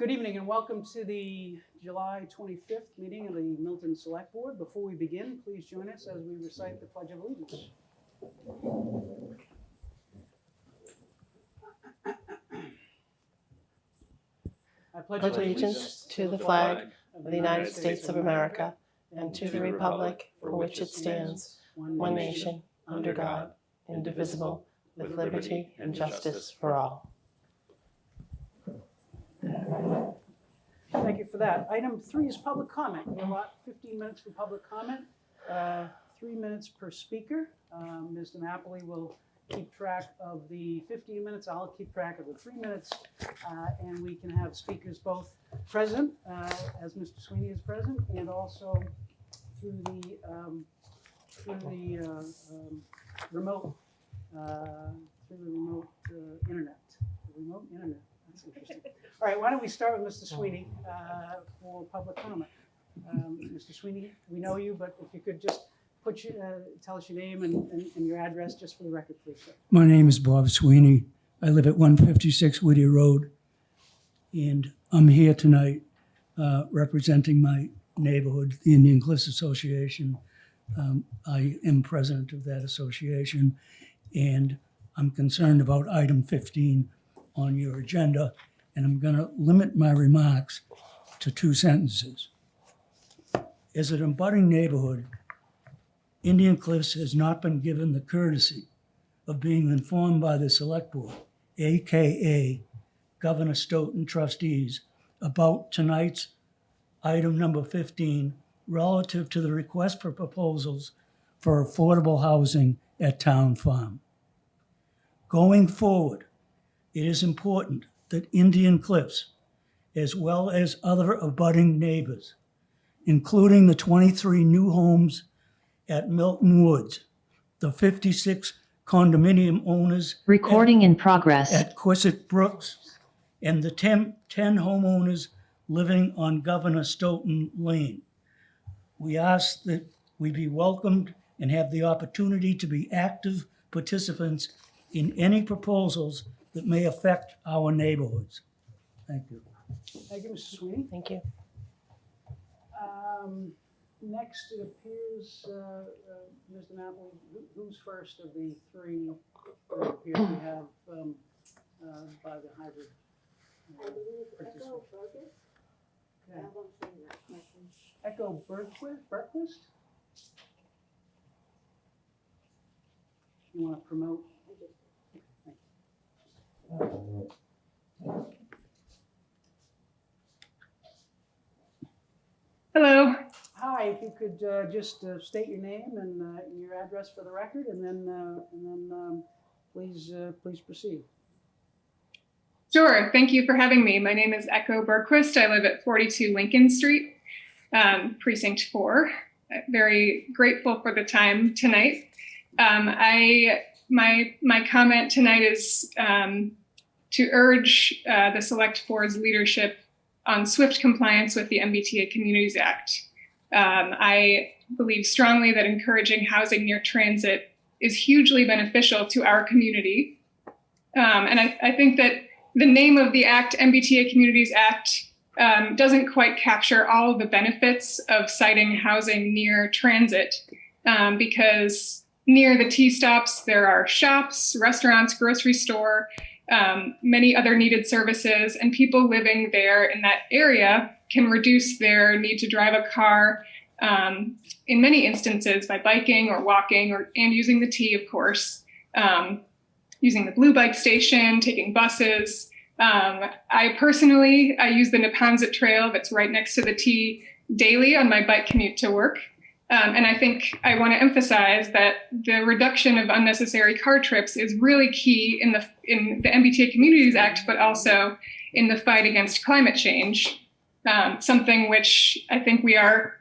Good evening and welcome to the July 25th meeting of the Milton Select Board. Before we begin, please join us as we recite the Pledge of Allegiance. I pledge allegiance to the flag of the United States of America and to the republic for which it stands, one nation, under God, indivisible, with liberty and justice for all. Thank you for that. Item 3 is public comment. We allot 15 minutes for public comment, 3 minutes per speaker. Ms. DiNapoli will keep track of the 15 minutes. I'll keep track of the 3 minutes, and we can have speakers both present, as Mr. Sweeney is present, and also through the remote internet. The remote internet. That's interesting. All right, why don't we start with Mr. Sweeney for public comment. Mr. Sweeney, we know you, but if you could just tell us your name and your address just for the record, please, sir. My name is Bob Sweeney. I live at 156 Whittier Road, and I'm here tonight representing my neighborhood, the Indian Cliffs Association. I am president of that association, and I'm concerned about item 15 on your agenda, and I'm going to limit my remarks to 2 sentences. As an abutting neighborhood, Indian Cliffs has not been given the courtesy of being informed by the Select Board, AKA Governor Stoughton trustees, about tonight's item number 15 relative to the request for proposals for affordable housing at Town Farm. Going forward, it is important that Indian Cliffs, as well as other abutting neighbors, including the 23 new homes at Milton Woods, the 56 condominium owners recording in progress at Quissit Brooks, and the 10 homeowners living on Governor Stoughton Lane. We ask that we be welcomed and have the opportunity to be active participants in any proposals that may affect our neighborhoods. Thank you. Thank you, Mr. Sweeney. Thank you. Next, it appears, Ms. DiNapoli, who's first of the 3 that appear to have by the hybrid? I believe Echo Burgess. I Okay. won't say that question. Echo Berquist? You want to promote? Hello. Hi, if you could just state your name and your address for the record, and then please proceed. Sure. Thank you for having me. My name is Echo Berquist. I live at 42 Lincoln Street, Precinct 4. Very grateful for the time tonight. My comment tonight is to urge the Select Board's leadership on swift compliance with the MBTA Communities Act. I believe strongly that encouraging housing near transit is hugely beneficial to our community. And I think that the name of the act, MBTA Communities Act, doesn't quite capture all of the benefits of siting housing near transit, because near the T-stops, there are shops, restaurants, grocery store, many other needed services, and people living there in that area can reduce their need to drive a car in many instances by biking or walking and using the T, of course, using the Blue Bike Station, taking buses. I personally use the Neponsit Trail that's right next to the T daily on my bike commute to work. And I think I want to emphasize that the reduction of unnecessary car trips is really key in the MBTA Communities Act, but also in the fight against climate change. Something which I think we have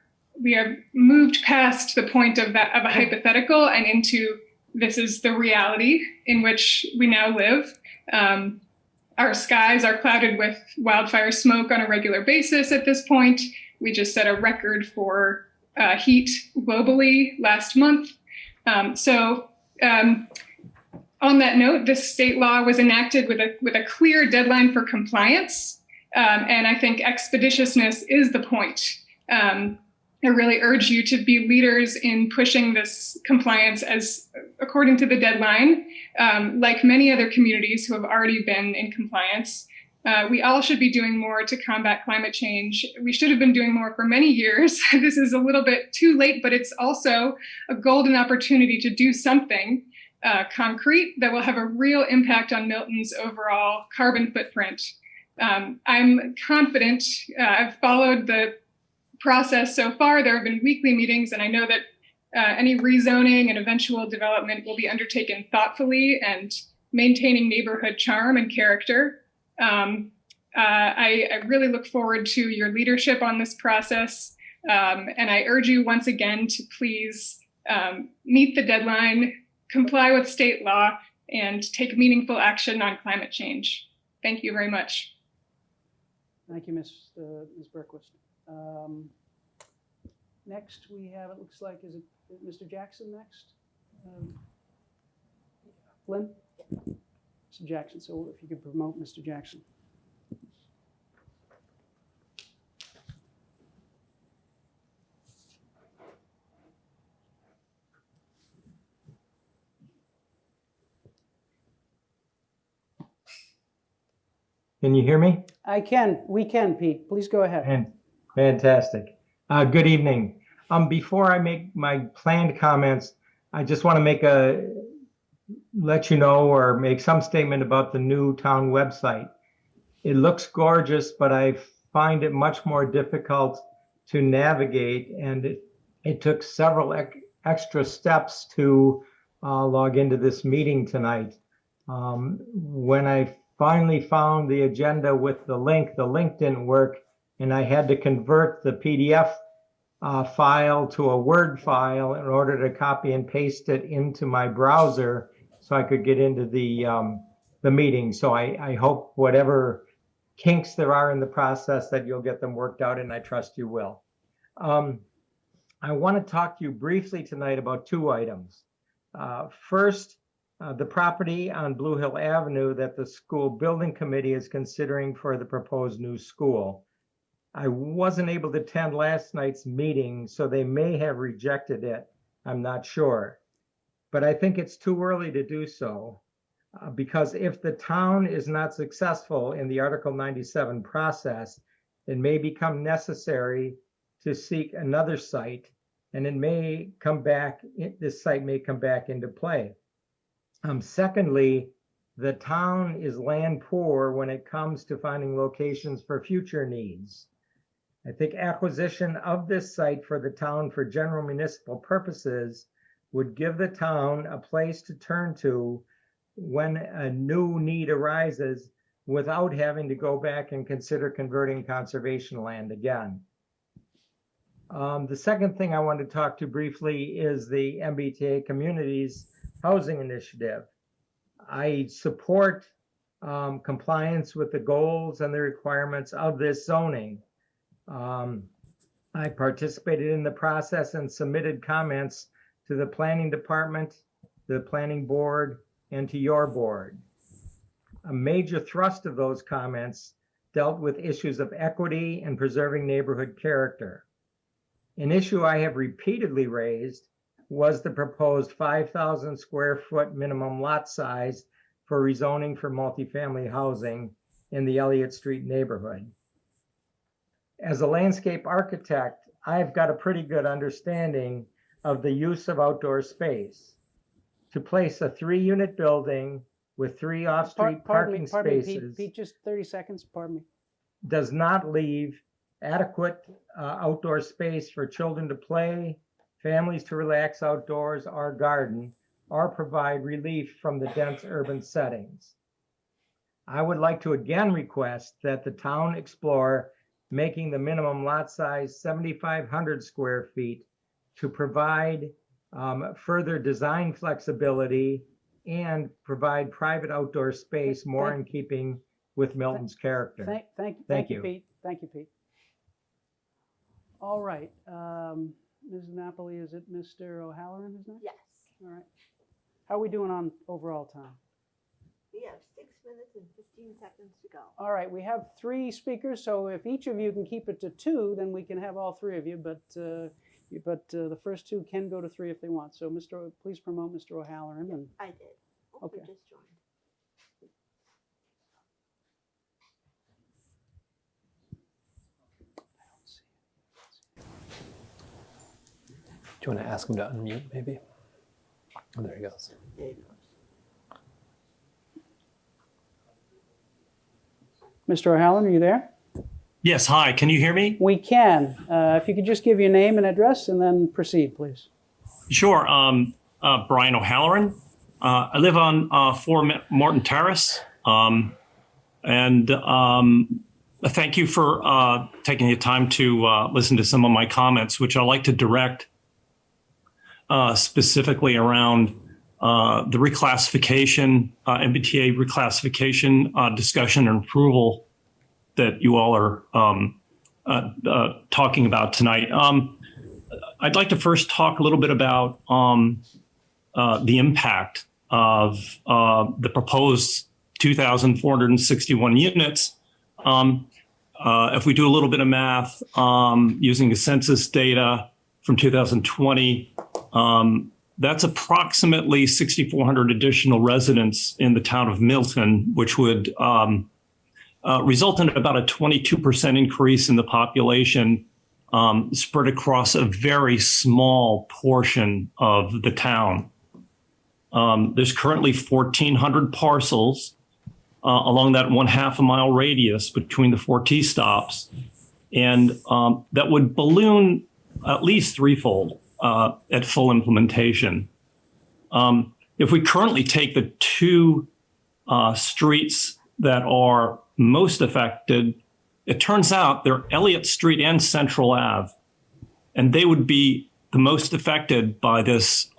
moved past the point of a hypothetical and into this is the reality in which we now live. Our skies are clouded with wildfire smoke on a regular basis at this point. We just set a record for heat globally last month. On that note, this state law was enacted with a clear deadline for compliance. And I think expeditiousness is the point. I really urge you to be leaders in pushing this compliance as according to the deadline, like many other communities who have already been in compliance. We all should be doing more to combat climate change. We should have been doing more for many years. This is a little bit too late, but it's also a golden opportunity to do something concrete that will have a real impact on Milton's overall carbon footprint. I'm confident. I've followed the process so far. There have been weekly meetings, and I know that any rezoning and eventual development will be undertaken thoughtfully and maintaining neighborhood charm and character. I really look forward to your leadership on this process, and I urge you once again to please meet the deadline, comply with state law, and take meaningful action on climate change. Thank you very much. Thank you, Ms. Berquist. Next, we have, it looks like, is it Mr. Jackson next? Lynn? Mr. Jackson, so if you could promote Mr. Jackson. Can you hear me? We can, Pete. Please go ahead. Fantastic. Good evening. Before I make my planned comments, I just want to let you know or make some statement about the new town website. It looks gorgeous, but I find it much more difficult to navigate, and it took several extra steps to log into this meeting tonight. When I finally found the agenda with the link didn't work, and I had to convert the PDF file to a Word file in order to copy and paste it into my browser so I could get into the meeting. So I hope whatever kinks there are in the process that you'll get them worked out, and I trust you will. I want to talk to you briefly tonight about two items. First, the property on Blue Hill Avenue that the school building committee is considering for the proposed new school. I wasn't able to attend last night's meeting, so they may have rejected it. I'm not sure. But I think it's too early to do so because if the town is not successful in the Article 97 process, it may become necessary to seek another site, and it may come back, this site may come back into play. Secondly, the town is land poor when it comes to finding locations for future needs. I think acquisition of this site for the town for general municipal purposes would give the town a place to turn to when a new need arises without having to go back and consider converting conservation land again. The second thing I want to talk to briefly is the MBTA Communities Housing Initiative. I support compliance with the goals and the requirements of this zoning. I participated in the process and submitted comments to the planning department, the planning board, and to your board. A major thrust of those comments dealt with issues of equity and preserving neighborhood character. An issue I have repeatedly raised was the proposed 5,000 square foot minimum lot size for rezoning for multifamily housing in the Elliott Street neighborhood. As a landscape architect, I've got a pretty good understanding of the use of outdoor space. To place a 3-unit building with 3 off-street parking spaces, Pete, just 30 seconds, pardon me. Does not leave adequate outdoor space for children to play, families to relax outdoors or garden, or provide relief from the dense urban settings. I would like to again request that the town explore making the minimum lot size 7,500 square feet to provide further design flexibility and provide private outdoor space more in keeping with Milton's character. Thank you, Pete. Thank you, Pete. All right, Ms. Napoli, is it Mr. O'Halloran, isn't it? Yes, All right. How are we doing on overall time? we have 6 minutes and 15 seconds to go. All right, we have 3 speakers, so if each of you can keep it to 2, then we can have all 3 of you, but the first 2 can go to 3 if they want. So please promote Mr. O'Halloran. And I did. Oh, Okay. you just joined. Do you want to ask him to unmute, maybe? Oh, there he goes. There you go. Mr. O'Halloran, are you there? Yes, hi, can you hear me? We can. If you could just give your name and address and then proceed, please. Sure, Brian O'Halloran. I live on 4 Martin Terrace. Thank you for taking the time to listen to some of my comments, which I like to direct specifically around the reclassification, MBTA reclassification discussion and approval that you all are talking about tonight. I'd like to first talk a little bit about the impact of the proposed 2,461 units. If we do a little bit of math using the census data from 2020, that's approximately 6,400 additional residents in the town of Milton, which would result in about a 22% increase in the population spread across a very small portion of the town. There's currently 1,400 parcels along that 1/2 mile radius between the 4 T-stops, and that would balloon at least threefold at full implementation. If we currently take the 2 streets that are most affected, it turns out they're Elliott Street and Central Ave, and they would be the most affected by this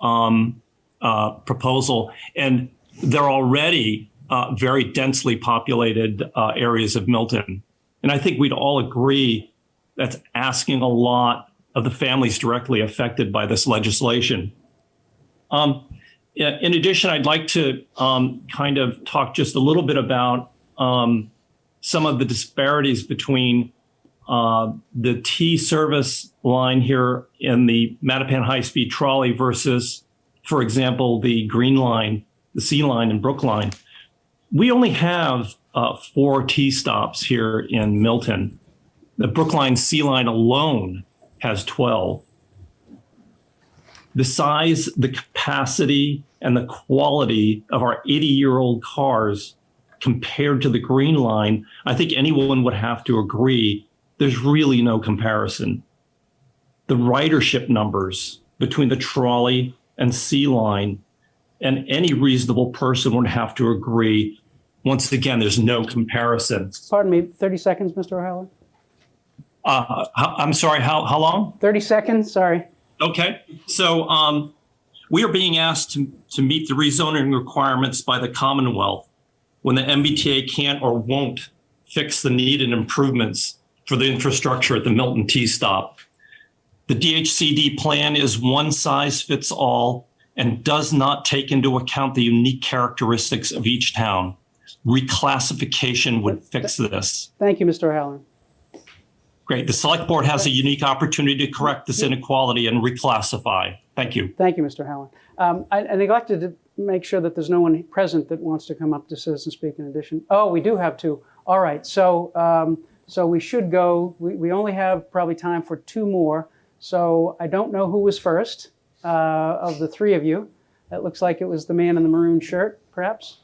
proposal. And they're already very densely populated areas of Milton. And I think we'd all agree that's asking a lot of the families directly affected by this legislation. In addition, I'd like to kind of talk just a little bit about some of the disparities between the T service line here in the Mattapan high-speed trolley versus, for example, the Green Line, the C line and Brookline. We only have 4 T stops here in Milton. The Brookline C line alone has 12. The size, the capacity, and the quality of our 80-year-old cars compared to the Green Line, I think anyone would have to agree there's really no comparison. The ridership numbers between the trolley and C line, and any reasonable person would have to agree, once again, there's no comparison. Pardon me, 30 seconds, Mr. O'Halloran? I'm sorry, how long? 30 seconds, sorry. Okay, so we are being asked to meet the rezoning requirements by the Commonwealth when the MBTA can't or won't fix the needed improvements for the infrastructure at the Milton T-stop. The DHCD plan is one size fits all and does not take into account the unique characteristics of each town. Reclassification would fix this. Thank you, Mr. O'Halloran. Great. The select board has a unique opportunity to correct this inequality and reclassify. Thank you. Thank you, Mr. O'Halloran. I neglected to make sure that there's no one present that wants to come up to citizen speak in addition. Oh, we do have 2. All right, so we should go. We only have probably time for 2 more. So I don't know who was first of the 3 of you. It looks like it was the man in the maroon shirt, perhaps.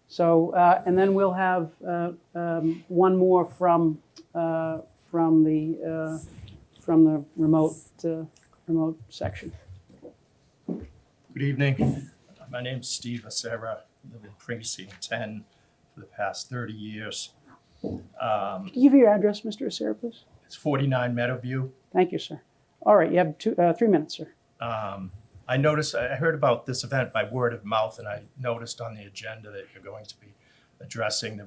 So and then we'll have one more from the remote section. Good evening. My name's Steve Acera. I live in precinct 10 for the past 30 years. Can you give your address, Mr. Acera, please? It's 49 Meadowview. Thank you, sir. All right, you have 3 minutes, sir. I heard about this event by word of mouth, and I noticed on the agenda that you're going to be addressing the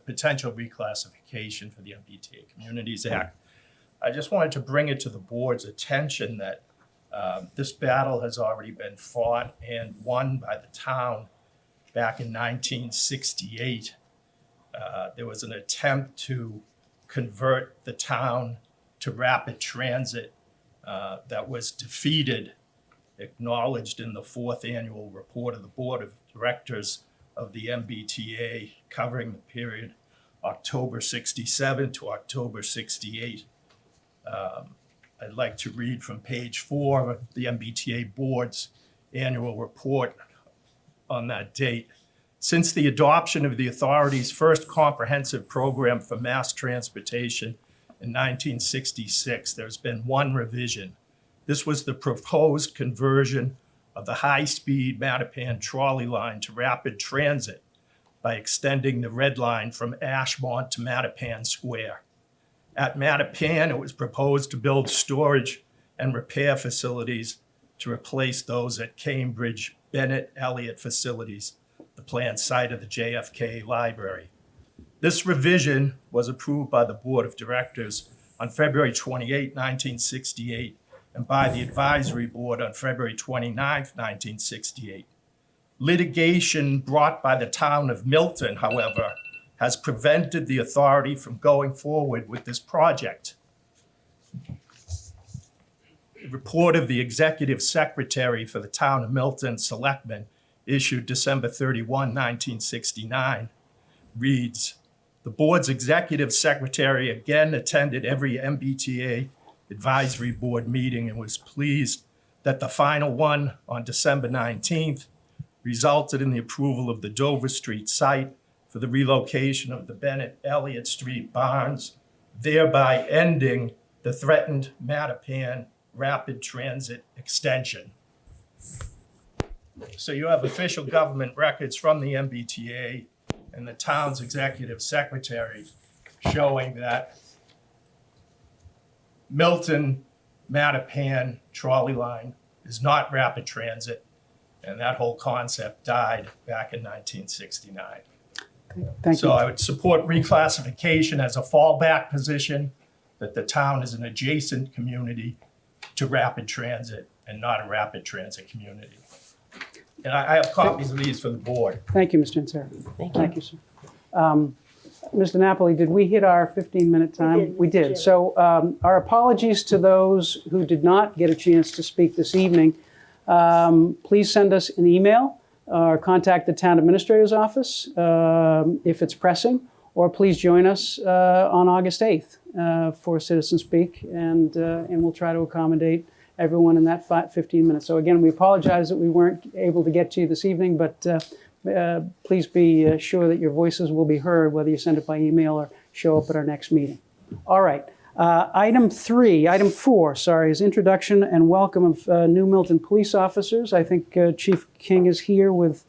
potential reclassification for the MBTA Communities Act. I just wanted to bring it to the board's attention that this battle has already been fought and won by the town back in 1968 There was an attempt to convert the town to rapid transit that was defeated, acknowledged in the 4th annual report of the Board of Directors of the MBTA covering the period October 67 to October 68. I'd like to read from page 4 of the MBTA Board's annual report on that date. Since the adoption of the authority's first comprehensive program for mass transportation in 1966, there's been one revision. This was the proposed conversion of the high-speed Mattapan trolley line to rapid transit by extending the red line from Ashmont to Mattapan Square. At Mattapan, it was proposed to build storage and repair facilities to replace those at Cambridge, Bennett, Elliott facilities, the planned site of the JFK Library. This revision was approved by the Board of Directors on February 28, 1968, and by the Advisory Board on February 29, 1968. Litigation brought by the town of Milton, however, has prevented the authority from going forward with this project. The report of the Executive Secretary for the town of Milton Selectmen, issued December 31, 1969, reads, "The board's executive secretary again attended every MBTA advisory board meeting and was pleased that the final one on December 19th resulted in the approval of the Dover Street site for the relocation of the Bennett Elliott Street barns, thereby ending the threatened Mattapan rapid transit extension." So you have official government records from the MBTA and the town's executive secretary showing that Milton Mattapan trolley line is not rapid transit, and that whole concept died back in 1969. Thank So you. I would support reclassification as a fallback position, that the town is an adjacent community to rapid transit and not a rapid transit community. And I have copies of these for the board. Thank you, Mr. Ansari. Thank you. Thank you, sir. Mr. Napoli, did we hit our 15-minute time? We did. So our apologies to those who did not get a chance to speak this evening. Please send us an email or contact the town administrator's office if it's pressing, or please join us on August 8th for Citizen Speak, and we'll try to accommodate everyone in that 15 minutes. So again, we apologize that we weren't able to get to you this evening, but please be sure that your voices will be heard, whether you send it by email or show up at our next meeting. All right. Item 4, is introduction and welcome of new Milton police officers. I think Chief King is here with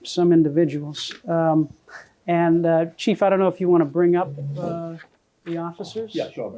some individuals. Chief, I don't know if you want to bring up the officers? Yeah, sure.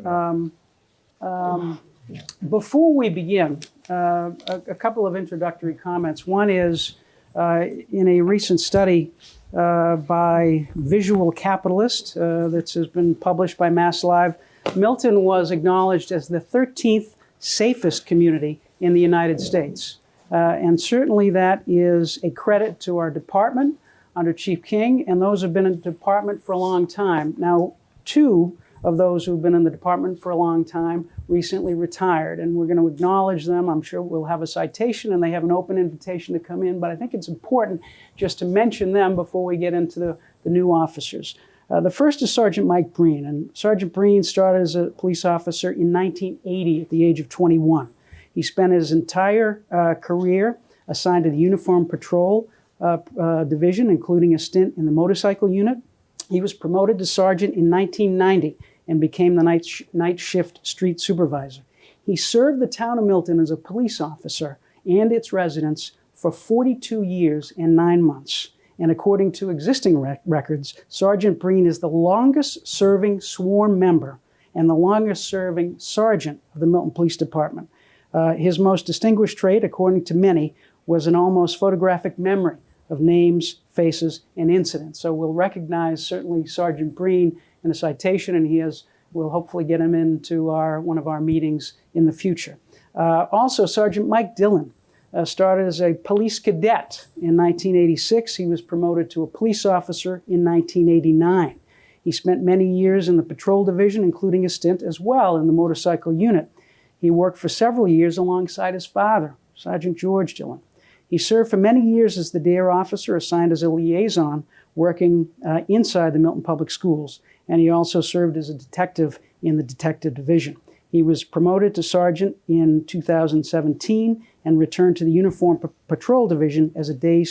Before we begin, a couple of introductory comments. One is, in a recent study by Visual Capitalist that has been published by Mass Live, Milton was acknowledged as the 13th safest community in the United States. And certainly that is a credit to our department under Chief King, and those who have been in the department for a long time. Now, 2 of those who've been in the department for a long time recently retired, and we're going to acknowledge them. I'm sure we'll have a citation, and they have an open invitation to come in, but I think it's important just to mention them before we get into the new officers. The first is Sergeant Mike Breen, and Sergeant Breen started as a police officer in 1980 at the age of 21. He spent his entire career assigned to the Uniform Patrol Division, including a stint in the motorcycle unit. He was promoted to sergeant in 1990 and became the night shift street supervisor. He served the town of Milton as a police officer and its residents for 42 years and 9 months. And according to existing records, Sergeant Breen is the longest serving sworn member and the longest serving sergeant of the Milton Police Department. His most distinguished trait, according to many, was an almost photographic memory of names, faces, and incidents. So we'll recognize certainly Sergeant Breen in a citation, and we'll hopefully get him into one of our meetings in the future. Also, Sergeant Mike Dillon started as a police cadet in 1986. He was promoted to a police officer in 1989. He spent many years in the patrol division, including a stint as well in the motorcycle unit. He worked for several years alongside his father, Sergeant George Dillon. He served for many years as the DARE officer assigned as a liaison, working inside the Milton Public Schools, and he also served as a detective in the detective division. He was promoted to sergeant in 2017 and returned to the Uniform Patrol Division as a day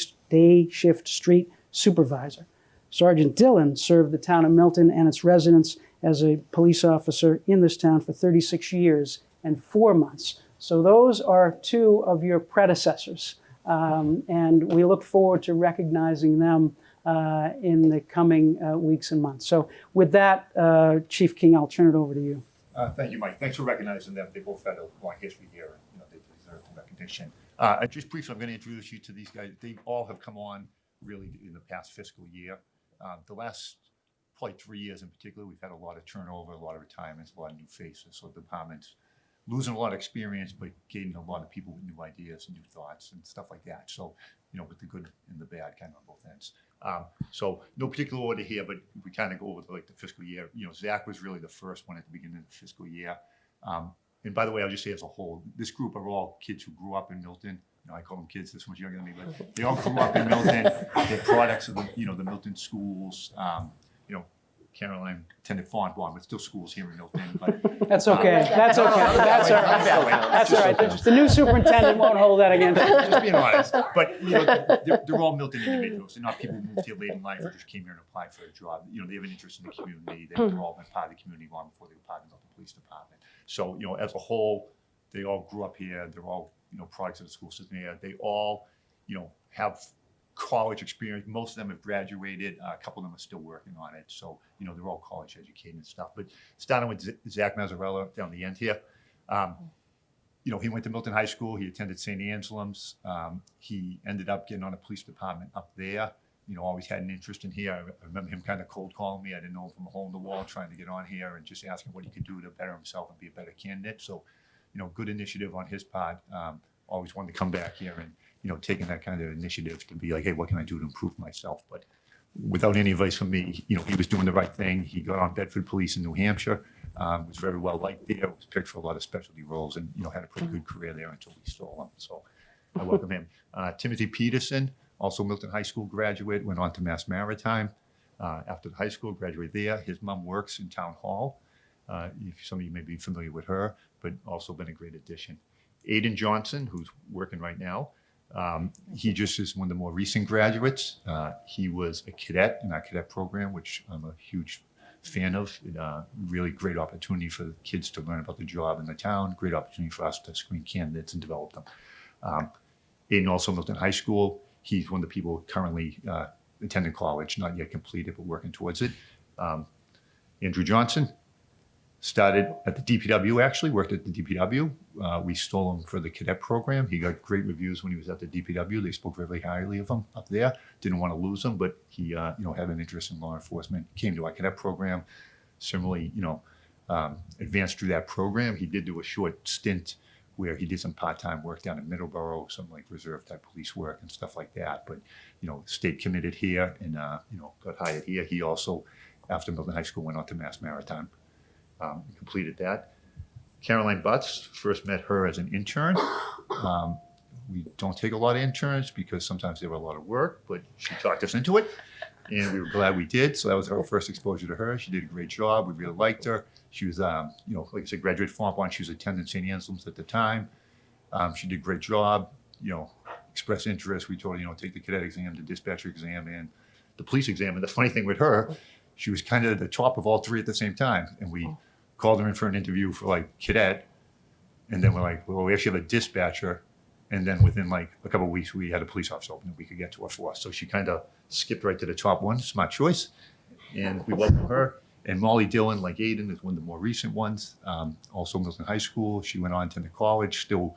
shift street supervisor. Sergeant Dillon served the town of Milton and its residents as a police officer in this town for 36 years and 4 months. So those are two of your predecessors, and we look forward to recognizing them in the coming weeks and months. So with that, Chief King, I'll turn it over to you. Thank you, Mike. Thanks for recognizing them. They both had a long history here, and they deserve the recognition. Just briefly, I'm going to introduce you to these guys. They all have come on really in the past fiscal year. The last probably 3 years in particular, we've had a lot of turnover, a lot of retirements, a lot of new faces. So the department's losing a lot of experience, but gaining a lot of people with new ideas and new thoughts and stuff like that. So, with the good and the bad kind of on both ends. So no particular order here, but we kind of go over like the fiscal year. Zach was really the first one at the beginning of the fiscal year. And by the way, I'll just say as a whole, this group are all kids who grew up in Milton. I call them kids, this much younger than me, but they all grew up in Milton. They're products of the, the Milton schools. Caroline attended Fonbonne, but still schools here in Milton. But That's okay. That's okay. That's all right. That's all right. The new superintendent won't hold that against you. Just being honest. But they're all Milton individuals. They're not people who moved here late in life or just came here and applied for a job. They have an interest in the community. They've all been part of the community long before they were part of the Milton Police Department. So as a whole, they all grew up here. They're all products of the school system here. They all have college experience. Most of them have graduated. A couple of them are still working on it. So, they're all college educated and stuff. But starting with Zach Mazzarella down the end here, he went to Milton High School. He attended St. Anselm's. He ended up getting on a police department up there. Always had an interest in here. I remember him kind of cold calling me. I didn't know him from a hole in the wall, trying to get on here and just asking what he could do to better himself and be a better candidate. So, good initiative on his part. Always wanted to come back here and, taking that kind of initiative to be like, hey, what can I do to improve myself? But without any advice from me, he was doing the right thing. He got on Bedford Police in New Hampshire, was very well liked there, was picked for a lot of specialty roles, and, had a pretty good career there until we stole him. So I welcome him. Timothy Peterson, also Milton High School graduate, went on to Mass Maritime. After the high school, graduated there. His mom works in Town Hall. Some of you may be familiar with her, but also been a great addition. Aiden Johnson, who's working right now, he just is one of the more recent graduates. He was a cadet in our cadet program, which I'm a huge fan of. Really great opportunity for the kids to learn about the job in the town. Great opportunity for us to screen candidates and develop them. Aiden also Milton High School. He's one of the people currently attending college, not yet completed, but working towards it. Andrew Johnson started at the DPW, actually, worked at the DPW. We stole him for the cadet program. He got great reviews when he was at the DPW. They spoke very highly of him up there. Didn't want to lose him, but he had an interest in law enforcement. Came to our cadet program. Similarly, advanced through that program. He did do a short stint where he did some part-time work down in Middleborough, some like reserve type police work and stuff like that. But, stayed committed here and, got hired here. He also, after Milton High School, went on to Mass Maritime. Completed that. Caroline Butts, first met her as an intern. We don't take a lot of interns because sometimes they have a lot of work, but she talked us into it, and we were glad we did. So that was our first exposure to her. She did a great job. We really liked her. She was, like I said, graduate Fonbonne. She was attending St. Anselm's at the time. She did a great job. Expressed interest. We told her, take the cadet exam, the dispatcher exam, and the police exam. And the funny thing with her, she was kind of the top of all three at the same time, and we called her in for an interview for like cadet, and then we're like, well, we actually have a dispatcher, and then within like a couple of weeks we had a police officer open that we could get to her for. So she kind of skipped right to the top one. Smart choice, and we welcome her. And Molly Dillon, like Aiden, is one of the more recent ones. Also Milton High School. She went on to the college, still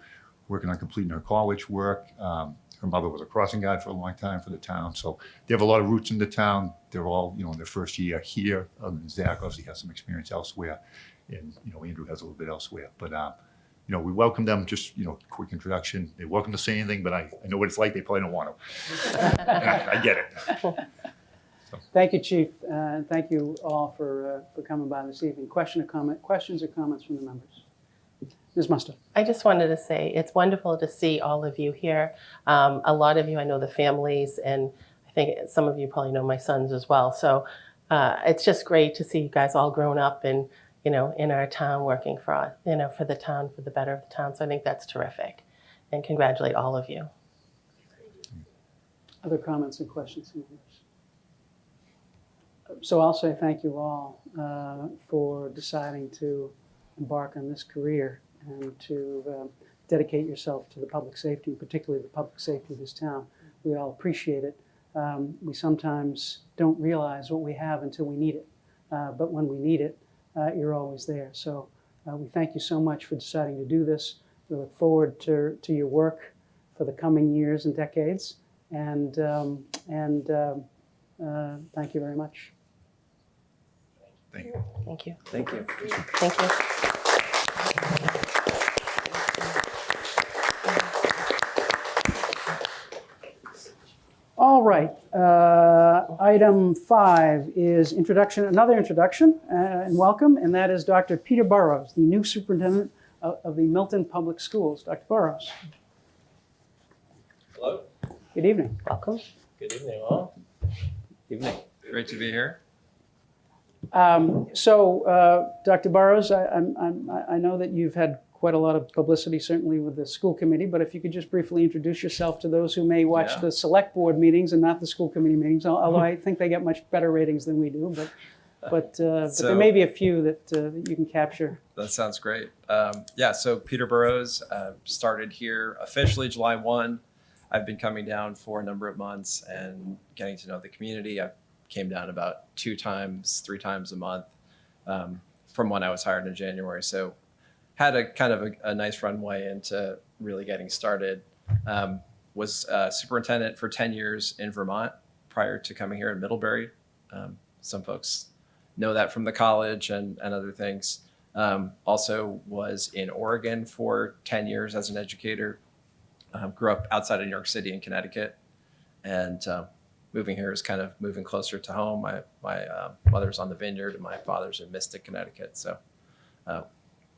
working on completing her college work. Her mother was a crossing guard for a long time for the town. So they have a lot of roots in the town. They're all, in their first year here. Zach obviously has some experience elsewhere. And, Andrew has a little bit elsewhere. But we welcome them. Just, quick introduction. They're welcome to say anything, but I know what it's like. They probably don't want to. I get it. Thank you, Chief, and thank you all for coming by this evening. Questions or comments from the members? Ms. Musto. I just wanted to say it's wonderful to see all of you here. A lot of you, I know the families, and I think some of you probably know my sons as well. So it's just great to see you guys all grown up and, in our town working for the town, for the better of the town. So I think that's terrific, and congratulate all of you. Other comments and questions from members? So I'll say thank you all for deciding to embark on this career and to dedicate yourself to the public safety, particularly the public safety of this town. We all appreciate it. We sometimes don't realize what we have until we need it. But when we need it, you're always there. So we thank you so much for deciding to do this. We look forward to your work for the coming years and decades. And thank you very much. Thank you. Thank you. Thank you. Thank you. All right. Item 5 is another introduction and welcome, and that is Dr. Peter Burrows, the new superintendent of the Milton Public Schools. Dr. Burrows. Hello. Good evening. Welcome. Good evening, all. Evening. Great to be here. Dr. Burrows, I know that you've had quite a lot of publicity, certainly with the school committee, but if you could just briefly introduce yourself to those who may watch the select board meetings and not the school committee meetings, although I think they get much better ratings than we do, but there may be a few that you can capture. That sounds great. So Peter Burrows started here officially July 1. I've been coming down for a number of months and getting to know the community. I came down about 3 times a month from when I was hired in January. So had a kind of a nice runway into really getting started. Was superintendent for 10 years in Vermont prior to coming here in Middlebury. Some folks know that from the college and other things. Also was in Oregon for 10 years as an educator. Grew up outside of New York City in Connecticut. And moving here is kind of moving closer to home. My mother's on the Vineyard and my father's in Mystic, Connecticut. So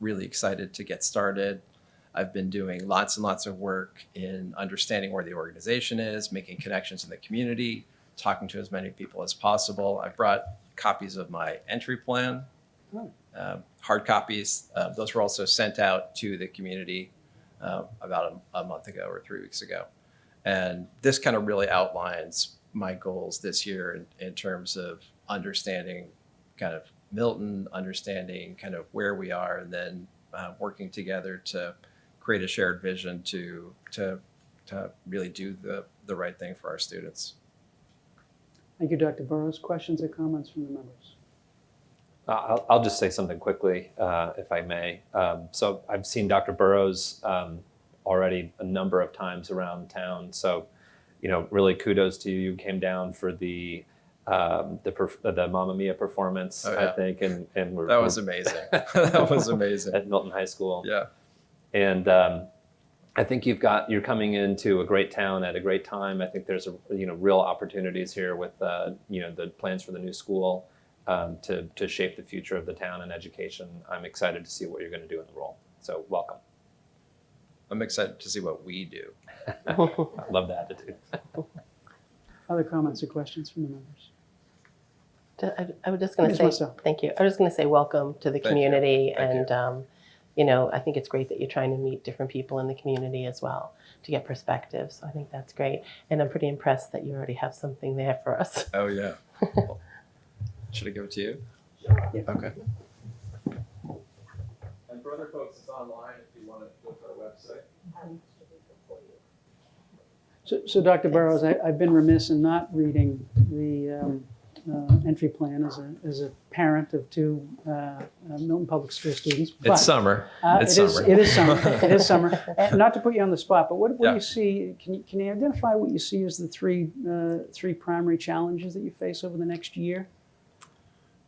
really excited to get started. I've been doing lots and lots of work in understanding where the organization is, making connections in the community, talking to as many people as possible. I brought copies of my entry plan, hard copies. Those were also sent out to the community about a month ago or 3 weeks ago. And this kind of really outlines my goals this year in terms of understanding kind of Milton, understanding kind of where we are, and then working together to create a shared vision to really do the right thing for our students. Thank you, Dr. Burrows. Questions or comments from the members? I'll just say something quickly, if I may. So I've seen Dr. Burrows already a number of times around town. So, really kudos to you. You came down for the Mamma Mia performance, I think, and that was amazing. That was amazing at Milton High School. Yeah, and I think you're coming into a great town at a great time. I think there's real opportunities here with the plans for the new school to shape the future of the town and education. I'm excited to see what you're going to do in the role. So welcome. I'm excited to see what we do. I love the attitude. Other comments or questions from the members? I was just going to say, thank you. I was going to say welcome to the community. Thank And, I think it's great that you're trying to meet different people in the community as well to get perspectives. So I think that's great. And I'm pretty impressed that you already have something there for us. Oh, yeah. Should I give it to you? Yeah. Okay. And for other folks, it's online if you want to go to our website. So Dr. Burrows, I've been remiss in not reading the entry plan as a parent of 2 Milton Public School students. But, It's summer. It is summer. It is summer. And not to put you on the spot, but what do you see? Can you identify what you see as the three primary challenges that you face over the next year,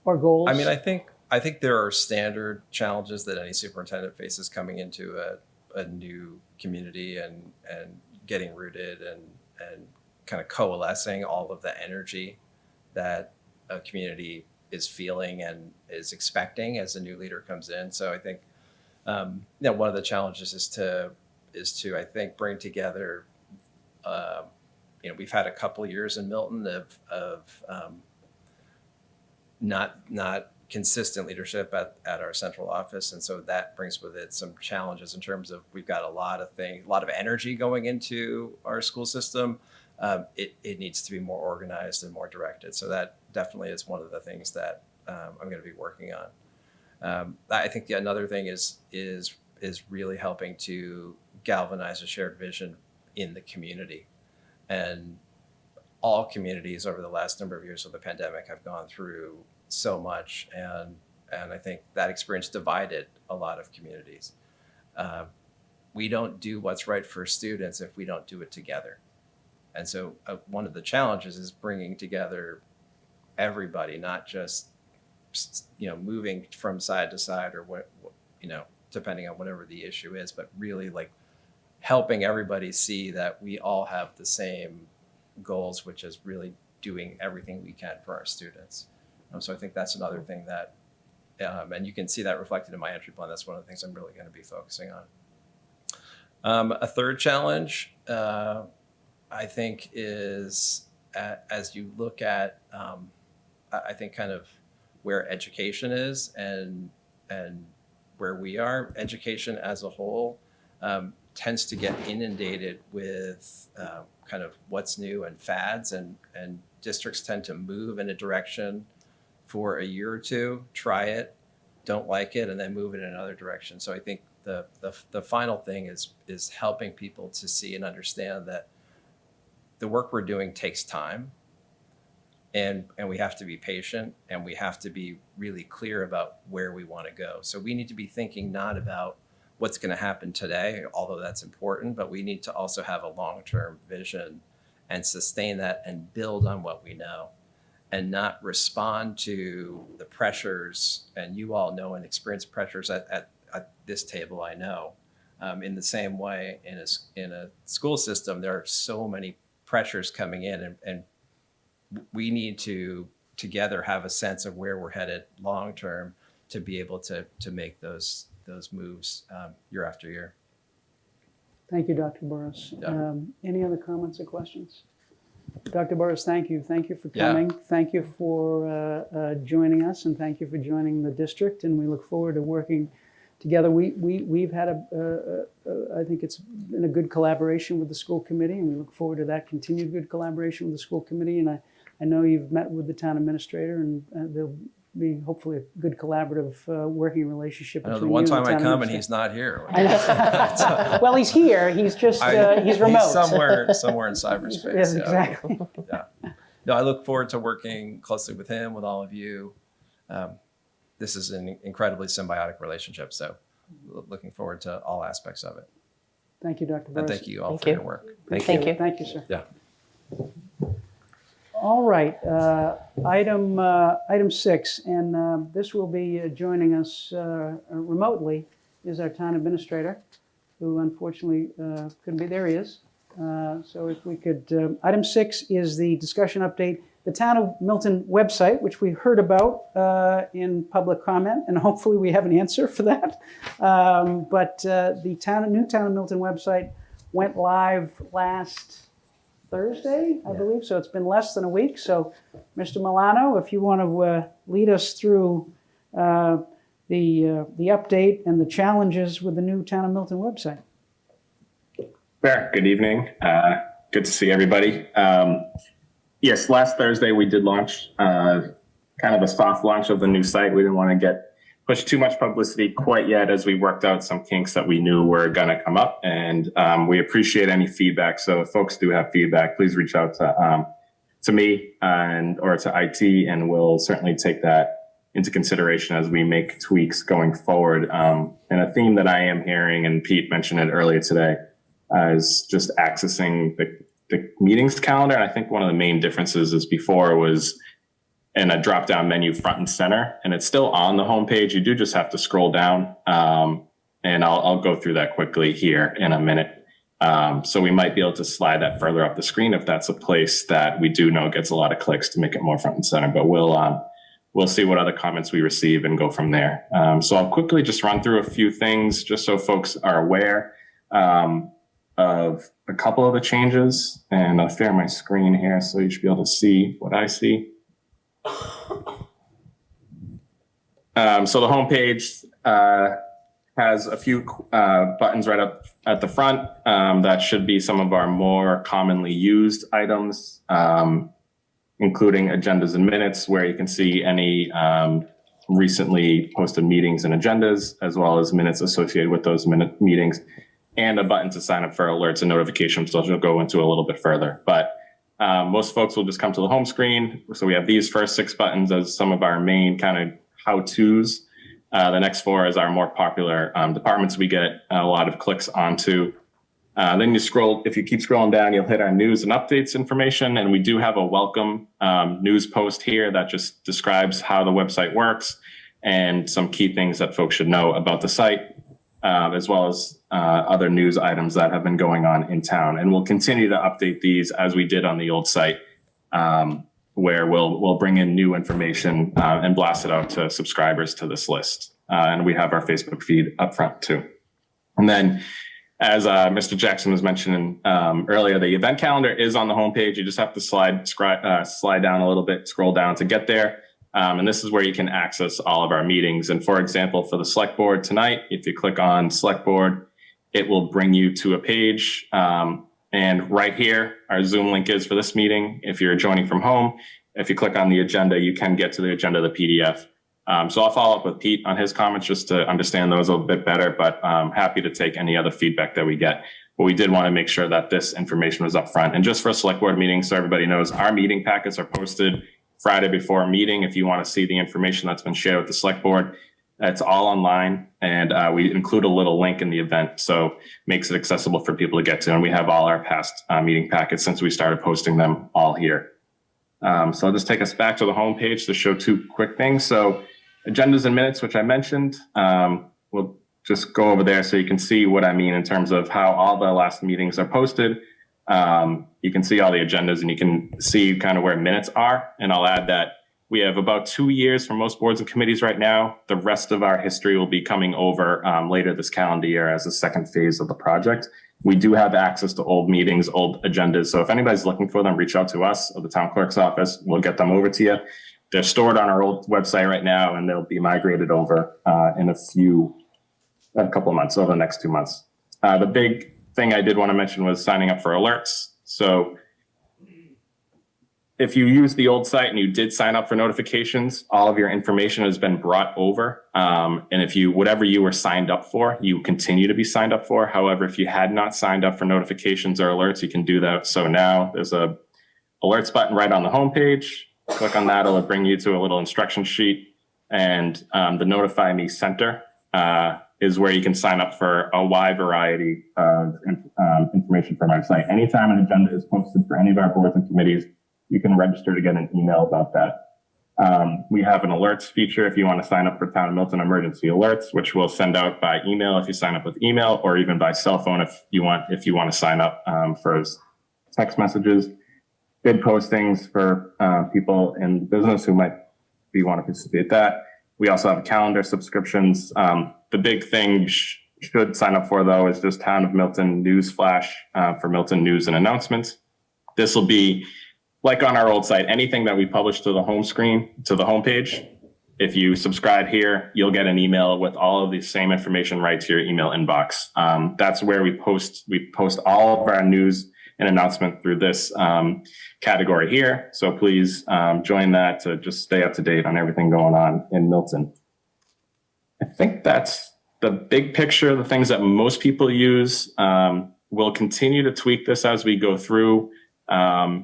or goals? I mean, I think I think there are standard challenges that any superintendent faces coming into a new community and getting rooted and kind of coalescing all of the energy that a community is feeling and is expecting as a new leader comes in. So I think one of the challenges is to I think bring together. We've had a couple years in Milton of not consistent leadership at our central office, and so that brings with it some challenges in terms of we've got a lot of energy going into our school system. It needs to be more organized and more directed. So that definitely is one of the things that I'm going to be working on. I think another thing is really helping to galvanize a shared vision in the community. And all communities over the last number of years of the pandemic have gone through so much, and I think that experience divided a lot of communities. We don't do what's right for students if we don't do it together. And so one of the challenges is bringing together everybody, not just moving from side to side or what depending on whatever the issue is, but really like helping everybody see that we all have the same goals, which is really doing everything we can for our students. So I think that's another thing that, and you can see that reflected in my entry plan. That's one of the things I'm really going to be focusing on. A third challenge, I think, is as you look at, I think, kind of where education is and where we are, education as a whole tends to get inundated with kind of what's new and fads, and districts tend to move in a direction for a year or two, try it, don't like it, and then move in another direction. So I think the final thing is helping people to see and understand that the work we're doing takes time, and we have to be patient, and we have to be really clear about where we want to go. So we need to be thinking not about what's going to happen today, although that's important, but we need to also have a long-term vision and sustain that and build on what we know, and not respond to the pressures. And you all know and experience pressures at this table, I know. In the same way, in a school system, there are so many pressures coming in, and we need to together have a sense of where we're headed long-term to be able to make those moves year after year. Thank you, Dr. Burrows. Yeah. Any other comments or questions? Dr. Burrows, thank you. Thank you for coming. Yeah. Thank you for joining us, and thank you for joining the district. And we look forward to working together. We've had I think it's been a good collaboration with the school committee, and we look forward to that continued good collaboration with the school committee. And I know you've met with the town administrator, and there'll be hopefully a good collaborative working relationship. I know the one time I come and he's not here. Well, he's here. He's just he's remote. He's somewhere in cyberspace. Yes, exactly. Yeah. No, I look forward to working closely with him, with all of you. This is an incredibly symbiotic relationship. So looking forward to all aspects of it. Thank you, Dr. Burrows. And thank you all for your work. Thank you. Thank you, sir. Yeah. All right, item 6, and this will be joining us remotely, is our town administrator, who unfortunately couldn't be. There he is. So if we could, item 6 is the discussion update, the Town of Milton website, which we heard about in public comment, and hopefully we have an answer for that. But the new Town of Milton website went live last Thursday, I believe, so it's been less than a week. So, Mr. Milano, if you want to lead us through the update and the challenges with the new Town of Milton website. Sure. Good evening. Good to see everybody. Yes, last Thursday we did launch kind of a soft launch of the new site. We didn't want to push too much publicity quite yet, as we worked out some kinks that we knew were going to come up, and we appreciate any feedback. So if folks do have feedback, please reach out to me or to IT, and we'll certainly take that into consideration as we make tweaks going forward. And a theme that I am hearing, and Pete mentioned it earlier today, is just accessing the meetings calendar. And I think one of the main differences is before was and a drop-down menu front and center, and it's still on the homepage. You do just have to scroll down, and I'll go through that quickly here in a minute. So we might be able to slide that further up the screen if that's a place that we do know gets a lot of clicks to make it more front and center, but we'll see what other comments we receive and go from there. So I'll quickly just run through a few things just so folks are aware of a couple of the changes, and I'll share my screen here so you should be able to see what I see. So the homepage has a few buttons right up at the front that should be some of our more commonly used items, including agendas and minutes, where you can see any recently posted meetings and agendas, as well as minutes associated with those meetings, and a button to sign up for alerts and notifications, which we'll go into a little bit further. But most folks will just come to the home screen. So we have these first 6 buttons as some of our main kind of how-tos. The next 4 is our more popular departments we get a lot of clicks onto. Then you scroll, if you keep scrolling down, you'll hit our news and updates information. And we do have a welcome news post here that just describes how the website works and some key things that folks should know about the site, as well as other news items that have been going on in town. And we'll continue to update these as we did on the old site, where we'll bring in new information and blast it out to subscribers to this list. And we have our Facebook feed up front too. And then, as Mr. Jackson was mentioning earlier, the event calendar is on the homepage. You just have to slide down a little bit, scroll down to get there. And this is where you can access all of our meetings. And for example, for the select board tonight, if you click on select board, it will bring you to a page. And right here, our Zoom link is for this meeting. If you're joining from home, if you click on the agenda, you can get to the agenda of the PDF. So I'll follow up with Pete on his comments just to understand those a little bit better, but I'm happy to take any other feedback that we get. But we did want to make sure that this information was up front. And just for a select board meeting, so everybody knows, our meeting packets are posted Friday before a meeting. If you want to see the information that's been shared with the select board, it's all online, and we include a little link in the event, so makes it accessible for people to get to. And we have all our past meeting packets since we started posting them all here. So I'll just take us back to the homepage to show 2 quick things. So agendas and minutes, which I mentioned, we'll just go over there so you can see what I mean in terms of how all the last meetings are posted. You can see all the agendas and you can see kind of where minutes are. And I'll add that we have about 2 years for most boards and committees right now. The rest of our history will be coming over later this calendar year as the second phase of the project. We do have access to old meetings, old agendas. So if anybody's looking for them, reach out to us or the town clerk's office. We'll get them over to you. They're stored on our old website right now, and they'll be migrated over in a couple of months, over the next 2 months. The big thing I did want to mention was signing up for alerts. So if you use the old site and you did sign up for notifications, all of your information has been brought over. And if whatever you were signed up for, you continue to be signed up for. However, if you had not signed up for notifications or alerts, you can do that. So now there's a alerts button right on the homepage. Click on that, it'll bring you to a little instruction sheet. And the Notify Me Center is where you can sign up for a wide variety of information from our site. Anytime an agenda is posted for any of our boards and committees, you can register to get an email about that. We have an alerts feature if you want to sign up for Town of Milton emergency alerts, which we'll send out by email if you sign up with email, or even by cell phone if you want to sign up for text messages. Bid postings for people in business who might want to participate in that. We also have calendar subscriptions. The big thing should sign up for, though, is just Town of Milton News Flash for Milton news and announcements. This will be like on our old site, anything that we publish to the home screen, to the homepage. If you subscribe here, you'll get an email with all of the same information right to your email inbox. That's where we post all of our news and announcement through this category here. So please join that to just stay up to date on everything going on in Milton. I think that's the big picture, the things that most people use. We'll continue to tweak this as we go through.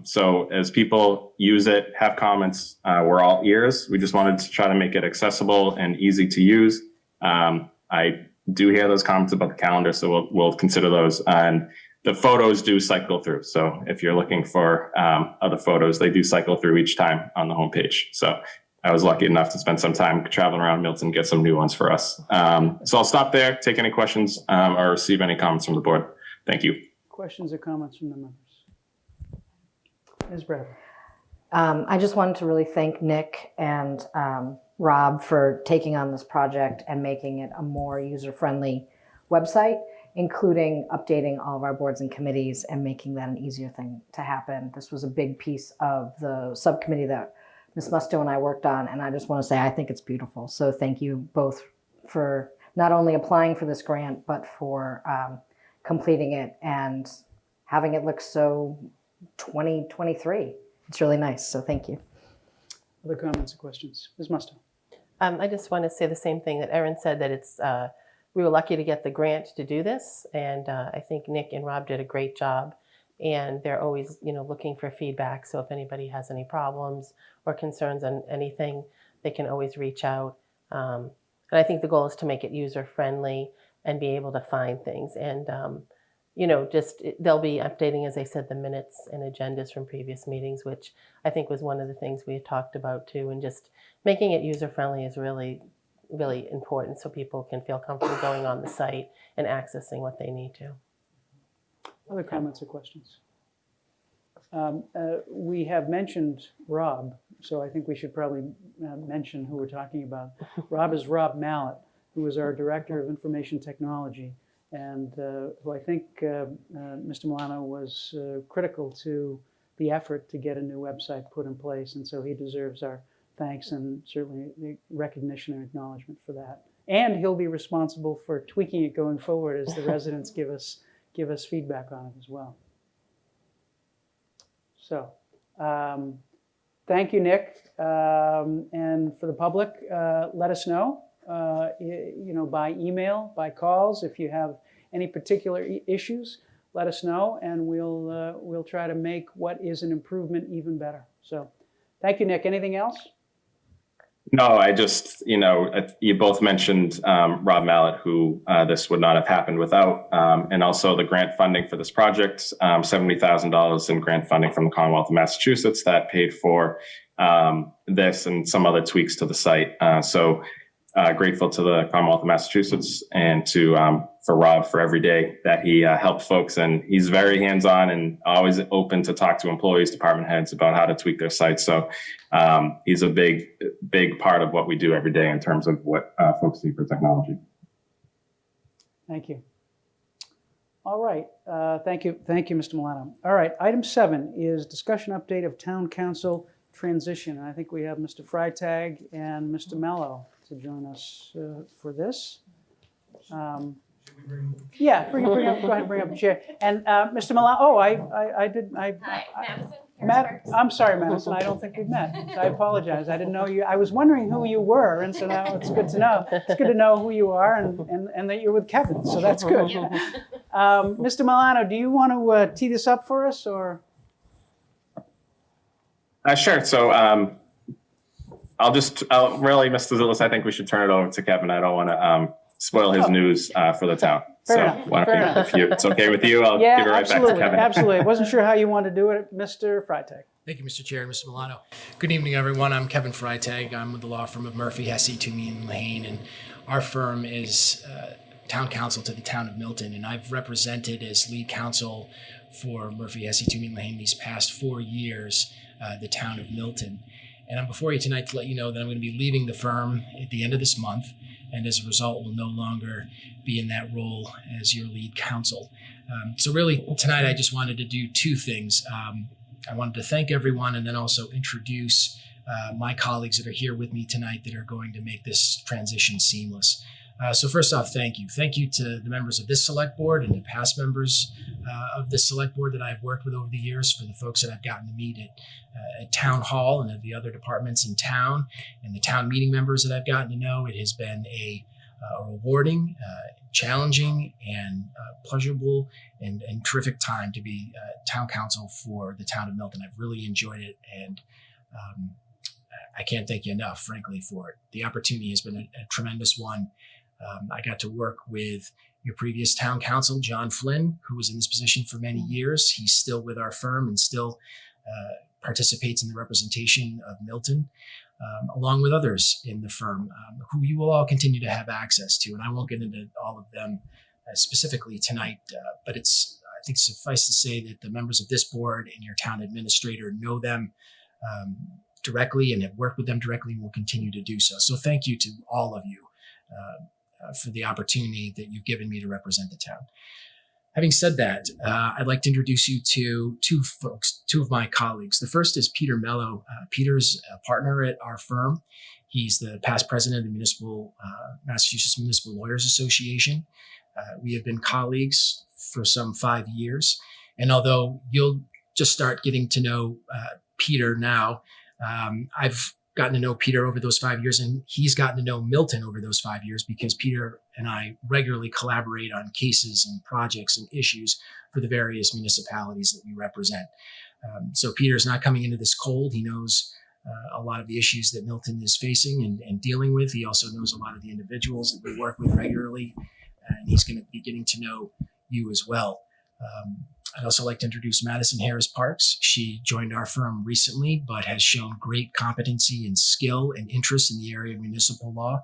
So as people use it, have comments, we're all ears. We just wanted to try to make it accessible and easy to use. I do hear those comments about the calendar, so we'll consider those. And the photos do cycle through. So if you're looking for other photos, they do cycle through each time on the homepage. So I was lucky enough to spend some time traveling around Milton, get some new ones for us. So I'll stop there, take any questions or receive any comments from the board. Thank you. Questions or comments from the members? Ms. Bradford. I just wanted to really thank Nick and Rob for taking on this project and making it a more user-friendly website, including updating all of our boards and committees and making that an easier thing to happen. This was a big piece of the subcommittee that Ms. Musto and I worked on, and I just want to say I think it's beautiful. So thank you both for not only applying for this grant, but for completing it and having it look so 2023. It's really nice, so thank you. Other comments or questions? Ms. Musto. I just want to say the same thing that Erin said, that it's we were lucky to get the grant to do this, and I think Nick and Rob did a great job, and they're always looking for feedback. So if anybody has any problems or concerns on anything, they can always reach out. And I think the goal is to make it user friendly and be able to find things. And they'll be updating, as I said, the minutes and agendas from previous meetings, which I think was one of the things we had talked about too. And just making it user friendly is really, really important, so people can feel comfortable going on the site and accessing what they need to. Other comments or questions? We have mentioned Rob, so I think we should probably mention who we're talking about. Rob is Rob Mallett, who is our Director of Information Technology, and who I think Mr. Milano was critical to the effort to get a new website put in place, and so he deserves our thanks and certainly the recognition and acknowledgement for that. And he'll be responsible for tweaking it going forward as the residents give us feedback on it as well. So, thank you, Nick. And for the public, let us know, by email, by calls, if you have any particular issues, let us know, and we'll try to make what is an improvement even better. So, thank you, Nick. Anything else? No, I just, you both mentioned Rob Mallett, who this would not have happened without, and also the grant funding for this project, $70,000 in grant funding from the Commonwealth of Massachusetts that paid for this and some other tweaks to the site. So grateful to the Commonwealth of Massachusetts and for Rob for every day that he helped folks. And he's very hands-on and always open to talk to employees, department heads about how to tweak their sites. So he's a big part of what we do every day in terms of what folks need for technology. Thank you. All right. Thank you, Mr. Milano. All right. Item 7 is discussion update of town council transition. And I think we have Mr. Freitag and Mr. Mello to join us for this. Yeah, bring up, go ahead and bring up the chair. And Mr. Milano, I'm sorry, Madison, I don't think we've met. I apologize. I didn't know you. I was wondering who you were, and so now it's good to know. It's good to know who you are and that you're with Kevin, so that's good. Mr. Milano, do you want to tee this up for us, or? Sure. So I'll really, Mr. Zillis, I think we should turn it over to Kevin. I don't want to spoil his news for the town. Fair enough. If it's okay with you, I'll give it right back to Kevin. Absolutely. Wasn't sure how you wanted to do it, Mr. Freitag. Thank you, Mr. Chair and Mr. Milano. Good evening, everyone. I'm Kevin Freitag. I'm with the law firm of Murphy, Hesse, Toomey, and Lane, and our firm is town counsel to the town of Milton, and I've represented as lead counsel for Murphy, Hesse, Toomey, and Lane these past 4 years the town of Milton. And I'm before you tonight to let you know that I'm going to be leaving the firm at the end of this month, and as a result will no longer be in that role as your lead counsel. So really tonight I just wanted to do two things. I wanted to thank everyone and then also introduce my colleagues that are here with me tonight that are going to make this transition seamless. So first off, thank you. Thank you to the members of this select board and the past members of this select board that I've worked with over the years, for the folks that I've gotten to meet at town hall and at the other departments in town, and the town meeting members that I've gotten to know. It has been a rewarding, challenging, and pleasurable and terrific time to be town council for the town of Milton. I've really enjoyed it, and I can't thank you enough, frankly, for it. The opportunity has been a tremendous one. I got to work with your previous town council, John Flynn, who was in this position for many years. He's still with our firm and still participates in the representation of Milton, along with others in the firm who you will all continue to have access to. And I won't get into all of them specifically tonight, but I think suffice to say that the members of this board and your town administrator know them directly and have worked with them directly and will continue to do so. So thank you to all of you for the opportunity that you've given me to represent the town. Having said that, I'd like to introduce you to two of my colleagues. The first is Peter Mello. Peter's a partner at our firm. He's the past president of the Massachusetts Municipal Lawyers Association. We have been colleagues for some 5 years. And although you'll just start getting to know Peter now, I've gotten to know Peter over those 5 years, and he's gotten to know Milton over those 5 years because Peter and I regularly collaborate on cases and projects and issues for the various municipalities that we represent. So Peter's not coming into this cold. He knows a lot of the issues that Milton is facing and dealing with. He also knows a lot of the individuals that we work with regularly, and he's going to be getting to know you as well. I'd also like to introduce Madison Harris Parks. She joined our firm recently, but has shown great competency and skill and interest in the area of municipal law.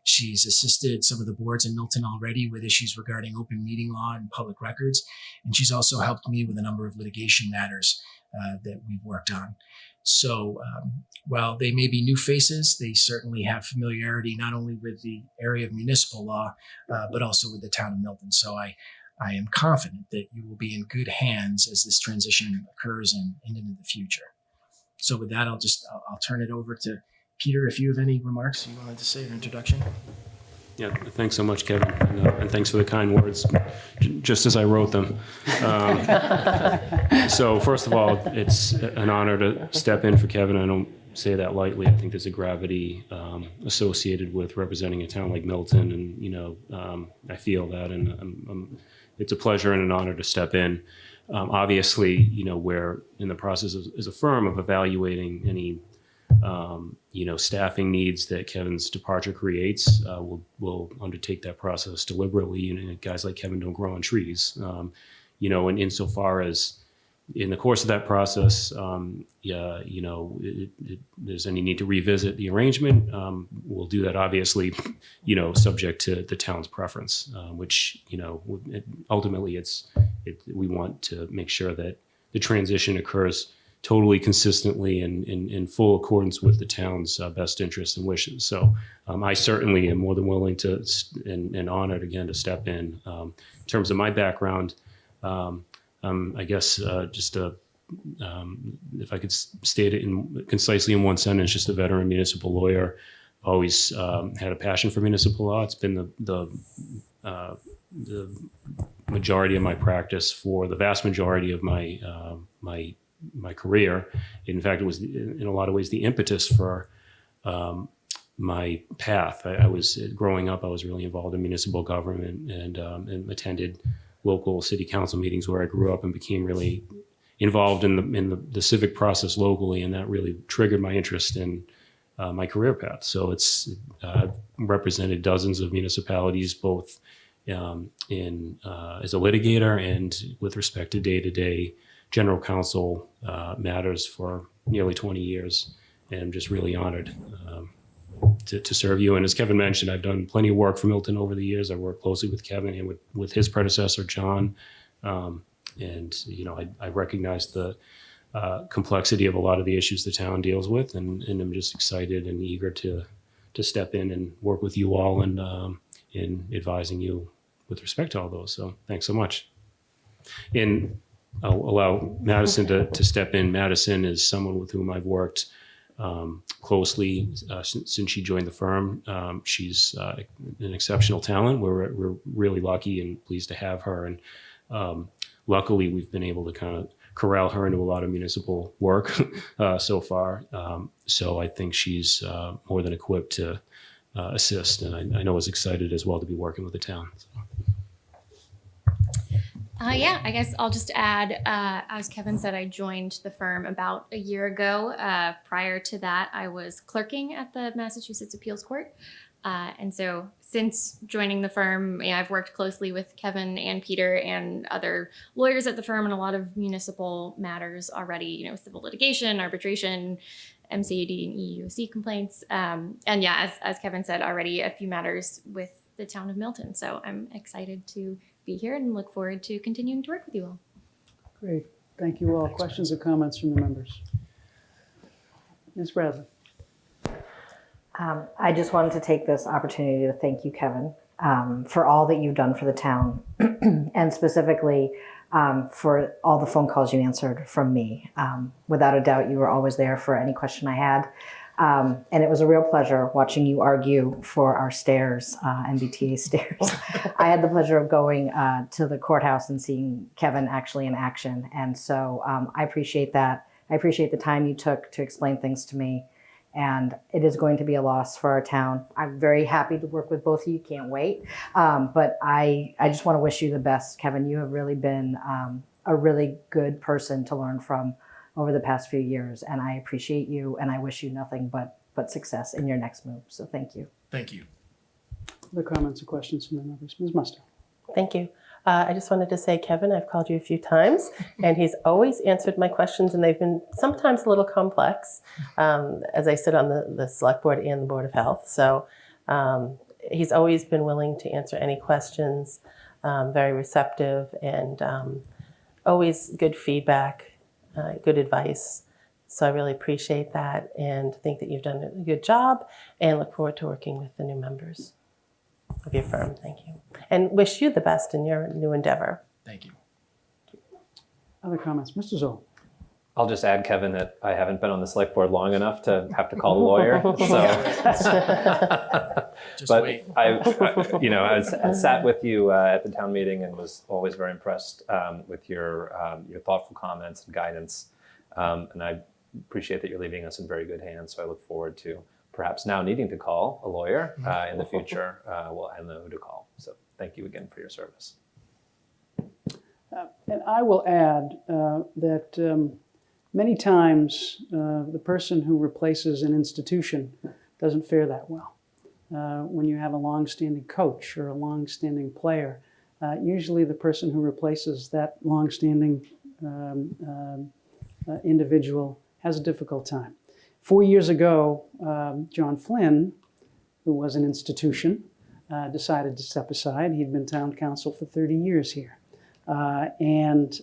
She's assisted some of the boards in Milton already with issues regarding open meeting law and public records. And she's also helped me with a number of litigation matters that we've worked on. So while they may be new faces, they certainly have familiarity not only with the area of municipal law, but also with the town of Milton. So I am confident that you will be in good hands as this transition occurs and into the future. So with that, I'll turn it over to Peter, if you have any remarks you wanted to say or introduction. Yeah, thanks so much, Kevin, and thanks for the kind words, just as I wrote them. So first of all, it's an honor to step in for Kevin. I don't say that lightly. I think there's a gravity associated with representing a town like Milton, and I feel that, and it's a pleasure and an honor to step in. Obviously, we're in the process as a firm of evaluating any staffing needs that Kevin's departure creates. We'll undertake that process deliberately. Guys like Kevin don't grow on trees. And insofar as in the course of that process, there's any need to revisit the arrangement, we'll do that obviously, subject to the town's preference, which, ultimately we want to make sure that the transition occurs totally consistently and in full accordance with the town's best interests and wishes. So I certainly am more than willing to and honored again to step in. In terms of my background, I guess if I could state it concisely in one sentence, just a veteran municipal lawyer, always had a passion for municipal law. It's been the majority of my practice for the vast majority of my career. In fact, it was in a lot of ways the impetus for my path. I was growing up, I was really involved in municipal government and attended local city council meetings where I grew up and became really involved in the civic process locally, and that really triggered my interest in my career path. So I've represented dozens of municipalities, both as a litigator and with respect to day-to-day general counsel matters for nearly 20 years, and I'm just really honored to serve you. And as Kevin mentioned, I've done plenty of work for Milton over the years. I worked closely with Kevin and with his predecessor, John. I recognize the complexity of a lot of the issues the town deals with, and I'm just excited and eager to step in and work with you all and in advising you with respect to all those. So thanks so much. And I'll allow Madison to step in. Madison is someone with whom I've worked closely since she joined the firm. She's an exceptional talent. We're really lucky and pleased to have her. And luckily, we've been able to kind of corral her into a lot of municipal work so far. So I think she's more than equipped to assist. And I know is excited as well to be working with the town. So. Yeah, I guess I'll just add, as Kevin said, I joined the firm about a year ago. Prior to that, I was clerking at the Massachusetts Appeals Court. And so since joining the firm, I've worked closely with Kevin and Peter and other lawyers at the firm on a lot of municipal matters already, civil litigation, arbitration, MCAD and EEOC complaints. And yeah, as Kevin said, already a few matters with the town of Milton. So I'm excited to be here and look forward to continuing to work with you all. Great. Thank you all. Questions or comments from the members? Ms. Bradley. I just wanted to take this opportunity to thank you, Kevin, for all that you've done for the town, and specifically for all the phone calls you answered from me. Without a doubt, you were always there for any question I had. And it was a real pleasure watching you argue for our stairs, MBTA stairs. I had the pleasure of going to the courthouse and seeing Kevin actually in action. And so I appreciate that. I appreciate the time you took to explain things to me. And it is going to be a loss for our town. I'm very happy to work with both of you. Can't wait. But I just want to wish you the best, Kevin. You have really been a really good person to learn from over the past few years. And I appreciate you, and I wish you nothing but success in your next move. So thank you. Thank you. Other comments or questions from the members? Ms. Musto. Thank you. I just wanted to say, Kevin, I've called you a few times, and he's always answered my questions, and they've been sometimes a little complex as I sit on the select board and the Board of Health. So he's always been willing to answer any questions, very receptive, and always good feedback, good advice. So I really appreciate that and think that you've done a good job, and look forward to working with the new members of your firm. Thank you. And wish you the best in your new endeavor. Thank you. Other comments? Mr. Zoll. I'll just add, Kevin, that I haven't been on the select board long enough to have to call a lawyer. Just but wait. I sat with you at the town meeting and was always very impressed with your thoughtful comments and guidance. And I appreciate that you're leaving us in very good hands. So I look forward to perhaps now needing to call a lawyer in the future. Well, I know who to call. So thank you again for your service. And I will add that many times the person who replaces an institution doesn't fare that well. When you have a long-standing coach or a long-standing player, usually the person who replaces that long-standing individual has a difficult time. 4 years ago, John Flynn, who was an institution, decided to step aside. He'd been town council for 30 years here. And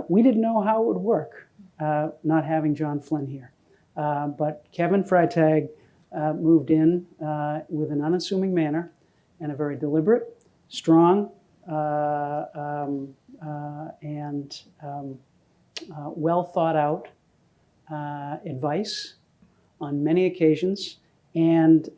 we didn't know how it would work, not having John Flynn here. But Kevin Freitag moved in with an unassuming manner and a very deliberate, strong, and well thought out advice on many occasions, and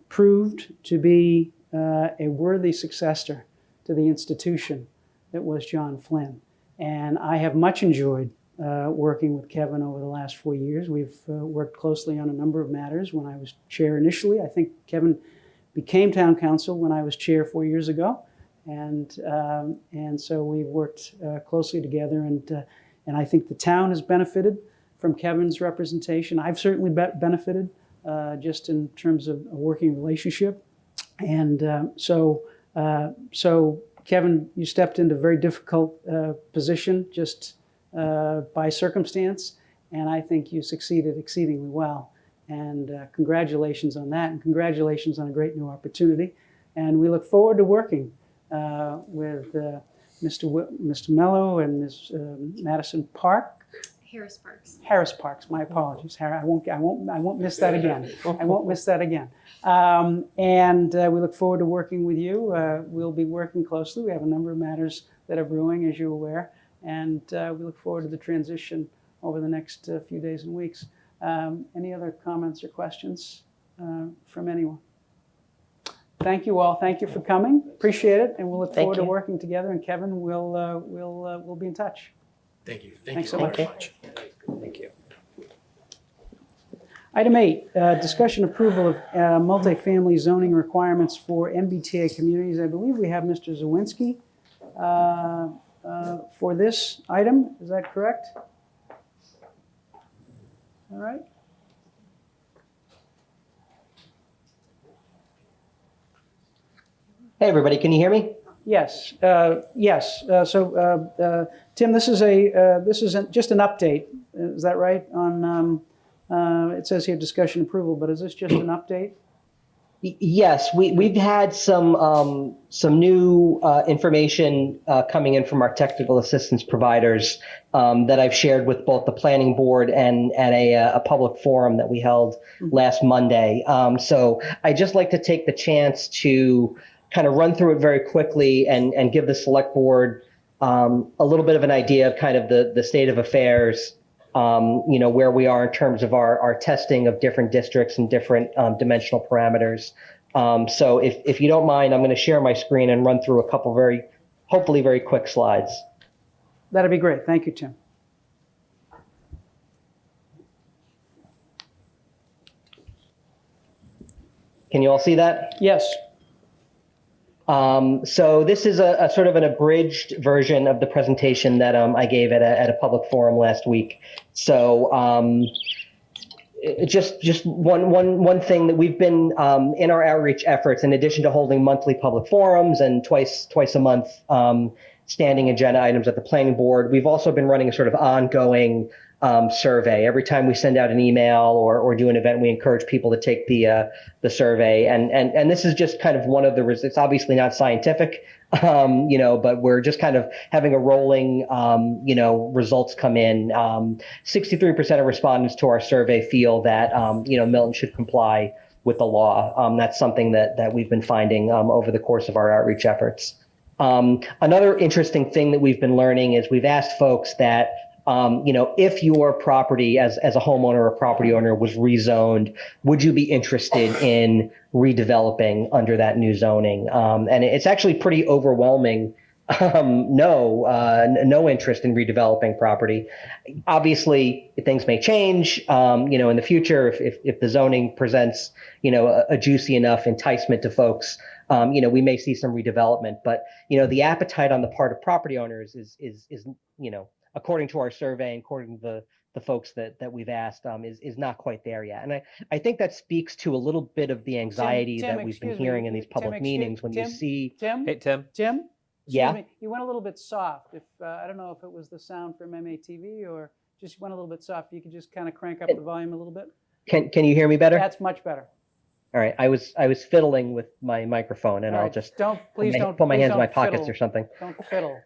proved to be a worthy successor to the institution that was John Flynn. And I have much enjoyed working with Kevin over the last 4 years. We've worked closely on a number of matters. When I was chair initially, I think Kevin became town council when I was chair 4 years ago. And so we've worked closely together, and I think the town has benefited from Kevin's representation. I've certainly benefited just in terms of a working relationship. And so Kevin, you stepped into a very difficult position just by circumstance, and I think you succeeded exceedingly well. And congratulations on that, and congratulations on a great new opportunity. And we look forward to working with Mr. Mello and Ms. Madison Park. Harris Parks. My apologies. I won't miss that again. I won't miss that again. And we look forward to working with you. We'll be working closely. We have a number of matters that are brewing, as you're aware, and we look forward to the transition over the next few days and weeks. Any other comments or questions from anyone? Thank you all. Thank you for coming. Appreciate it, and we'll look forward to working together. And Kevin, we'll be in touch. Thank you. Thanks so much. Thank you. Item 8, discussion approval of multifamily zoning requirements for MBTA communities. I believe we have Mr. Zawinski for this item. Is that correct? All right. Hey, everybody, can you hear me? Yes, yes. Tim, this is just an update. Is that right? On it says here discussion approval, but is this just an update? Yes, we've had some new information coming in from our technical assistance providers that I've shared with both the planning board and at a public forum that we held last Monday. So I just like to take the chance to kind of run through it very quickly and give the select board a little bit of an idea of kind of the state of affairs, where we are in terms of our testing of different districts and different dimensional parameters. So if you don't mind, I'm going to share my screen and run through a couple hopefully very quick slides. That'd be great. Thank you, Tim. Can you all see that? Yes. So this is a sort of an abridged version of the presentation that I gave at a public forum last week. So just one thing that we've been in our outreach efforts, in addition to holding monthly public forums and twice a month standing agenda items at the planning board, we've also been running a sort of ongoing survey. Every time we send out an email or do an event, we encourage people to take the survey. And this is just kind of one of the, it's obviously not scientific, but we're just kind of having a rolling, results come in. 63% of respondents to our survey feel that, Milton should comply with the law. That's something that we've been finding over the course of our outreach efforts. Another interesting thing that we've been learning is we've asked folks that, if your property as a homeowner or property owner was rezoned, would you be interested in redeveloping under that new zoning? And it's actually pretty overwhelming. No interest in redeveloping property. Obviously, things may change, in the future if the zoning presents, a juicy enough enticement to folks. We may see some redevelopment, but the appetite on the part of property owners is according to our survey and according to the folks that we've asked, is not quite there yet. And I think that speaks to a little bit of the anxiety Tim, that we've been hearing in these public meetings when you see. Tim? Hey, Tim. Tim? Yeah. Me, you went a little bit soft. If I don't know if it was the sound from MATV or just went a little bit soft. You could just kind of crank up the volume a little bit. Can you hear me better? That's much better. All right. I was fiddling with my microphone, and I'll just please don't put my hands in my fiddle. pockets or something. Don't fiddle.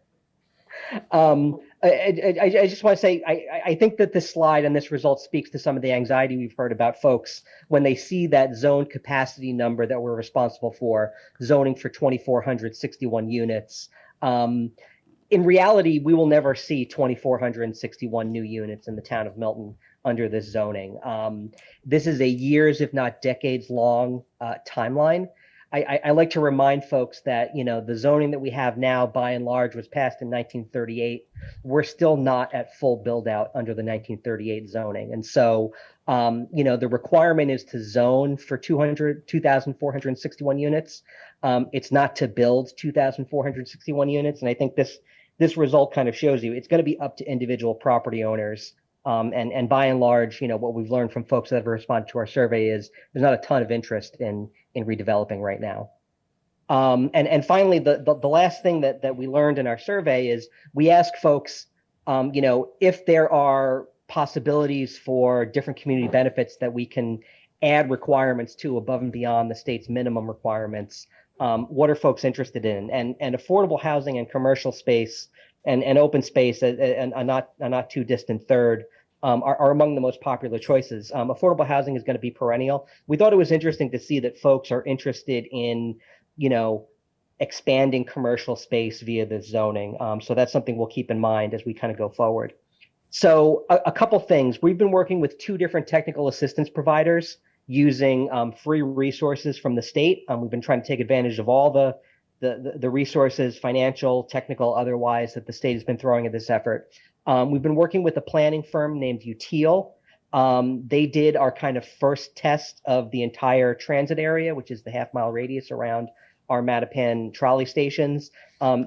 I just want to say, I think that this slide and this result speaks to some of the anxiety we've heard about folks when they see that zone capacity number that we're responsible for, zoning for 2,461 units. In reality, we will never see 2,461 new units in the town of Milton under this zoning. This is a years, if not decades long timeline. I like to remind folks that, the zoning that we have now, by and large, was passed in 1938. We're still not at full build out under the 1938 zoning. And so, the requirement is to zone for 2,461 units. It's not to build 2,461 units. And I think this result kind of shows you it's going to be up to individual property owners. And by and large, what we've learned from folks that have responded to our survey is there's not a ton of interest in redeveloping right now. And finally, the last thing that we learned in our survey is we ask folks, if there are possibilities for different community benefits that we can add requirements to above and beyond the state's minimum requirements. What are folks interested in? And affordable housing and commercial space and open space, and a not too distant third, are among the most popular choices. Affordable housing is going to be perennial. We thought it was interesting to see that folks are interested in, expanding commercial space via the zoning. So that's something we'll keep in mind as we kind of go forward. So a couple things. We've been working with 2 different technical assistance providers using free resources from the state. We've been trying to take advantage of all the resources, financial, technical, otherwise, that the state has been throwing at this effort. We've been working with a planning firm named Util. They did our kind of first test of the entire transit area, which is the half-mile radius around our Mattapan trolley stations.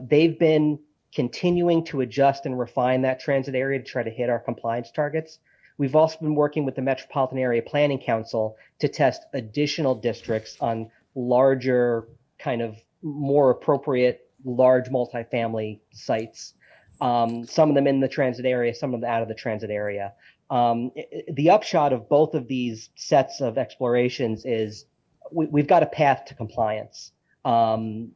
They've been continuing to adjust and refine that transit area to try to hit our compliance targets. We've also been working with the Metropolitan Area Planning Council to test additional districts on larger kind of more appropriate large multifamily sites. Some of them in the transit area, some of them out of the transit area. The upshot of both of these sets of explorations is we've got a path to compliance. We'll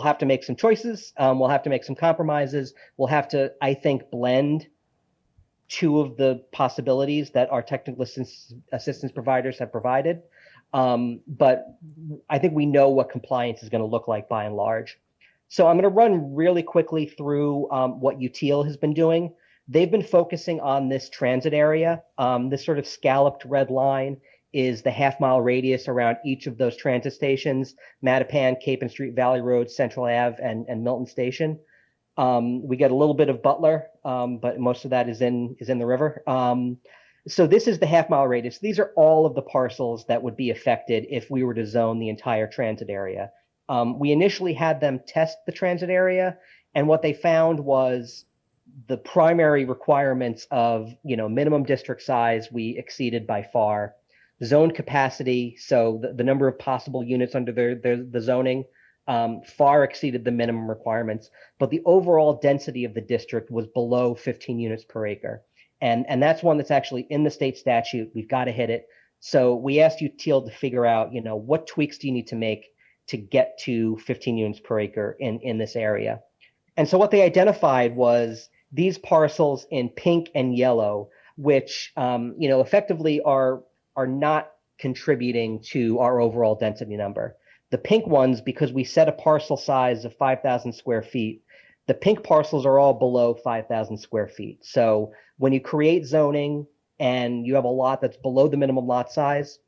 have to make some choices. We'll have to make some compromises. We'll have to, I think, blend two of the possibilities that our technical assistance providers have provided. But I think we know what compliance is going to look like by and large. So I'm going to run really quickly through what UTIL has been doing. They've been focusing on this transit area. This sort of scalloped red line is the half-mile radius around each of those transit stations: Mattapan, Capon Street, Valley Road, Central Ave, and Milton Station. We get a little bit of Butler, but most of that is in the river. So this is the half-mile radius. These are all of the parcels that would be affected if we were to zone the entire transit area. We initially had them test the transit area, and what they found was the primary requirements of, minimum district size we exceeded by far. Zone capacity, so the number of possible units under the zoning, far exceeded the minimum requirements, but the overall density of the district was below 15 units per acre. And that's one that's actually in the state statute. We've got to hit it. So we asked UTIL to figure out, what tweaks do you need to make to get to 15 units per acre in this area? And so what they identified was these parcels in pink and yellow, which, effectively are not contributing to our overall density number. The pink ones, because we set a parcel size of 5,000 square feet, the pink parcels are all below 5,000 square feet. So when you create zoning and you have a lot that's below the minimum lot size,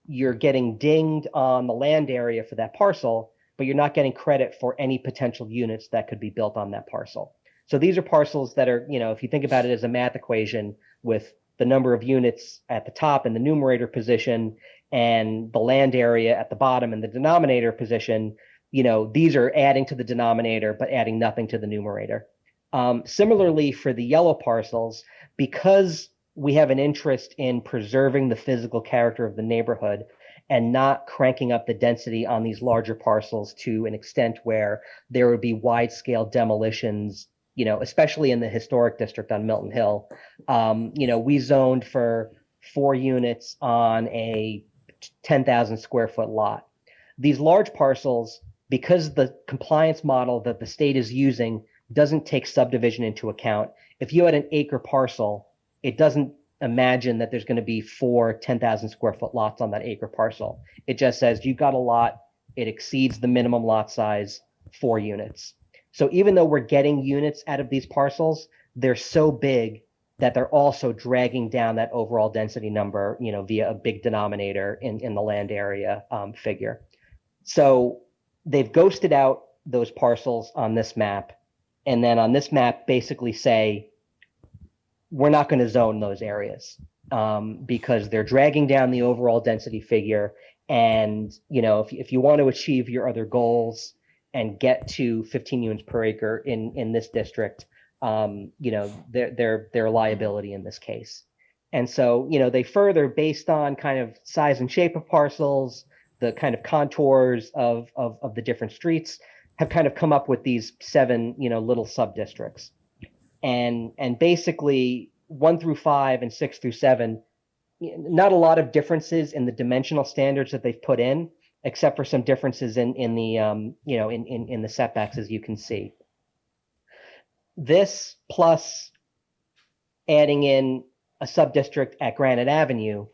you're getting dinged on the land area for that parcel, but you're not getting credit for any potential units that could be built on that parcel. So these are parcels that are, if you think about it as a math equation with the number of units at the top in the numerator position and the land area at the bottom in the denominator position, these are adding to the denominator, but adding nothing to the numerator. Similarly, for the yellow parcels, because we have an interest in preserving the physical character of the neighborhood and not cranking up the density on these larger parcels to an extent where there would be wide-scale demolitions, especially in the historic district on Milton Hill. We zoned for 4 units on a 10,000 square foot lot. These large parcels, because the compliance model that the state is using doesn't take subdivision into account, if you had an acre parcel, it doesn't imagine that there's going to be 4 10,000 square foot lots on that acre parcel. It just says you've got a lot, it exceeds the minimum lot size, 4 units. So even though we're getting units out of these parcels, they're so big that they're also dragging down that overall density number, via a big denominator in the land area figure. So they've ghosted out those parcels on this map. And then on this map, basically say, we're not going to zone those areas because they're dragging down the overall density figure. And, if you want to achieve your other goals and get to 15 units per acre in this district, they're a liability in this case. And so, they further, based on kind of size and shape of parcels, the kind of contours of the different streets, have kind of come up with these 7, little sub-districts. And basically 1 through 5 and 6 through 7, not a lot of differences in the dimensional standards that they've put in, except for some differences in the setbacks, as you can see. This plus adding in a sub-district at Granite Avenue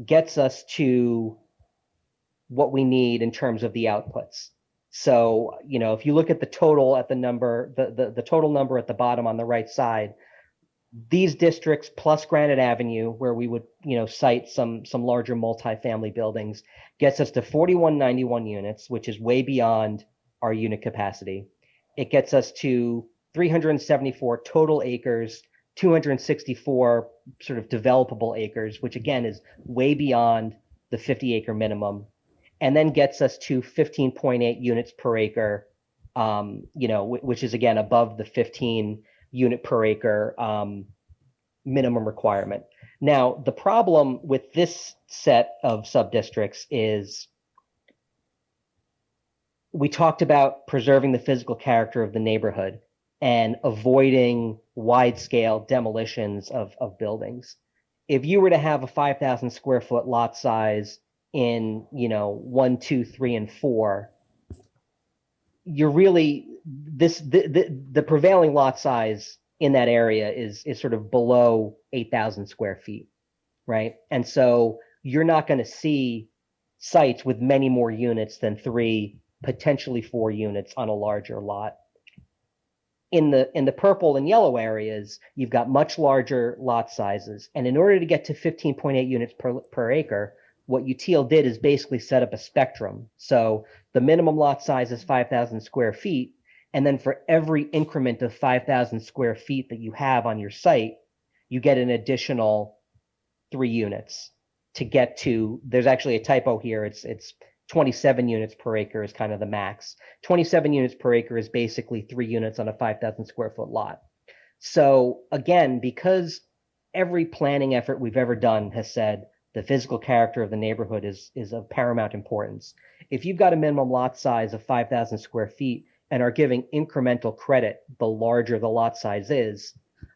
gets us to what we need in terms of the outputs. So, if you look at the total at the number, the total number at the bottom on the right side, these districts plus Granite Avenue, where we would, cite some larger multifamily buildings, gets us to 4191 units, which is way beyond our unit capacity. It gets us to 374 total acres, 264 sort of developable acres, which again is way beyond the 50-acre minimum, and then gets us to 15.8 units per acre, which is again above the 15 unit per acre minimum requirement. Now, the problem with this set of sub-districts is we talked about preserving the physical character of the neighborhood and avoiding wide-scale demolitions of buildings. If you were to have a 5,000 square foot lot size in, 1, 2, 3, and 4, you're really the prevailing lot size in that area is sort of below 8,000 square feet, right? And so you're not going to see sites with many more units than 3, potentially 4 units on a larger lot. In the purple and yellow areas, you've got much larger lot sizes. And in order to get to 15.8 units per acre, what UTL did is basically set up a spectrum. So the minimum lot size is 5,000 square feet. And then for every increment of 5,000 square feet that you have on your site, you get an additional 3 units to get to, there's actually a typo here. It's 27 units per acre is kind of the max. 27 units per acre is basically 3 units on a 5,000 square foot lot. So again, because every planning effort we've ever done has said the physical character of the neighborhood is of paramount importance. If you've got a minimum lot size of 5,000 square feet and are giving incremental credit the larger the lot size is,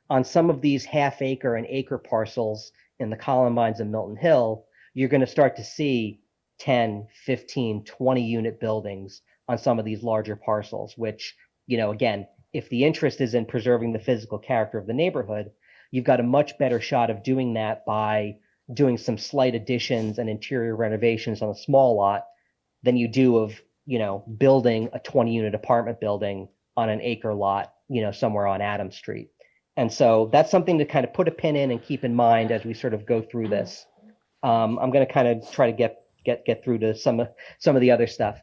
on some of these half acre and acre parcels in the Columbines and Milton Hill, you're going to start to see 10, 15, 20 unit buildings on some of these larger parcels, which, again, if the interest is in preserving the physical character of the neighborhood, you've got a much better shot of doing that by doing some slight additions and interior renovations on a small lot than you do of, building a 20 unit apartment building on an acre lot, somewhere on Adams Street. And so that's something to kind of put a pin in and keep in mind as we sort of go through this. I'm going to kind of try to get through to some of the other stuff.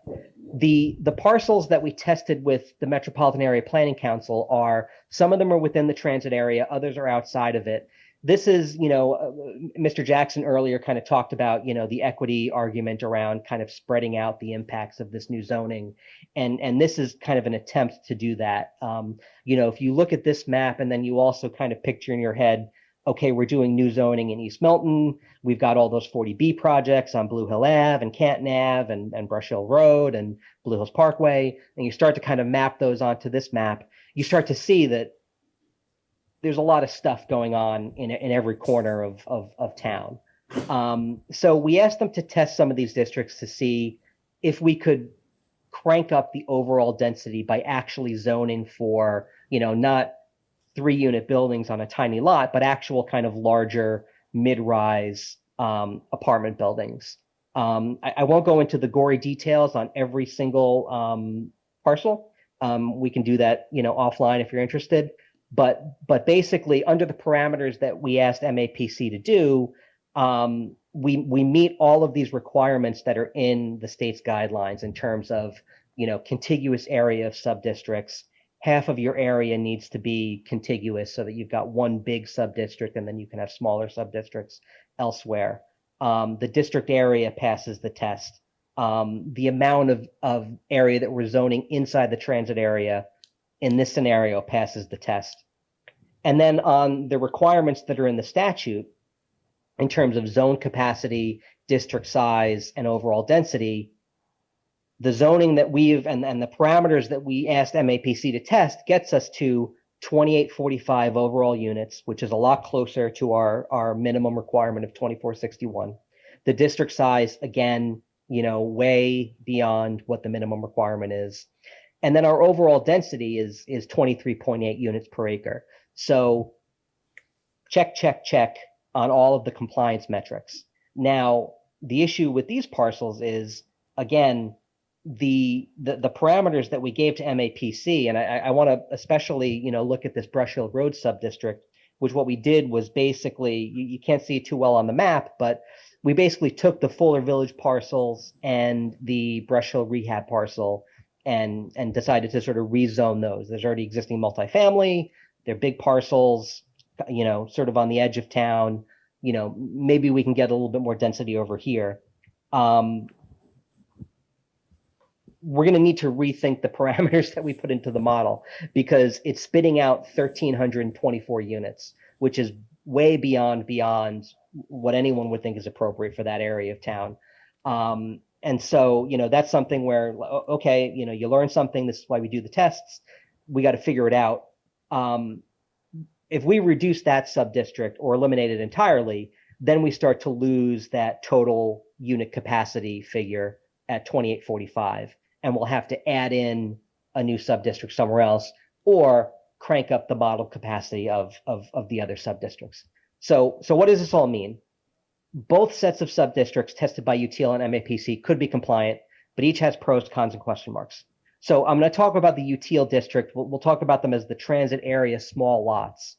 The parcels that we tested with the Metropolitan Area Planning Council are, some of them are within the transit area, others are outside of it. This is, Mr. Jackson earlier kind of talked about, the equity argument around kind of spreading out the impacts of this new zoning. And this is kind of an attempt to do that. If you look at this map and then you also kind of picture in your head, okay, we're doing new zoning in East Milton. We've got all those 40B projects on Blue Hill Ave and Canton Ave and Brush Hill Road and Blue Hills Parkway. And you start to kind of map those onto this map. You start to see that there's a lot of stuff going on in every corner of town. So we asked them to test some of these districts to see if we could crank up the overall density by actually zoning for, not 3 unit buildings on a tiny lot, but actual kind of larger mid-rise apartment buildings. I won't go into the gory details on every single parcel. We can do that, offline if you're interested. But basically, under the parameters that we asked MAPC to do, we meet all of these requirements that are in the state's guidelines in terms of, contiguous area of subdistricts. Half of your area needs to be contiguous so that you've got one big subdistrict and then you can have smaller subdistricts elsewhere. The district area passes the test. The amount of area that we're zoning inside the transit area in this scenario passes the test. And then on the requirements that are in the statute, in terms of zone capacity, district size, and overall density, the zoning that we've and the parameters that we asked MAPC to test gets us to 2845 overall units, which is a lot closer to our minimum requirement of 2461. The district size, again, way beyond what the minimum requirement is. And then our overall density is 23.8 units per acre. So check on all of the compliance metrics. Now, the issue with these parcels is, again, the parameters that we gave to MAPC, and I want to especially, look at this Brush Hill Road subdistrict, which what we did was basically, you can't see it too well on the map, but we basically took the Fuller Village parcels and the Brush Hill Rehab parcel and decided to sort of rezone those. There's already existing multifamily, they're big parcels, sort of on the edge of town. Maybe we can get a little bit more density over here. We're going to need to rethink the parameters that we put into the model because it's spitting out 1,324 units, which is way beyond what anyone would think is appropriate for that area of town. And so, that's something where, okay, you learn something. This is why we do the tests. We got to figure it out. If we reduce that sub-district or eliminate it entirely, then we start to lose that total unit capacity figure at 2845. And we'll have to add in a new sub-district somewhere else or crank up the model capacity of the other sub-districts. So what does this all mean? Both sets of sub-districts tested by UTL and MAPC could be compliant, but each has pros, cons, and question marks. So I'm going to talk about the UTL district. We'll talk about them as the transit area small lots.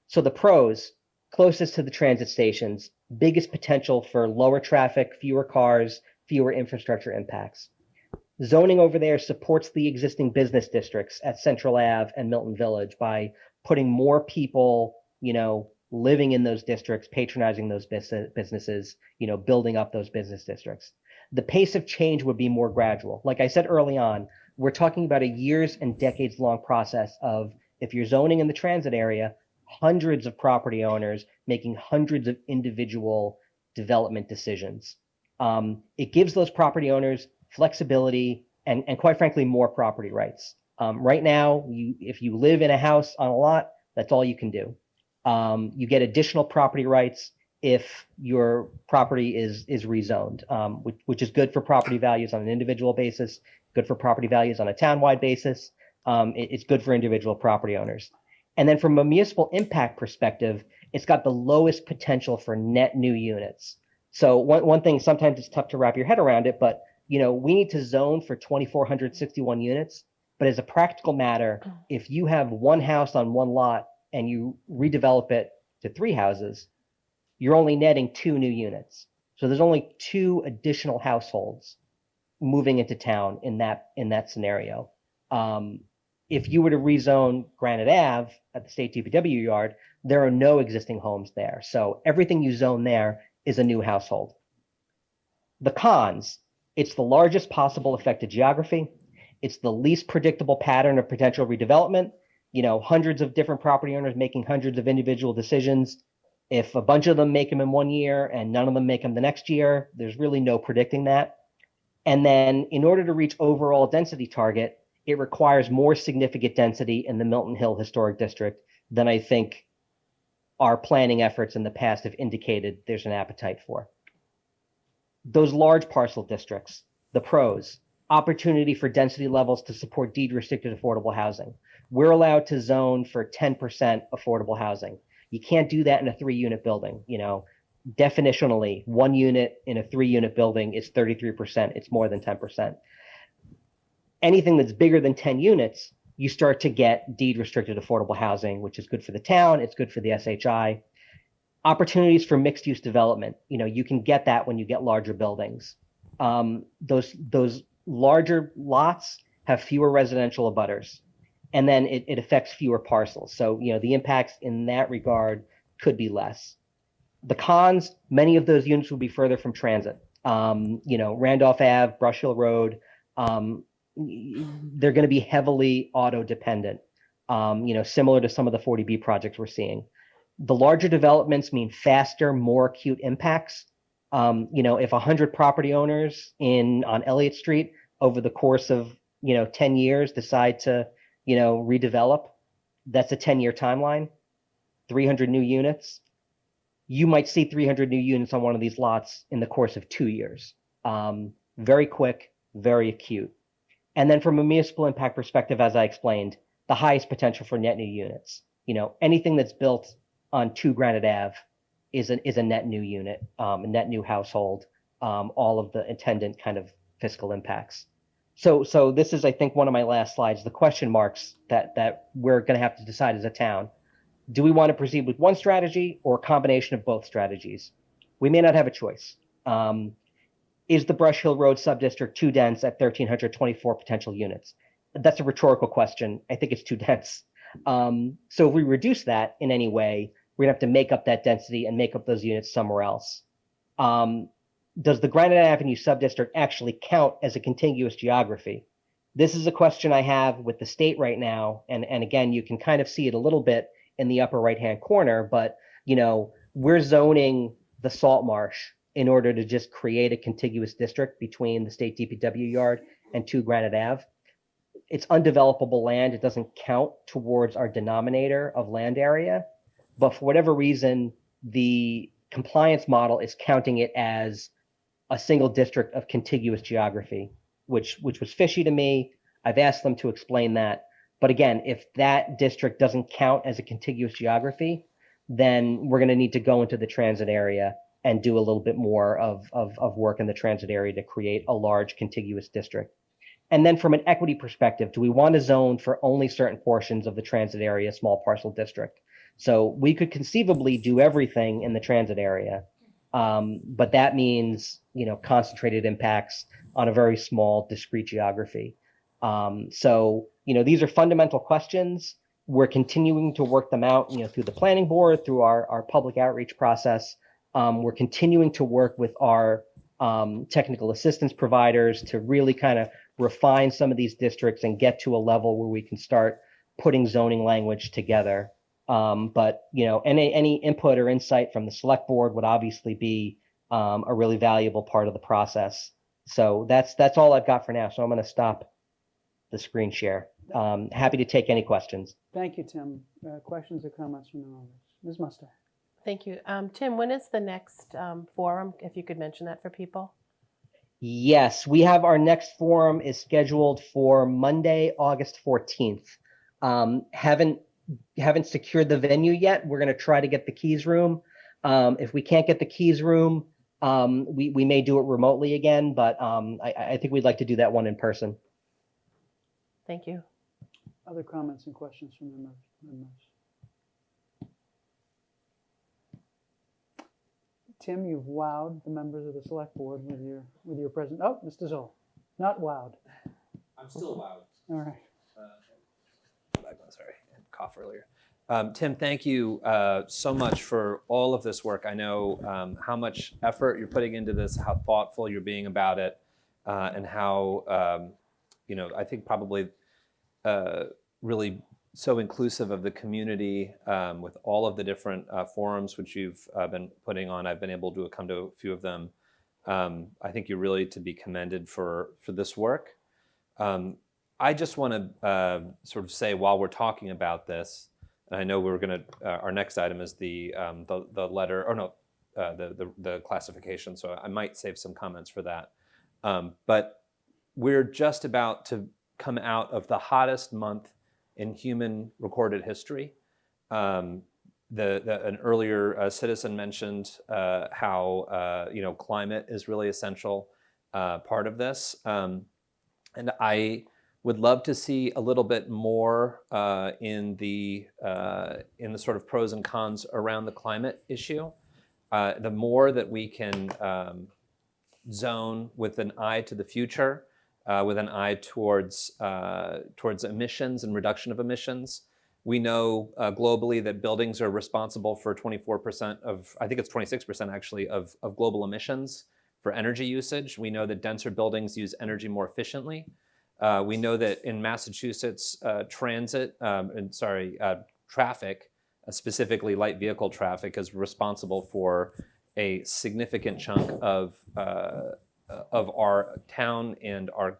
So the pros, closest to the transit stations, biggest potential for lower traffic, fewer cars, fewer infrastructure impacts. Zoning over there supports the existing business districts at Central Ave and Milton Village by putting more people, living in those districts, patronizing those businesses, building up those business districts. The pace of change would be more gradual. Like I said early on, we're talking about a years and decades long process of, if you're zoning in the transit area, hundreds of property owners making hundreds of individual development decisions. It gives those property owners flexibility and quite frankly, more property rights. Right now, if you live in a house on a lot, that's all you can do. You get additional property rights if your property is rezoned, which is good for property values on an individual basis, good for property values on a townwide basis. It's good for individual property owners. And then from a municipal impact perspective, it's got the lowest potential for net new units. So one thing, sometimes it's tough to wrap your head around it, but we need to zone for 2,461 units. But as a practical matter, if you have one house on one lot and you redevelop it to 3 houses, you're only netting 2 new units. So there's only 2 additional households moving into town in that scenario. If you were to rezone Granite Ave at the state DPW yard, there are no existing homes there. So everything you zone there is a new household. The cons, it's the largest possible affected geography. It's the least predictable pattern of potential redevelopment. Hundreds of different property owners making hundreds of individual decisions. If a bunch of them make them in one year and none of them make them the next year, there's really no predicting that. And then in order to reach overall density target, it requires more significant density in the Milton Hill Historic District than I think our planning efforts in the past have indicated there's an appetite for. Those large parcel districts, the pros, opportunity for density levels to support deed restricted affordable housing. We're allowed to zone for 10% affordable housing. You can't do that in a 3-unit building. Definitionally, 1 unit in a 3-unit building is 33%. It's more than 10%. Anything that's bigger than 10 units, you start to get deed restricted affordable housing, which is good for the town. It's good for the SHI. Opportunities for mixed use development. You can get that when you get larger buildings. Those larger lots have fewer residential abutters, and then it affects fewer parcels. So, the impacts in that regard could be less. The cons, many of those units will be further from transit. Randolph Ave, Brush Hill Road, they're going to be heavily auto dependent, similar to some of the 40B projects we're seeing. The larger developments mean faster, more acute impacts. If 100 property owners on Elliott Street over the course of 10 years decide to redevelop, that's a 10-year timeline, 300 new units. You might see 300 new units on one of these lots in the course of 2 years. Very quick, very acute. And then from a municipal impact perspective, as I explained, the highest potential for net new units. Anything that's built on 2 Granite Ave is a net new unit, a net new household, all of the attendant kind of fiscal impacts. So this is, I think, one of my last slides, the question marks that we're going to have to decide as a town. Do we want to proceed with one strategy or a combination of both strategies? We may not have a choice. Is the Brush Hill Road subdistrict too dense at 1,324 potential units? That's a rhetorical question. I think it's too dense. So if we reduce that in any way, we're going to have to make up that density and make up those units somewhere else. Does the Granite Avenue subdistrict actually count as a contiguous geography? This is a question I have with the state right now. And again, you can kind of see it a little bit in the upper right-hand corner, but we're zoning the salt marsh in order to just create a contiguous district between the state DPW yard and 2 Granite Ave. It's undevelopable land. It doesn't count towards our denominator of land area. But for whatever reason, the compliance model is counting it as a single district of contiguous geography, which was fishy to me. I've asked them to explain that. But again, if that district doesn't count as a contiguous geography, then we're going to need to go into the transit area and do a little bit more of work in the transit area to create a large contiguous district. And then from an equity perspective, do we want to zone for only certain portions of the transit area, small parcel district? So we could conceivably do everything in the transit area, but that means, concentrated impacts on a very small, discrete geography. So, these are fundamental questions. We're continuing to work them out, through the planning board, through our public outreach process. We're continuing to work with our technical assistance providers to really kind of refine some of these districts and get to a level where we can start putting zoning language together. But any input or insight from the select board would obviously be a really valuable part of the process. So that's all I've got for now. So I'm going to stop the screen share. Happy to take any questions. Thank you, Tim. Questions or comments from the members? Ms. Muster. Thank you. Tim, when is the next forum, if you could mention that for people? Yes, we have our next forum is scheduled for Monday, August 14th. Haven't secured the venue yet. We're going to try to get the Keys room. If we can't get the Keys room, we may do it remotely again, but I think we'd like to do that one in person. Thank you. Other comments and questions from the members? Tim, you've wowed the members of the select board with your present. Oh, Mr. Zoll, not wowed. I'm still wowed. All right. Sorry, cough earlier. Tim, thank you so much for all of this work. I know how much effort you're putting into this, how thoughtful you're being about it, and how, I think probably really so inclusive of the community with all of the different forums which you've been putting on. I've been able to come to a few of them. I think you're really to be commended for this work. I just want to sort of say while we're talking about this, and I know we're going to, our next item is the letter, or no, the classification. So I might save some comments for that. But we're just about to come out of the hottest month in human recorded history. An earlier citizen mentioned how climate is really essential part of this, and I would love to see a little bit more in the sort of pros and cons around the climate issue. The more that we can zone with an eye to the future, with an eye towards emissions and reduction of emissions. We know globally that buildings are responsible for 24% of, I think it's 26% actually, of global emissions for energy usage. We know that denser buildings use energy more efficiently. We know that in Massachusetts, traffic, specifically light vehicle traffic, is responsible for a significant chunk of our town and our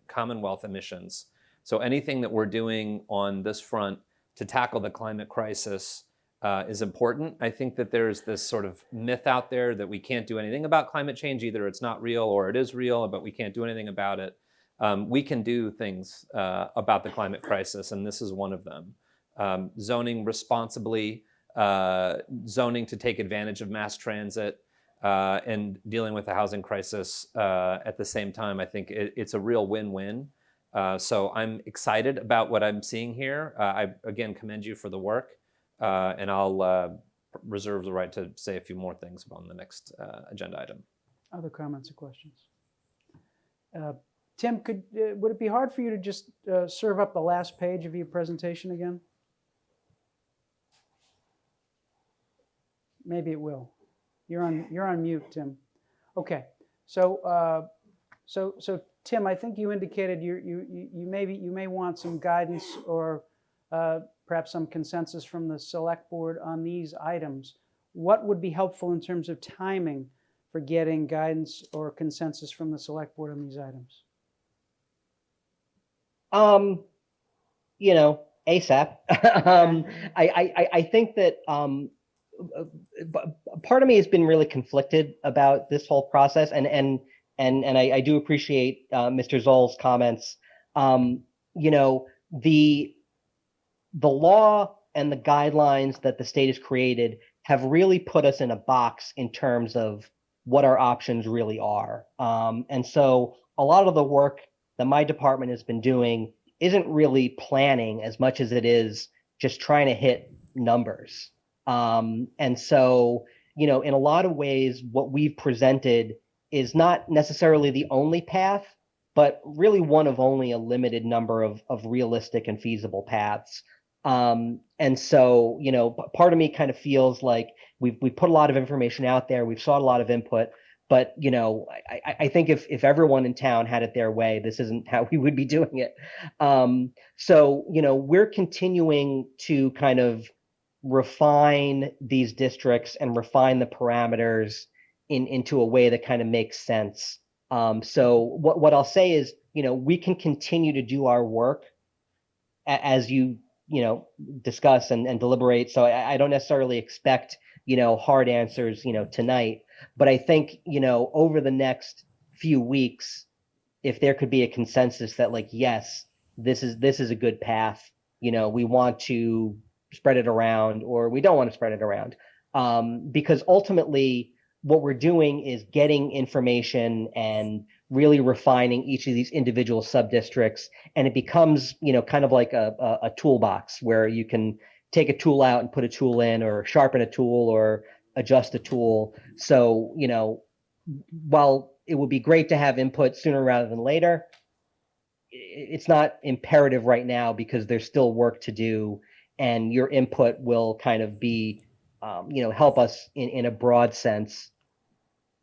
Commonwealth emissions. So anything that we're doing on this front to tackle the climate crisis is important. I think that there's this sort of myth out there that we can't do anything about climate change. Either it's not real or it is real, but we can't do anything about it. We can do things about the climate crisis, and this is one of them. Zoning responsibly, zoning to take advantage of mass transit, and dealing with the housing crisis at the same time. I think it's a real win-win. So I'm excited about what I'm seeing here. I, again, commend you for the work, and I'll reserve the right to say a few more things on the next agenda item. Other comments or questions? Tim, would it be hard for you to just serve up the last page of your presentation again? Maybe it will. You're on mute, Tim. Okay, so Tim, I think you indicated you may want some guidance or perhaps some consensus from the select board on these items. What would be helpful in terms of timing for getting guidance or consensus from the select board on these items? You know, ASAP. I think that part of me has been really conflicted about this whole process, and I do appreciate Mr. Zoll's comments. You know, the law and the guidelines that the state has created have really put us in a box in terms of what our options really are. And so a lot of the work that my department has been doing isn't really planning as much as it is just trying to hit numbers. And so, you know, in a lot of ways, what we've presented is not necessarily the only path, but really one of only a limited number of realistic and feasible paths. And so, you know, part of me kind of feels like we put a lot of information out there, we've sought a lot of input, but, you know, I think if everyone in town had it their way, this isn't how we would be doing it. So, you know, we're continuing to kind of refine these districts and refine the parameters into a way that kind of makes sense. So what I'll say is, you know, we can continue to do our work as you know, discuss and deliberate. So I don't necessarily expect, you know, hard answers, you know, tonight. But I think, you know, over the next few weeks, if there could be a consensus that, like, yes, this is a good path, you know, we want to spread it around, or we don't want to spread it around, because ultimately what we're doing is getting information and really refining each of these individual sub-districts, and it becomes, you know, kind of like a toolbox where you can take a tool out and put a tool in, or sharpen a tool, or adjust a tool. So, you know, while it would be great to have input sooner rather than later, it's not imperative right now because there's still work to do, and your input will kind of be, you know, help us in a broad sense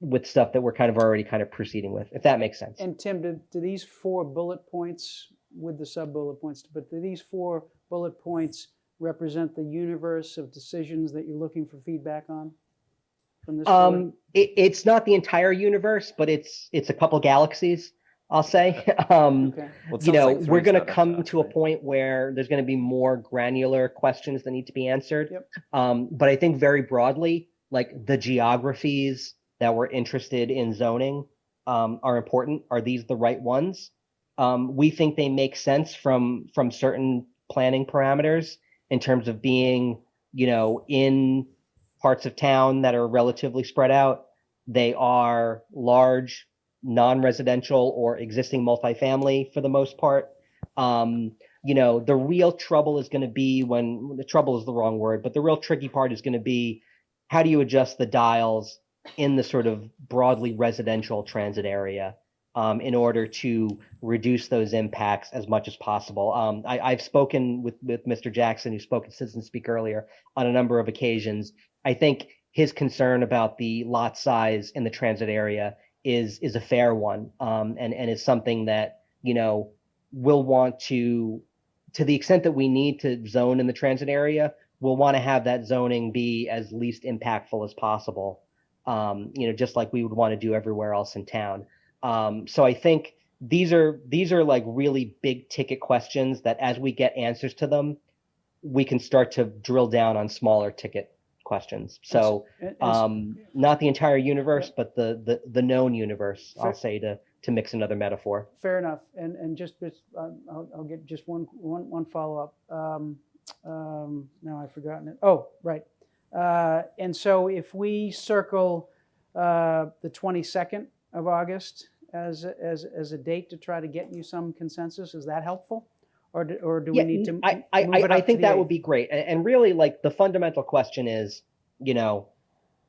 with stuff that we're kind of already kind of proceeding with, if that makes sense. And Tim, do these 4 bullet points with the sub-bullet points, but do these 4 bullet points represent the universe of decisions that you're looking for feedback on from this board? It's not the entire universe, but it's a couple galaxies, I'll say. Okay. Well, it You sounds know, like we're three's going to not come enough, to a right? point where there's going to be more granular questions that need to be answered. Yep. But I think very broadly, like the geographies that we're interested in zoning are important. Are these the right ones? We think they make sense from certain planning parameters in terms of being, you know, in parts of town that are relatively spread out. They are large, non-residential or existing multifamily for the most part. You know, the real trouble is going to be the trouble is the wrong word, but the real tricky part is going to be, how do you adjust the dials in the sort of broadly residential transit area in order to reduce those impacts as much as possible. I've spoken with Mr. Jackson, who spoke at Citizen Speak earlier, on a number of occasions. I think his concern about the lot size in the transit area is a fair one, and is something that, you know, we'll want to the extent that we need to zone in the transit area, we'll want to have that zoning be as least impactful as possible. You know, just like we would want to do everywhere else in town. So I think these are like really big ticket questions that, as we get answers to them, we can start to drill down on smaller ticket questions. So not the entire universe, but the known universe, I'll say, to mix another metaphor. Fair enough. And just I'll get just one follow-up. Now I've forgotten it. Oh, right. And so if we circle the 22nd of August as a date to try to get you some consensus, is that helpful? Or do we need to I think that would be great. And really, like, the fundamental question is, you know,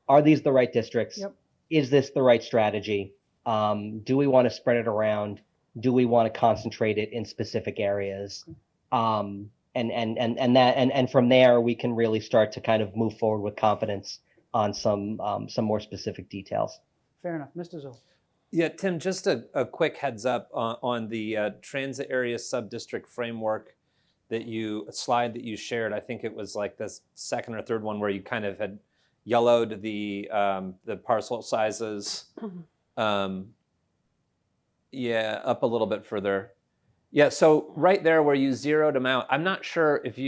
are these the right districts? Yep. Is this the right strategy? Do we want to spread it around? Do we want to concentrate it in specific areas? And from there, we can really start to kind of move forward with confidence on some more specific details. Fair enough. Mr. Zoll. Yeah, Tim, just a quick heads up on the transit area sub-district framework slide that you shared. I think it was like the second or third one where you kind of had yellowed the parcel sizes. Yeah, up a little bit further. Yeah, so right there where you zeroed them out, I'm not sure if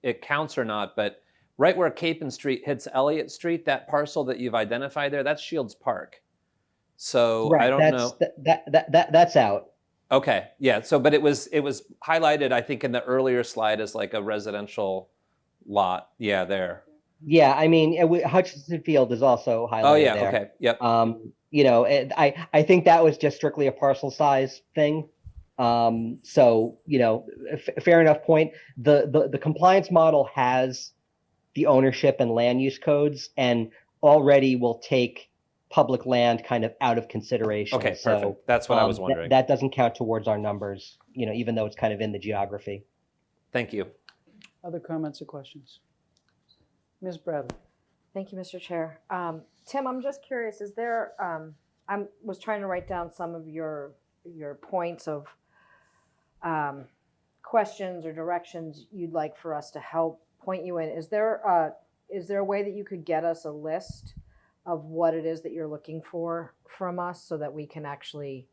it counts or not, but right where Capon Street hits Elliott Street, that parcel that you've identified there, that's Shields Park. So Right. I don't know. That's out. Okay, yeah. So, but it was highlighted, I think, in the earlier slide as like a residential lot. Yeah, there. Yeah, I mean, Hutchinson Field is also highlighted. Oh yeah. there. Okay. Yep. You know, I think that was just strictly a parcel size thing. So you know, fair enough point. The compliance model has the ownership and land use codes, and already will take public land kind of out of consideration. Okay, so, perfect. That's what I was wondering. That doesn't count towards our numbers, you know, even though it's kind of in the geography. Thank you. Other comments or questions? Ms. Bradley. Thank you, Mr. Chair. Tim, I'm just curious, is there, I was trying to write down some of your points of questions or directions you'd like for us to help point you in. Is there a way that you could get us a list of what it is that you're looking for from us so that we can actually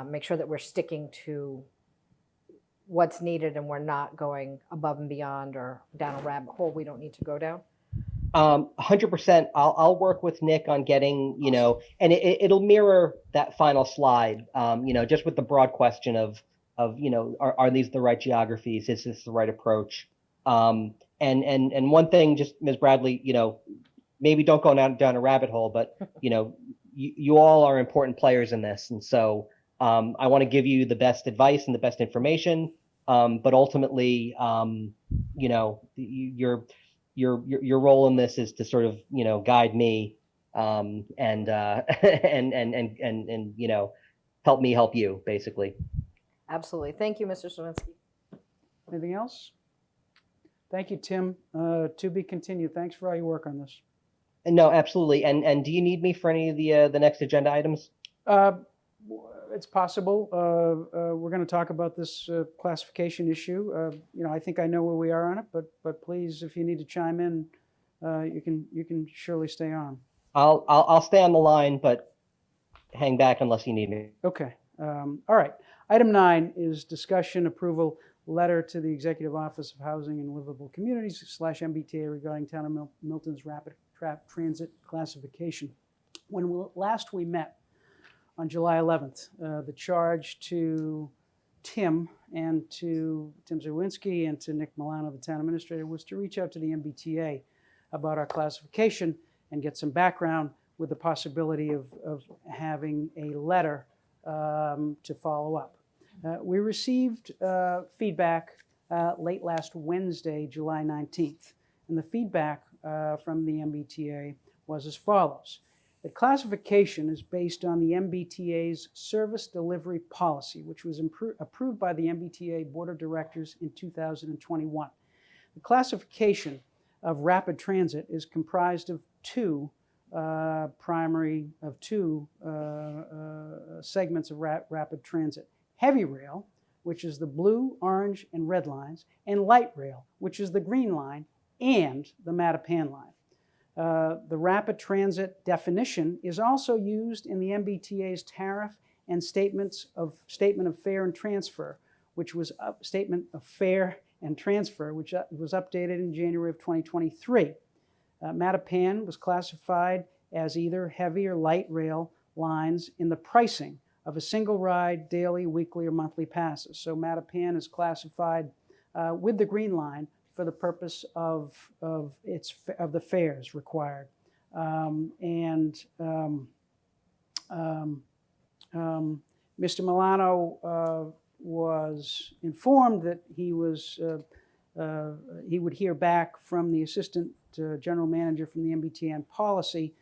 make sure that we're sticking to what's needed and we're not going above and beyond or down a rabbit hole we don't need to go down? 100%. I'll work with Nick on getting, you know, and it'll mirror that final slide, you know, just with the broad question of, you know, are these the right geographies? Is this the right approach? And one thing, just Ms. Bradley, you know, maybe don't go down a rabbit hole, but you know, you all are important players in this, and so I want to give you the best advice and the best information, but ultimately, you know, your role in this is to sort of, you know, guide me, and you know, help me help you, basically. Absolutely. Thank you, Mr. Swinsky. Anything else? Thank you, Tim. To be continued. Thanks for all your work on this. No, absolutely. And do you need me for any of the next agenda items? It's possible. We're going to talk about this classification issue. You know, I think I know where we are on it, but please, if you need to chime in, you can surely stay on. I'll stay on the line, but hang back unless you need me. Okay. All right. Item 9 is discussion approval letter to the Executive Office of Housing and Livable Communities / MBTA regarding Town of Milton's rapid transit classification. When last we met on July 11th, the charge to Tim and to Tim Zawinski and to Nick Milano, the town administrator, was to reach out to the MBTA about our classification and get some background with the possibility of having a letter to follow up. We received feedback late last Wednesday, July 19th, and the feedback from the MBTA was as follows. The classification is based on the MBTA's service delivery policy, which was approved by the MBTA Board of Directors in 2021. The classification of rapid transit is comprised of two segments of rapid transit. Heavy rail, which is the blue, orange, and red lines, and light rail, which is the green line and the Mattapan line. The rapid transit definition is also used in the MBTA's tariff and statement of fare and transfer, which was statement of fare and transfer, which was updated in January of 2023. Mattapan was classified as either heavy or light rail lines in the pricing of a single ride, daily, weekly, or monthly passes. So Mattapan is classified with the green line for the purpose of the fares required. Mr. Milano was informed that he would hear back from the assistant general manager from the MBTA on policy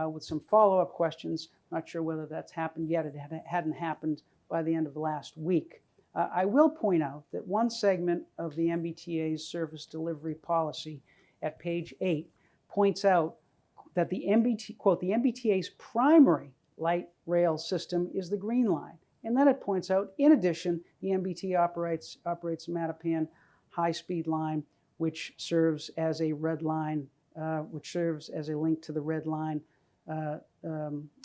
with some follow-up questions. Not sure whether that's happened yet. It hadn't happened by the end of last week. I will point out that one segment of the MBTA's service delivery policy at page 8 points out that the MBTA's primary light rail system is the green line. And then it points out, in addition, the MBTA operates Mattapan high-speed line, which serves as a red line which serves as a link to the red line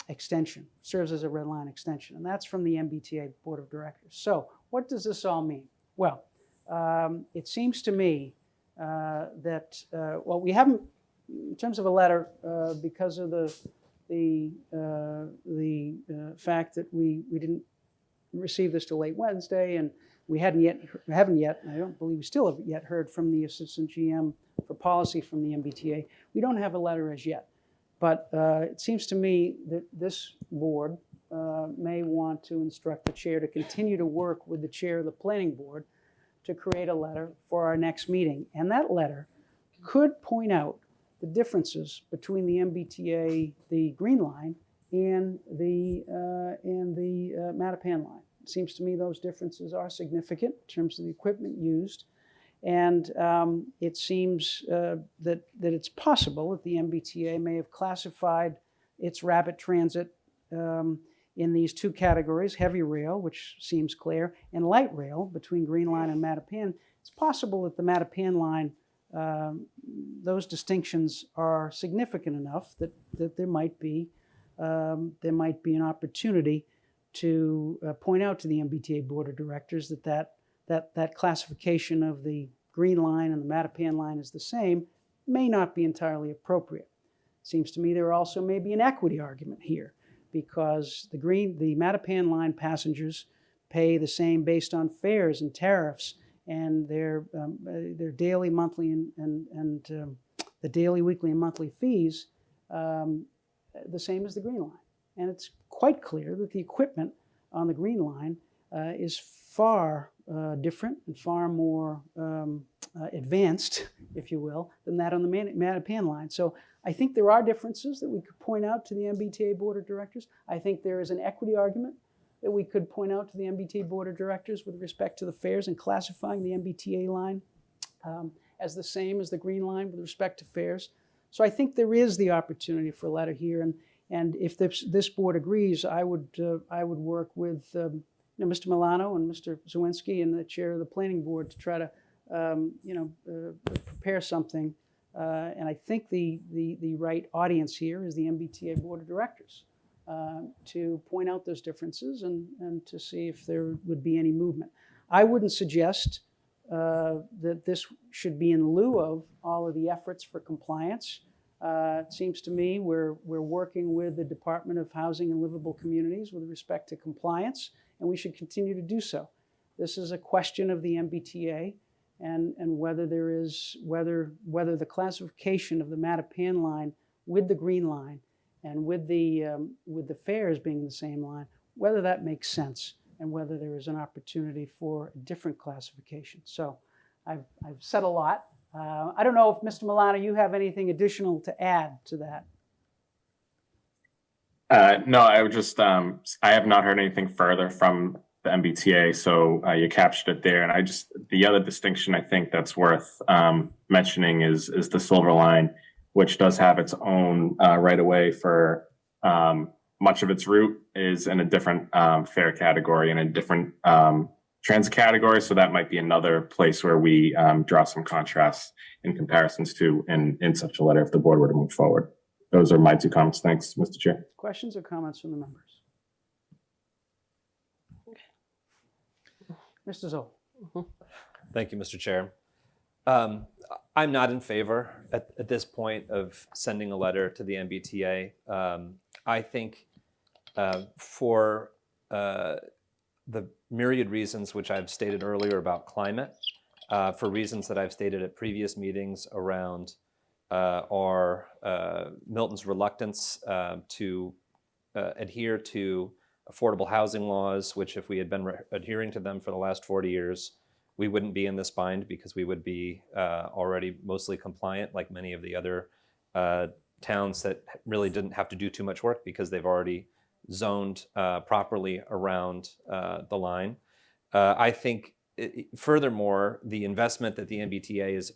extension, serves as a red line extension, and that's from the MBTA Board of Directors. So what does this all mean? Well, it seems to me that, well, we haven't, in terms of a letter, because of the fact that we didn't receive this till late Wednesday, and we haven't yet, and I don't believe we still have yet heard from the Assistant GM for Policy from the MBTA. We don't have a letter as yet. But it seems to me that this board may want to instruct the chair to continue to work with the chair of the planning board to create a letter for our next meeting. And that letter could point out the differences between the MBTA, the Green Line, and the Mattapan line. It seems to me those differences are significant in terms of the equipment used. And it seems that it's possible that the MBTA may have classified its rapid transit in these two categories, heavy rail, which seems clear, and light rail between Green Line and Mattapan. It's possible that the Mattapan line, those distinctions are significant enough that there might be an opportunity to point out to the MBTA Board of Directors that classification of the Green Line and the Mattapan line is the same may not be entirely appropriate. Seems to me there also may be an equity argument here, because the Mattapan line passengers pay the same based on fares and tariffs, and their daily, monthly, and the daily, weekly, and monthly fees the same as the Green Line. And it's quite clear that the equipment on the Green Line is far different and far more advanced, if you will, than that on the Mattapan line. So I think there are differences that we could point out to the MBTA Board of Directors. I think there is an equity argument that we could point out to the MBTA Board of Directors with respect to the fares and classifying the MBTA line as the same as the Green Line with respect to fares. So I think there is the opportunity for a letter here, and if this board agrees, I would work with Mr. Milano and Mr. Zawinski and the chair of the planning board to try to prepare something. And I think the right audience here is the MBTA Board of Directors to point out those differences and to see if there would be any movement. I wouldn't suggest that this should be in lieu of all of the efforts for compliance. It seems to me we're working with the Department of Housing and Livable Communities with respect to compliance, and we should continue to do so. This is a question of the MBTA and whether the classification of the Mattapan line with the Green Line and with the fares being the same line, whether that makes sense and whether there is an opportunity for a different classification. So I've said a lot. I don't know if Mr. Milano, you have anything additional to add to that? No, I would just, I have not heard anything further from the MBTA, so you captured it there. And the other distinction I think that's worth mentioning is the Silver Line, which does have its own right of way for much of its route is in a different fare category and a different transit category. So that might be another place where we draw some contrasts in comparisons to in such a letter if the board were to move forward. Those are my two comments. Thanks, Mr. Chair. Questions or comments from the members? Mr. Zoll. Thank you, Mr. Chair. I'm not in favor at this point of sending a letter to the MBTA. I think for the myriad reasons which I've stated earlier about climate, for reasons that I've stated at previous meetings around Milton's reluctance to adhere to affordable housing laws, which if we had been adhering to them for the last 40 years, we wouldn't be in this bind because we would be already mostly compliant like many of the other towns that really didn't have to do too much work because they've already zoned properly around the line. I think, furthermore, the investment that the MBTA is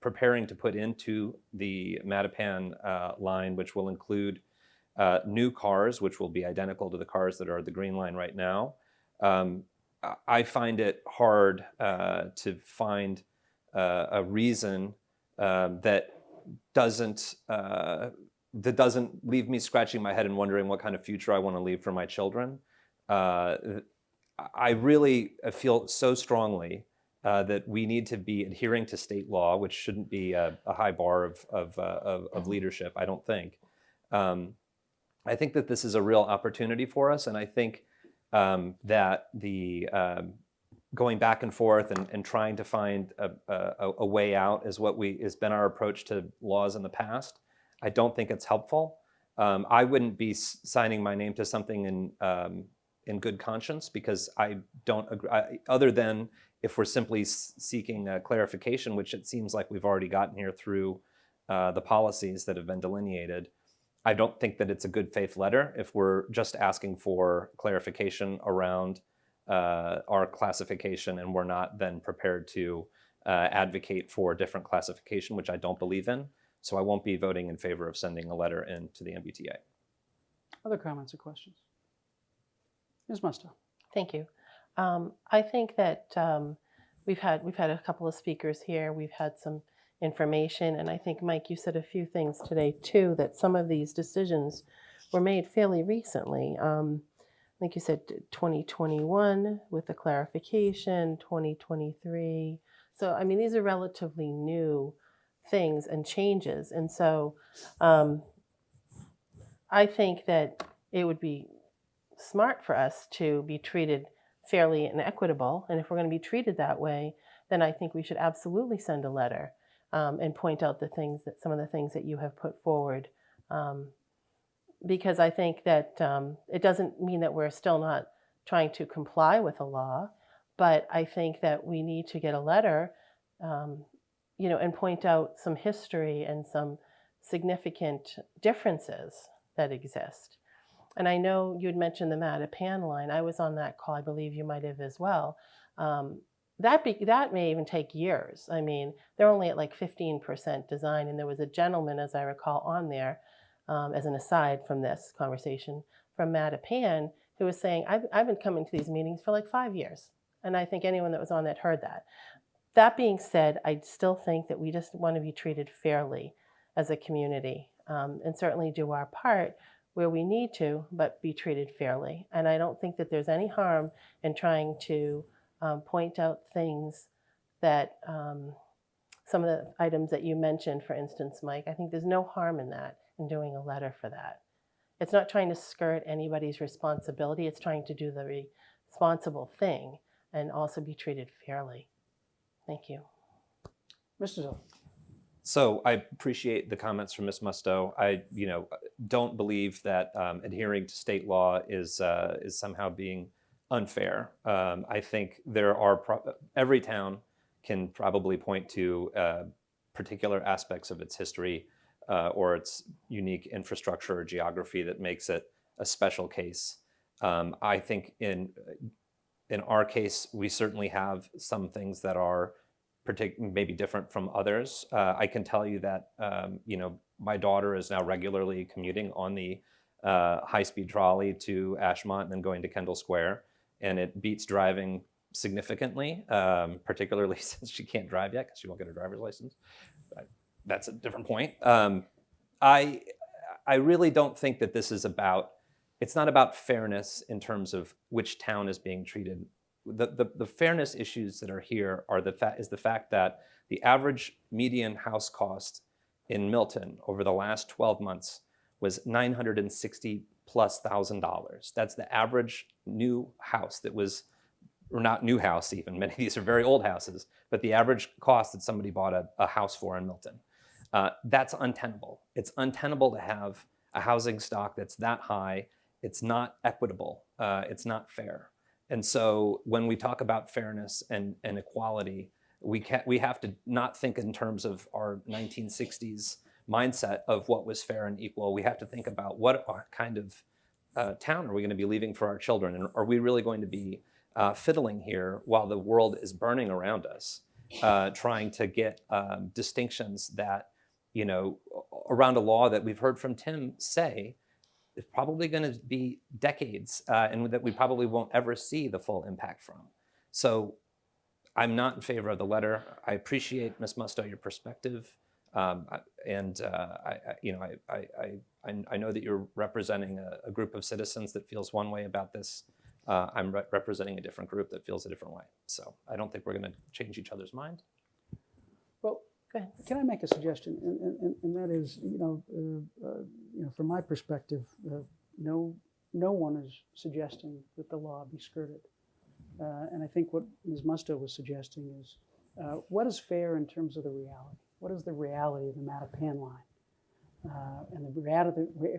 preparing to put into the Mattapan line, which will include new cars, which will be identical to the cars that are the Green Line right now. I find it hard to find a reason that doesn't that doesn't leave me scratching my head and wondering what kind of future I want to leave for my children. I really feel so strongly that we need to be adhering to state law, which shouldn't be a high bar of leadership, I don't think. I think that this is a real opportunity for us, and I think that the going back and forth and trying to find a way out is what has been our approach to laws in the past. I don't think it's helpful. I wouldn't be signing my name to something in good conscience, because I don't agree, other than if we're simply seeking clarification, which it seems like we've already gotten here through the policies that have been delineated. I don't think that it's a good faith letter if we're just asking for clarification around our classification and we're not then prepared to advocate for a different classification, which I don't believe in. So I won't be voting in favor of sending a letter in to the MBTA. Other comments or questions? Ms. Musto. Thank you. I think that we've had a couple of speakers here. We've had some information, and I think, Mike, you said a few things today too, that some of these decisions were made fairly recently. I think you said 2021 with the clarification, 2023. So, I mean, these are relatively new things and changes. And so I think that it would be smart for us to be treated fairly and equitable. And if we're going to be treated that way, then I think we should absolutely send a letter and point out some of the things that you have put forward. Because I think that it doesn't mean that we're still not trying to comply with the law, but I think that we need to get a letter, and point out some history and some significant differences that exist. And I know you had mentioned the Mattapan line. I was on that call. I believe you might have as well. That may even take years. I mean, they're only at like 15% design, and there was a gentleman, as I recall, on there, as an aside from this conversation, from Mattapan, who was saying, I've been coming to these meetings for like 5 years. And I think anyone that was on that heard that. That being said, I still think that we just want to be treated fairly as a community, and certainly do our part where we need to, but be treated fairly. And I don't think that there's any harm in trying to point out things that, some of the items that you mentioned, for instance, Mike, I think there's no harm in that, in doing a letter for that. It's not trying to skirt anybody's responsibility. It's trying to do the responsible thing and also be treated fairly. Thank you. Mr. Zill. So I appreciate the comments from Ms. Musto. I, don't believe that adhering to state law is somehow being unfair. I think there are every town can probably point to particular aspects of its history or its unique infrastructure or geography that makes it a special case. I think in our case, we certainly have some things that are maybe different from others. I can tell you that my daughter is now regularly commuting on the high-speed trolley to Ashmont and then going to Kendall Square, and it beats driving significantly, particularly since she can't drive yet because she won't get her driver's license. That's a different point. I really don't think that this is it's not about fairness in terms of which town is being treated. The fairness issues that are here are the fact that the average median house cost in Milton over the last 12 months was $960,000+. That's the average new house that was, or not new house even, many of these are very old houses, but the average cost that somebody bought a house for in Milton. That's untenable. It's untenable to have a housing stock that's that high. It's not equitable. It's not fair. And so when we talk about fairness and equality, we have to not think in terms of our 1960s mindset of what was fair and equal. We have to think about what kind of town are we going to be leaving for our children? And are we really going to be fiddling here while the world is burning around us, trying to get distinctions that, around a law that we've heard from Tim say is probably going to be decades and that we probably won't ever see the full impact from. So I'm not in favor of the letter. I appreciate, Ms. Musto, your perspective. I know that you're representing a group of citizens that feels one way about this. I'm representing a different group that feels a different way. So I don't think we're going to change each other's mind. Well, can I make a suggestion? And that is, from my perspective, no one is suggesting that the law be skirted. And I think what Ms. Musto was suggesting is, what is fair in terms of the reality? What is the reality of the Mattapan line? And if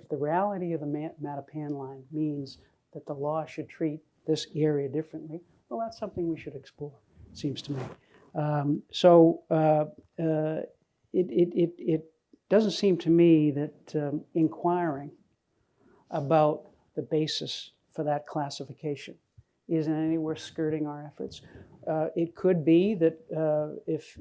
the reality of the Mattapan line means that the law should treat this area differently, well, that's something we should explore, it seems to me. It doesn't seem to me that inquiring about the basis for that classification is in any way skirting our efforts. It could be that if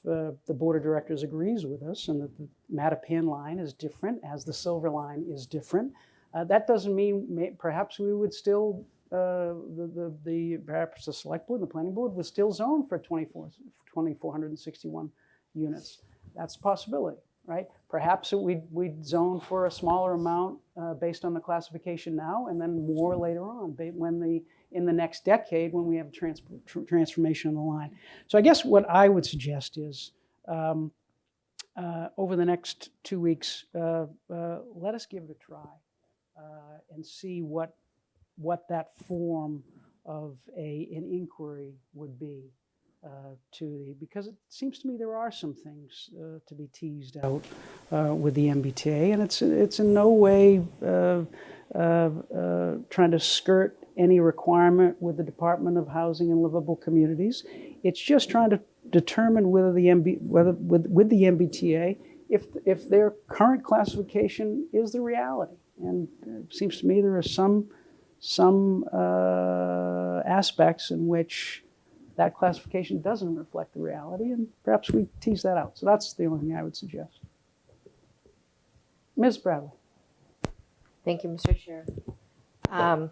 the board of directors agrees with us and that the Mattapan line is different as the Silver line is different, that doesn't mean perhaps we would still, perhaps the select board and the planning board would still zone for 2,461 units. That's a possibility, right? Perhaps we'd zone for a smaller amount based on the classification now, and then more later on in the next decade when we have transformation on the line. So I guess what I would suggest is over the next 2 weeks, let us give it a try and see what that form of an inquiry would be because it seems to me there are some things to be teased out with the MBTA, and it's in no way trying to skirt any requirement with the Department of Housing and Livable Communities. It's just trying to determine whether with the MBTA if their current classification is the reality. And it seems to me there are some aspects in which that classification doesn't reflect the reality, and perhaps we tease that out. So that's the only thing I would suggest. Ms. Bradley. Thank you, Mr. Chair. I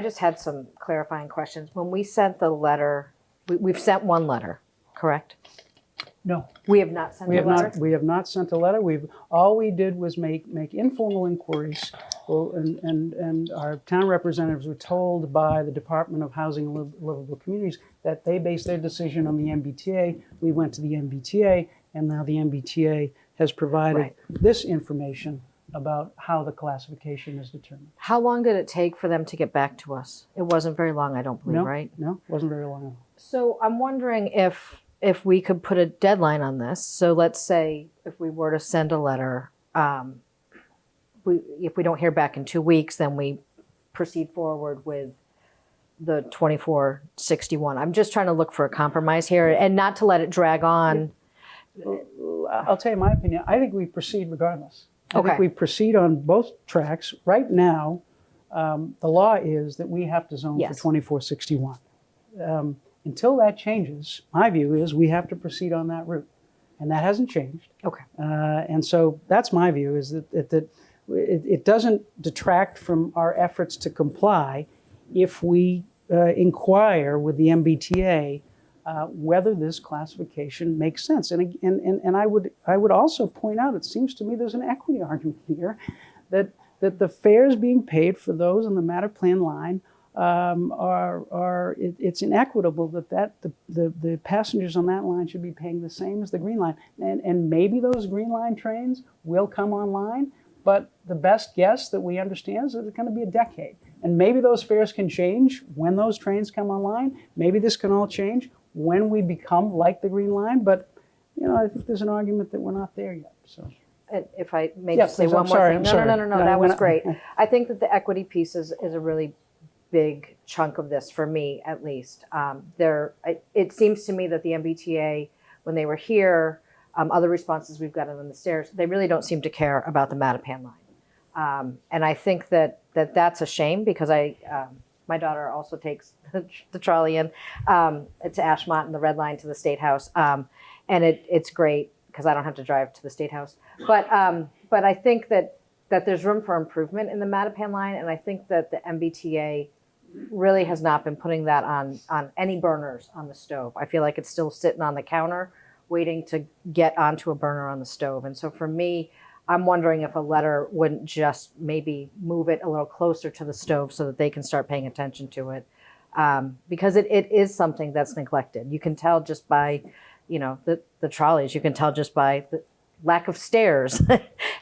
just had some clarifying questions. When we sent the letter, we've sent one letter, correct? No. We have not sent a letter? We have not sent a letter. All we did was make informal inquiries, and our town representatives were told by the Department of Housing and Livable Communities that they based their decision on the MBTA. We went to the MBTA, and now the MBTA has provided this information about how the classification is determined. How long did it take for them to get back to us? It wasn't very long, I don't believe, right? No, it wasn't very long. So I'm wondering if we could put a deadline on this. So let's say if we were to send a letter, if we don't hear back in 2 weeks, then we proceed forward with the 2461. I'm just trying to look for a compromise here and not to let it drag on. I'll tell you my opinion. I think we proceed regardless. I Okay. think we proceed on both tracks. Right now, the law is that we have to zone for 2461. Until that changes, my view is we have to proceed on that route. And that hasn't changed. Okay. And so that's my view, is that it doesn't detract from our efforts to comply if we inquire with the MBTA whether this classification makes sense. And I would also point out, it seems to me there's an equity argument here that the fares being paid for those on the Mattapan line it's inequitable that the passengers on that line should be paying the same as the Green Line. And maybe those Green Line trains will come online, but the best guess that we understand is that it's going to be a decade. And maybe those fares can change when those trains come online. Maybe this can all change when we become like the Green Line. But I think there's an argument that we're not there yet. So. If I may just say one more thing. No, that was great. I think that the equity piece is a really big chunk of this, for me at least. It seems to me that the MBTA, when they were here, other responses we've gotten on the stairs, they really don't seem to care about the Mattapan line. And I think that's a shame, because my daughter also takes the trolley in to Ashmont and the Red Line to the State House. And it's great because I don't have to drive to the State House. But I think that there's room for improvement in the Mattapan line, and I think that the MBTA really has not been putting that on any burners on the stove. I feel like it's still sitting on the counter waiting to get onto a burner on the stove. And so for me, I'm wondering if a letter wouldn't just maybe move it a little closer to the stove so that they can start paying attention to it. Because it is something that's neglected. You can tell just by, the trolleys. You can tell just by the lack of stairs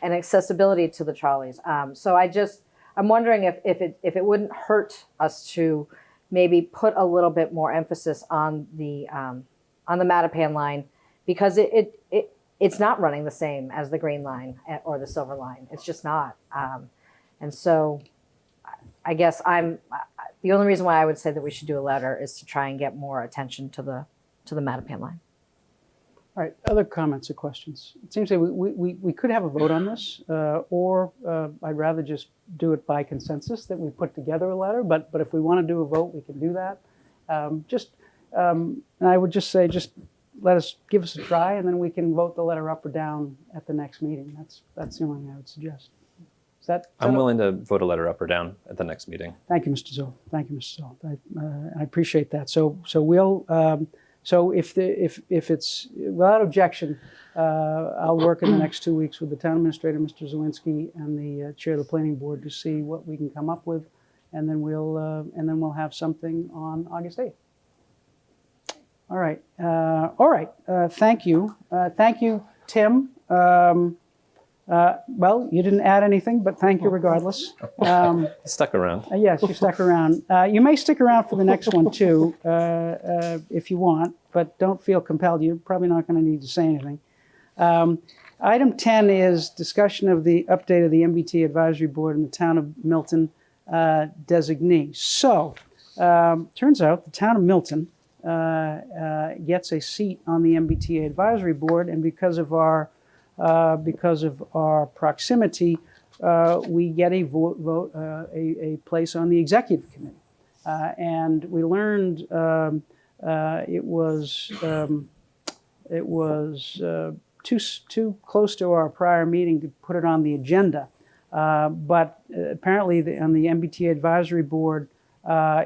and accessibility to the trolleys. So I'm wondering if it wouldn't hurt us to maybe put a little bit more emphasis on the Mattapan line, because it's not running the same as the green line or the silver line. It's just not. And so I guess the only reason why I would say that we should do a letter is to try and get more attention to the Mattapan line. All right, other comments or questions? It seems that we could have a vote on this, or I'd rather just do it by consensus that we put together a letter, but if we want to do a vote, we can do that. And I would just say, just give us a try, and then we can vote the letter up or down at the next meeting. That's the only thing I would suggest. I'm willing to vote a letter up or down at the next meeting. Thank you, Mr. Zoll. Thank you, Mr. Zoll. I appreciate that. So we'll. So if it's without objection, I'll work in the next 2 weeks with the town administrator, Mr. Zawinski, and the chair of the planning board to see what we can come up with, and then we'll have something on August 8th. All right. Thank you. Thank you, Tim. Well, you didn't add anything, but thank you regardless. Stuck around. Yes, you stuck around. You may stick around for the next one too, if you want, but don't feel compelled. You're probably not going to need to say anything. Item 10 is discussion of the update of the MBTA Advisory Board in the town of Milton designee. So, turns out the town of Milton gets a seat on the MBTA Advisory Board, and because of our proximity, we get a a place on the executive committee. And we learned it was too close to our prior meeting to put it on the agenda. But apparently on the MBTA Advisory Board,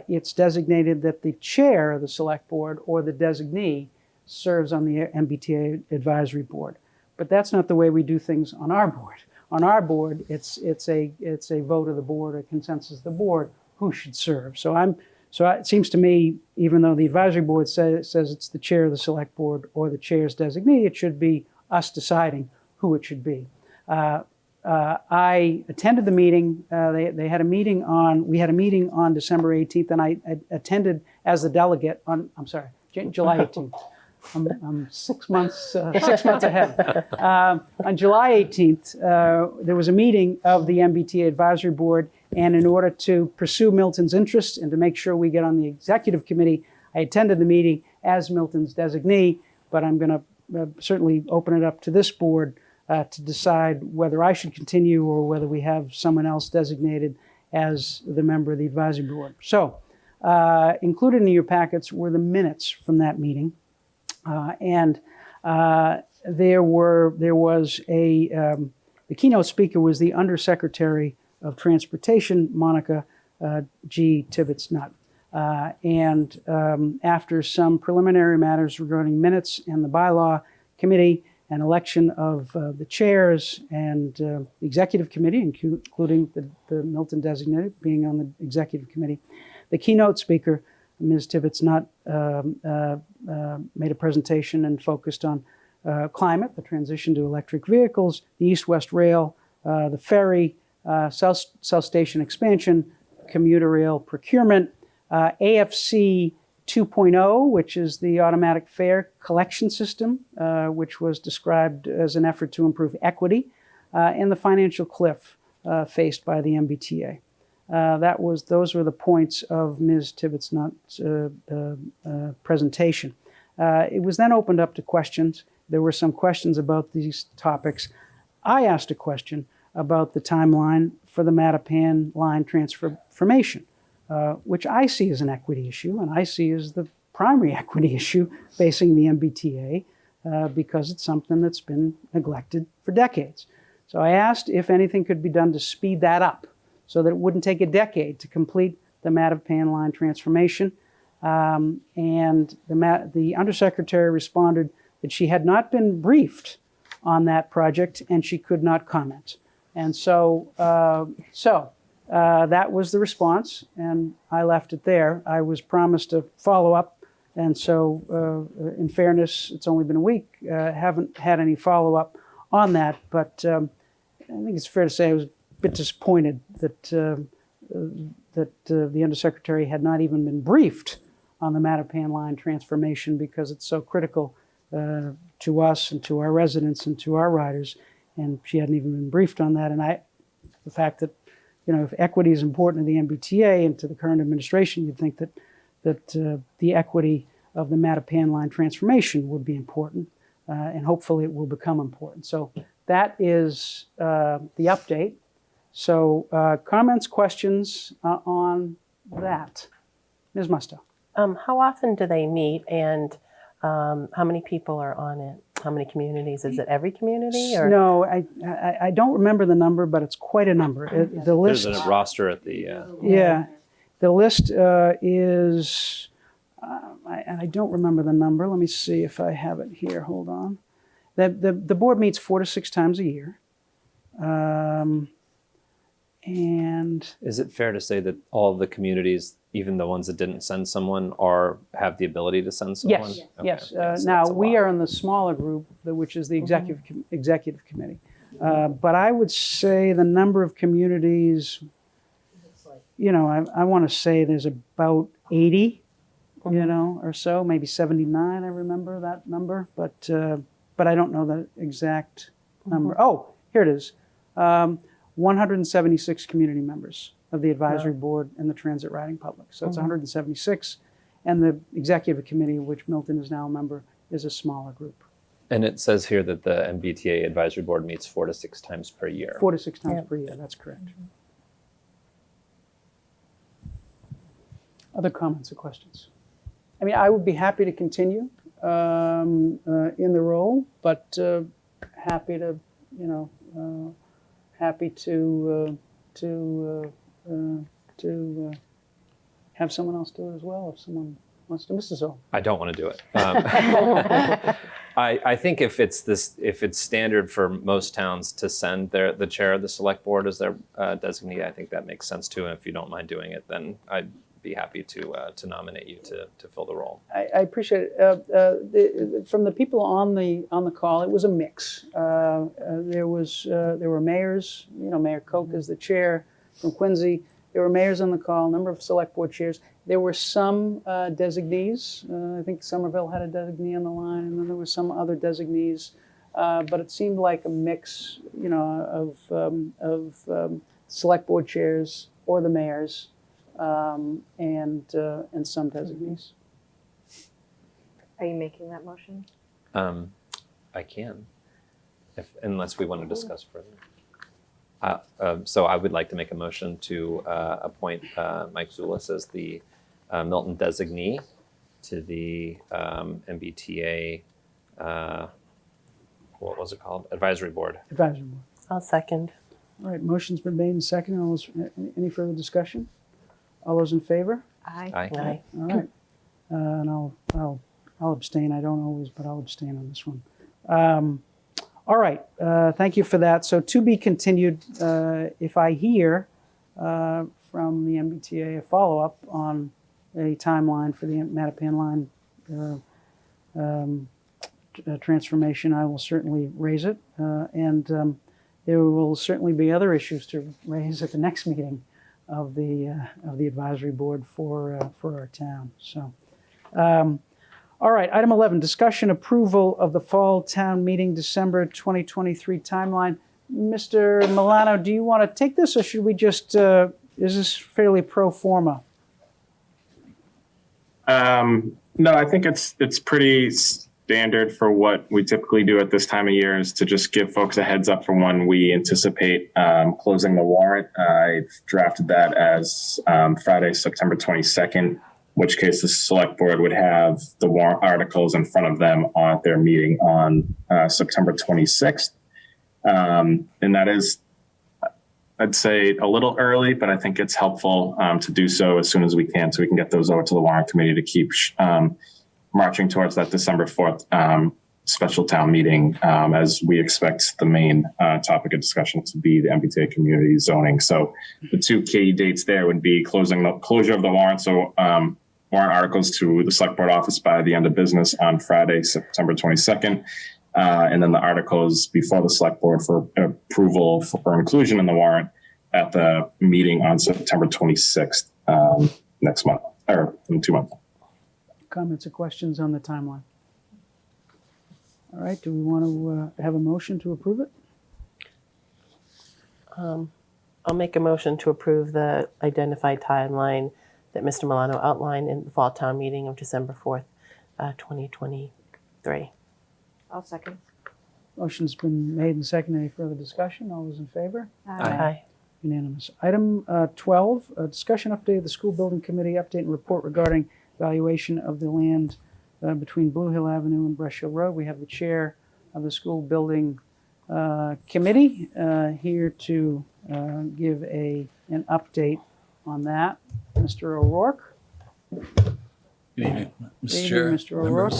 it's designated that the chair of the select board or the designee serves on the MBTA Advisory Board. But that's not the way we do things on our board. On our board, it's a vote of the board, a consensus of the board who should serve. So it seems to me, even though the advisory board says it's the chair of the select board or the chair's designee, it should be us deciding who it should be. I attended the meeting. We had a meeting on December 18th, and I attended as the delegate on, July 18th. I'm 6 months ahead. On July 18th, there was a meeting of the MBTA Advisory Board, and in order to pursue Milton's interests and to make sure we get on the executive committee, I attended the meeting as Milton's designee, but I'm going to certainly open it up to this board to decide whether I should continue or whether we have someone else designated as the member of the advisory board. So included in your packets were the minutes from that meeting. There was the keynote speaker was the Undersecretary of Transportation, Monica G. Tibbetts-Nutt. After some preliminary matters regarding minutes and the bylaw committee and election of the chairs and the executive committee, including the Milton designated being on the executive committee, the keynote speaker, Ms. Tibbetts-Nutt, made a presentation and focused on climate, the transition to electric vehicles, the East-West Rail, the ferry, South Station expansion, commuter rail procurement, AFC 2.0, which is the automatic fare collection system, which was described as an effort to improve equity, and the financial cliff faced by the MBTA. Those were the points of Ms. Tibbetts-Nutt's presentation. It was then opened up to questions. There were some questions about these topics. I asked a question about the timeline for the Mattapan line transformation, which I see as an equity issue, and I see as the primary equity issue facing the MBTA because it's something that's been neglected for decades. So I asked if anything could be done to speed that up, so that it wouldn't take a decade to complete the Mattapan line transformation. And the Undersecretary responded that she had not been briefed on that project and she could not comment. And so, that was the response, and I left it there. I was promised a follow-up, and so in fairness, it's only been a week. Haven't had any follow-up on that, but I think it's fair to say I was a bit disappointed that the Undersecretary had not even been briefed on the Mattapan line transformation, because it's so critical to us and to our residents and to our riders, and she hadn't even been briefed on that. And the fact that, if equity is important to the MBTA and to the current administration, you'd think that the equity of the Mattapan line transformation would be important, and hopefully it will become important. So that is the update. So comments, questions on that? Ms. Musto. How often do they meet, and how many people are on it? How many communities? Is it every community? Or? No, I don't remember the number, but it's quite a number. The list. There's a roster at the. Yeah, the list is. I don't remember the number. Let me see if I have it here. Hold on. The board meets 4 to 6 times a year. And is it fair to say that all of the communities, even the ones that didn't send someone, have the ability to send someone? Yes, Okay. yes. So Now, that's a we lot. are in the smaller group, which is the executive committee. But I would say the number of communities, I want to say there's about 80, or so, maybe 79. I remember that number, but I don't know the exact number. Oh, here it is. 176 community members of the advisory board and the transit riding public. So it's 176. And the executive committee, of which Milton is now a member, is a smaller group. And it says here that the MBTA advisory board meets 4 to 6 times per year. 4 to 6 times per year, that's correct. Other comments or questions? I mean, I would be happy to continue in the role, but happy to, happy to have someone else do it as well if someone wants to. Mrs. O. I don't want to do it. I think if it's standard for most towns to send the chair of the select board as their designee, I think that makes sense too. And if you don't mind doing it, then I'd be happy to nominate you to fill the role. I appreciate it. From the people on the call, it was a mix. There were mayors. Mayor Koch is the chair from Quincy. There were mayors on the call. A number of select board chairs. There were some designees. I think Somerville had a designee on the line, and then there were some other designees. But it seemed like a mix, of select board chairs or the mayors. And some designees. Are you making that motion? I can, unless we want to discuss further. So I would like to make a motion to appoint Mike Zulis as the Milton designee to the MBTA, what was it called? Advisory board. Advisory board. I'll second. All right, motion's been made and seconded. Any further discussion? All those in favor? Aye. Aye. All right. And I'll abstain. I don't always, but I'll abstain on this one. All right. Thank you for that. So to be continued, if I hear from the MBTA a follow-up on a timeline for the Mattapan line transformation, I will certainly raise it. And there will certainly be other issues to raise at the next meeting of the advisory board for our town. So, all right, item 11, discussion approval of the fall town meeting December 2023 timeline. Mr. Milano, do you want to take this, or should we just, is this fairly pro forma? No, I think it's pretty standard for what we typically do at this time of year, is to just give folks a heads up for when we anticipate closing the warrant. I've drafted that as Friday, September 22nd, in which case the select board would have the warrant articles in front of them at their meeting on September 26th. And that is, I'd say, a little early, but I think it's helpful to do so as soon as we can, so we can get those over to the warrant committee to keep marching towards that December 4th special town meeting, as we expect the main topic of discussion to be the MBTA community zoning. So the two key dates there would be closure of the warrant. So warrant articles to the select board office by the end of business on Friday, September 22nd. And then the articles before the select board for approval for inclusion in the warrant at the meeting on September 26th, next month, or in 2 months. Comments or questions on the timeline? All right, do we want to have a motion to approve it? I'll make a motion to approve the identified timeline that Mr. Milano outlined in the fall town meeting of December 4th, 2023. I'll second. Motion's been made and seconded. Any further discussion? All those in favor? Aye. Unanimous. Item 12, discussion update of the school building committee update and report regarding valuation of the land between Blue Hill Avenue and Brush Hill Road. We have the chair of the school building committee here to give an update on that. Mr. O'Rourke. Good evening, Good Mr. evening, Chair, Mr. O'Rourke.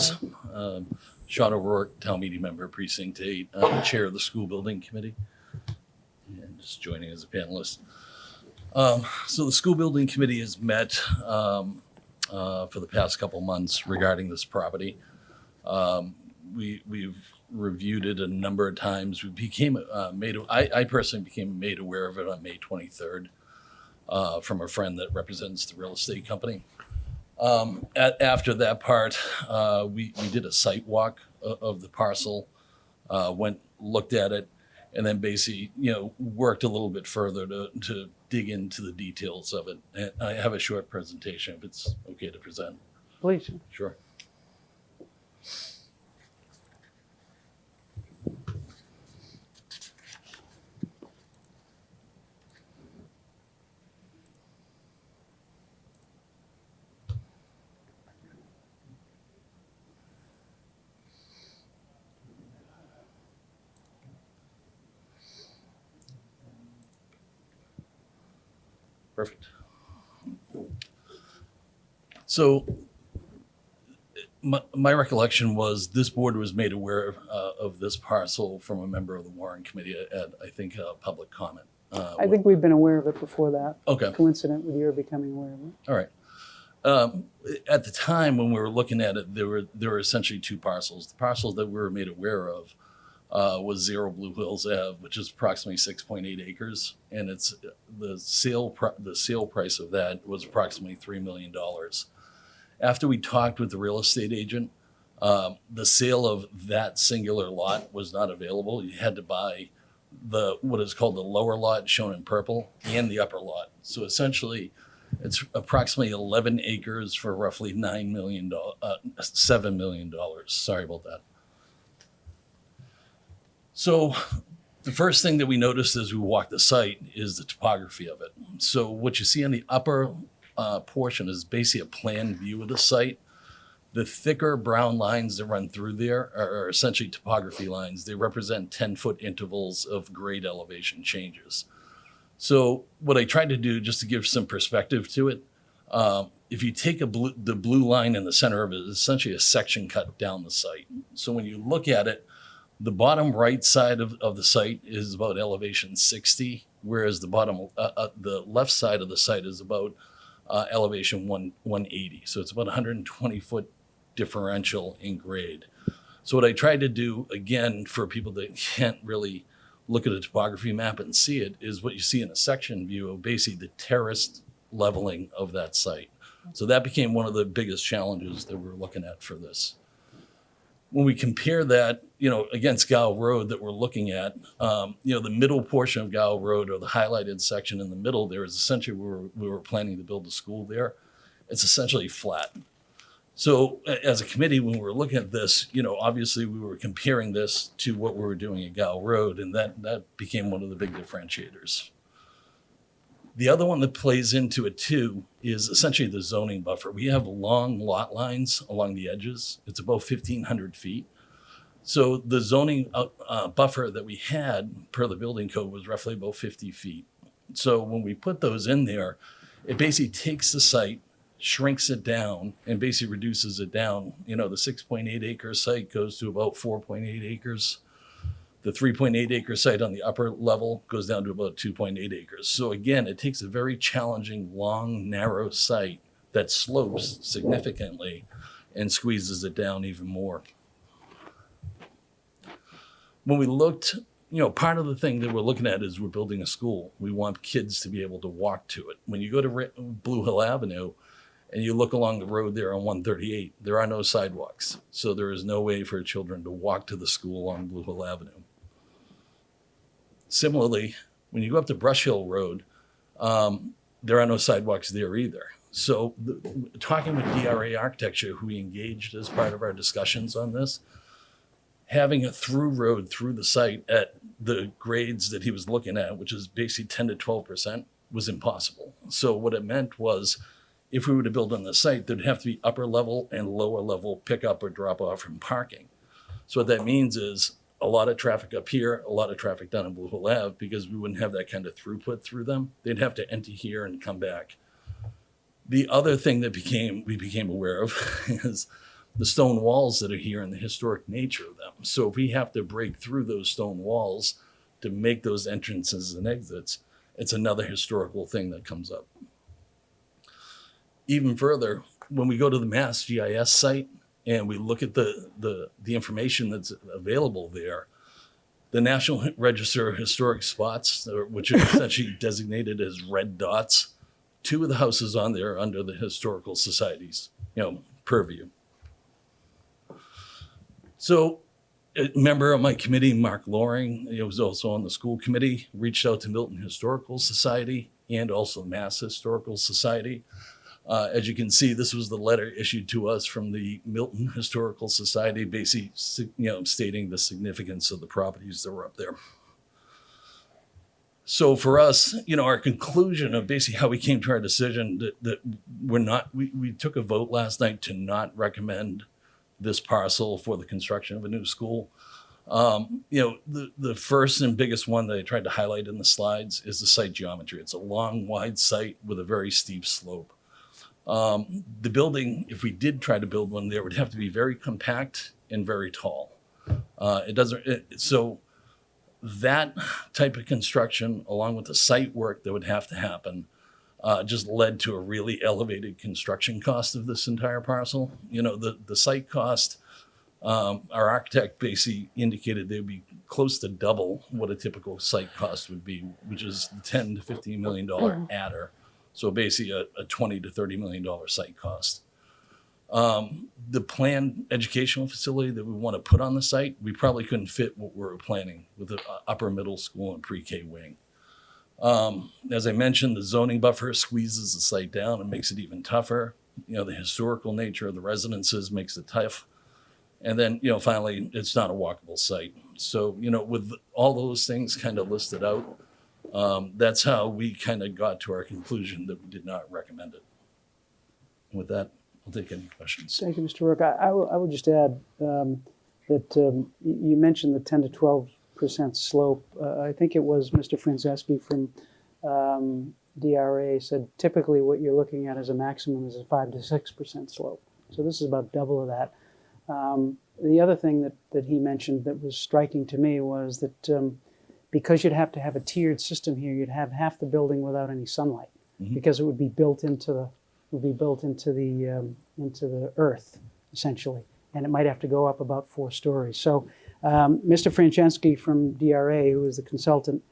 members. Sean O'Rourke, Town Meeting Member, Precinct 8, Chair of the School Building Committee, and just joining as a panelist. So the School Building Committee has met for the past couple months regarding this property. We've reviewed it a number of times. We became I personally became made aware of it on May 23rd from a friend that represents the real estate company. After that part, we did a site walk of the parcel, looked at it, and then basically, worked a little bit further to dig into the details of it. And I have a short presentation if it's okay to present. Please. Sure. Perfect. So my recollection was this board was made aware of this parcel from a member of the Warren Committee at I think, public comment. I think we've been aware of it before that. Okay. Coincident with your becoming aware of it. All right. At the time when we were looking at it, there were essentially two parcels. The parcel that we were made aware of was 0 Blue Hills Ave, which is approximately 6.8 acres, and it's the sale price of that was approximately $3 million. After we talked with the real estate agent, the sale of that singular lot was not available. You had to buy what is called the lower lot, shown in purple, and the upper lot. So essentially, it's approximately 11 acres for roughly $7 million. Sorry about that. So the first thing that we noticed as we walked the site is the topography of it. So what you see on the upper portion is basically a plan view of the site. The thicker brown lines that run through there are essentially topography lines. They represent 10-foot intervals of grade elevation changes. So what I tried to do, just to give some perspective to it, if you take the blue line in the center of it, it's essentially a section cut down the site. So when you look at it, the bottom right side of the site is about elevation 60, whereas the left side of the site is about elevation 180. So it's about 120-foot differential in grade. So what I tried to do, again, for people that can't really look at a topography map and see it, is what you see in a section view of basically the terraced leveling of that site. So that became one of the biggest challenges that we're looking at for this. When we compare that, against Gow Road that we're looking at, the middle portion of Gow Road, or the highlighted section in the middle there, is essentially where we were planning to build a school there. It's essentially flat. So as a committee, when we were looking at this, obviously we were comparing this to what we were doing at Gow Road, and that became one of the big differentiators. The other one that plays into it too is essentially the zoning buffer. We have long lot lines along the edges. It's about 1,500 feet. So the zoning buffer that we had per the building code was roughly about 50 feet. So when we put those in there, it basically takes the site shrinks it down and basically reduces it down. The 6.8 acre site goes to about 4.8 acres. The 3.8 acre site on the upper level goes down to about 2.8 acres. So again, it takes a very challenging, long, narrow site that slopes significantly and squeezes it down even more. When we looked, part of the thing that we're looking at is we're building a school. We want kids to be able to walk to it. When you go to Blue Hill Avenue and you look along the road there on 138, there are no sidewalks. So there is no way for children to walk to the school on Blue Hill Avenue. Similarly, when you go up to Brush Hill Road, there are no sidewalks there either. So talking with DRA Architecture, who we engaged as part of our discussions on this, having a through road through the site at the grades that he was looking at, which is basically 10 to 12%, was impossible. So what it meant was if we were to build on the site, there'd have to be upper level and lower level pickup or drop off and parking. So what that means is a lot of traffic up here, a lot of traffic down in Blue Hill Ave, because we wouldn't have that kind of throughput through them. They'd have to enter here and come back. The other thing that we became aware of is the stone walls that are here and the historic nature of them. So if we have to break through those stone walls to make those entrances and exits, it's another historical thing that comes up. Even further, when we go to the Mass GIS site and we look at the information that's available there, the National Register of Historic Spots, which are essentially designated as red dots, 2 of the houses on there are under the Historical Society's purview. So a member of my committee, Mark Loring, he was also on the school committee, reached out to Milton Historical Society and also Mass Historical Society. As you can see, this was the letter issued to us from the Milton Historical Society, basically stating the significance of the properties that were up there. So for us, our conclusion of basically how we came to our decision that we took a vote last night to not recommend this parcel for the construction of a new school. The first and biggest one that I tried to highlight in the slides is the site geometry. It's a long, wide site with a very steep slope. The building, if we did try to build one there, would have to be very compact and very tall. So that type of construction, along with the site work that would have to happen, just led to a really elevated construction cost of this entire parcel. The site cost, our architect basically indicated they'd be close to double what a typical site cost would be, which is the $10 to $15 million adder. So basically a $20 to $30 million site cost. The planned educational facility that we want to put on the site, we probably couldn't fit what we were planning with the upper middle school and pre-K wing. As I mentioned, the zoning buffer squeezes the site down and makes it even tougher. The historical nature of the residences makes it tough. And then, finally, it's not a walkable site. So, with all those things kind of listed out, that's how we kind of got to our conclusion that we did not recommend it. And with that, I'll take any questions. Thank you, Mr. Rourke. I will just add that you mentioned the 10 to 12% slope. I think it was Mr. Franceschi from DRA said typically what you're looking at as a maximum is a 5 to 6% slope. So this is about double of that. The other thing that he mentioned that was striking to me was that because you'd have to have a tiered system here, you'd have half the building without any sunlight because it would be built into the earth essentially, and it might have to go up about 4 stories. So Mr. Franceschi from DRA, who is the consultant,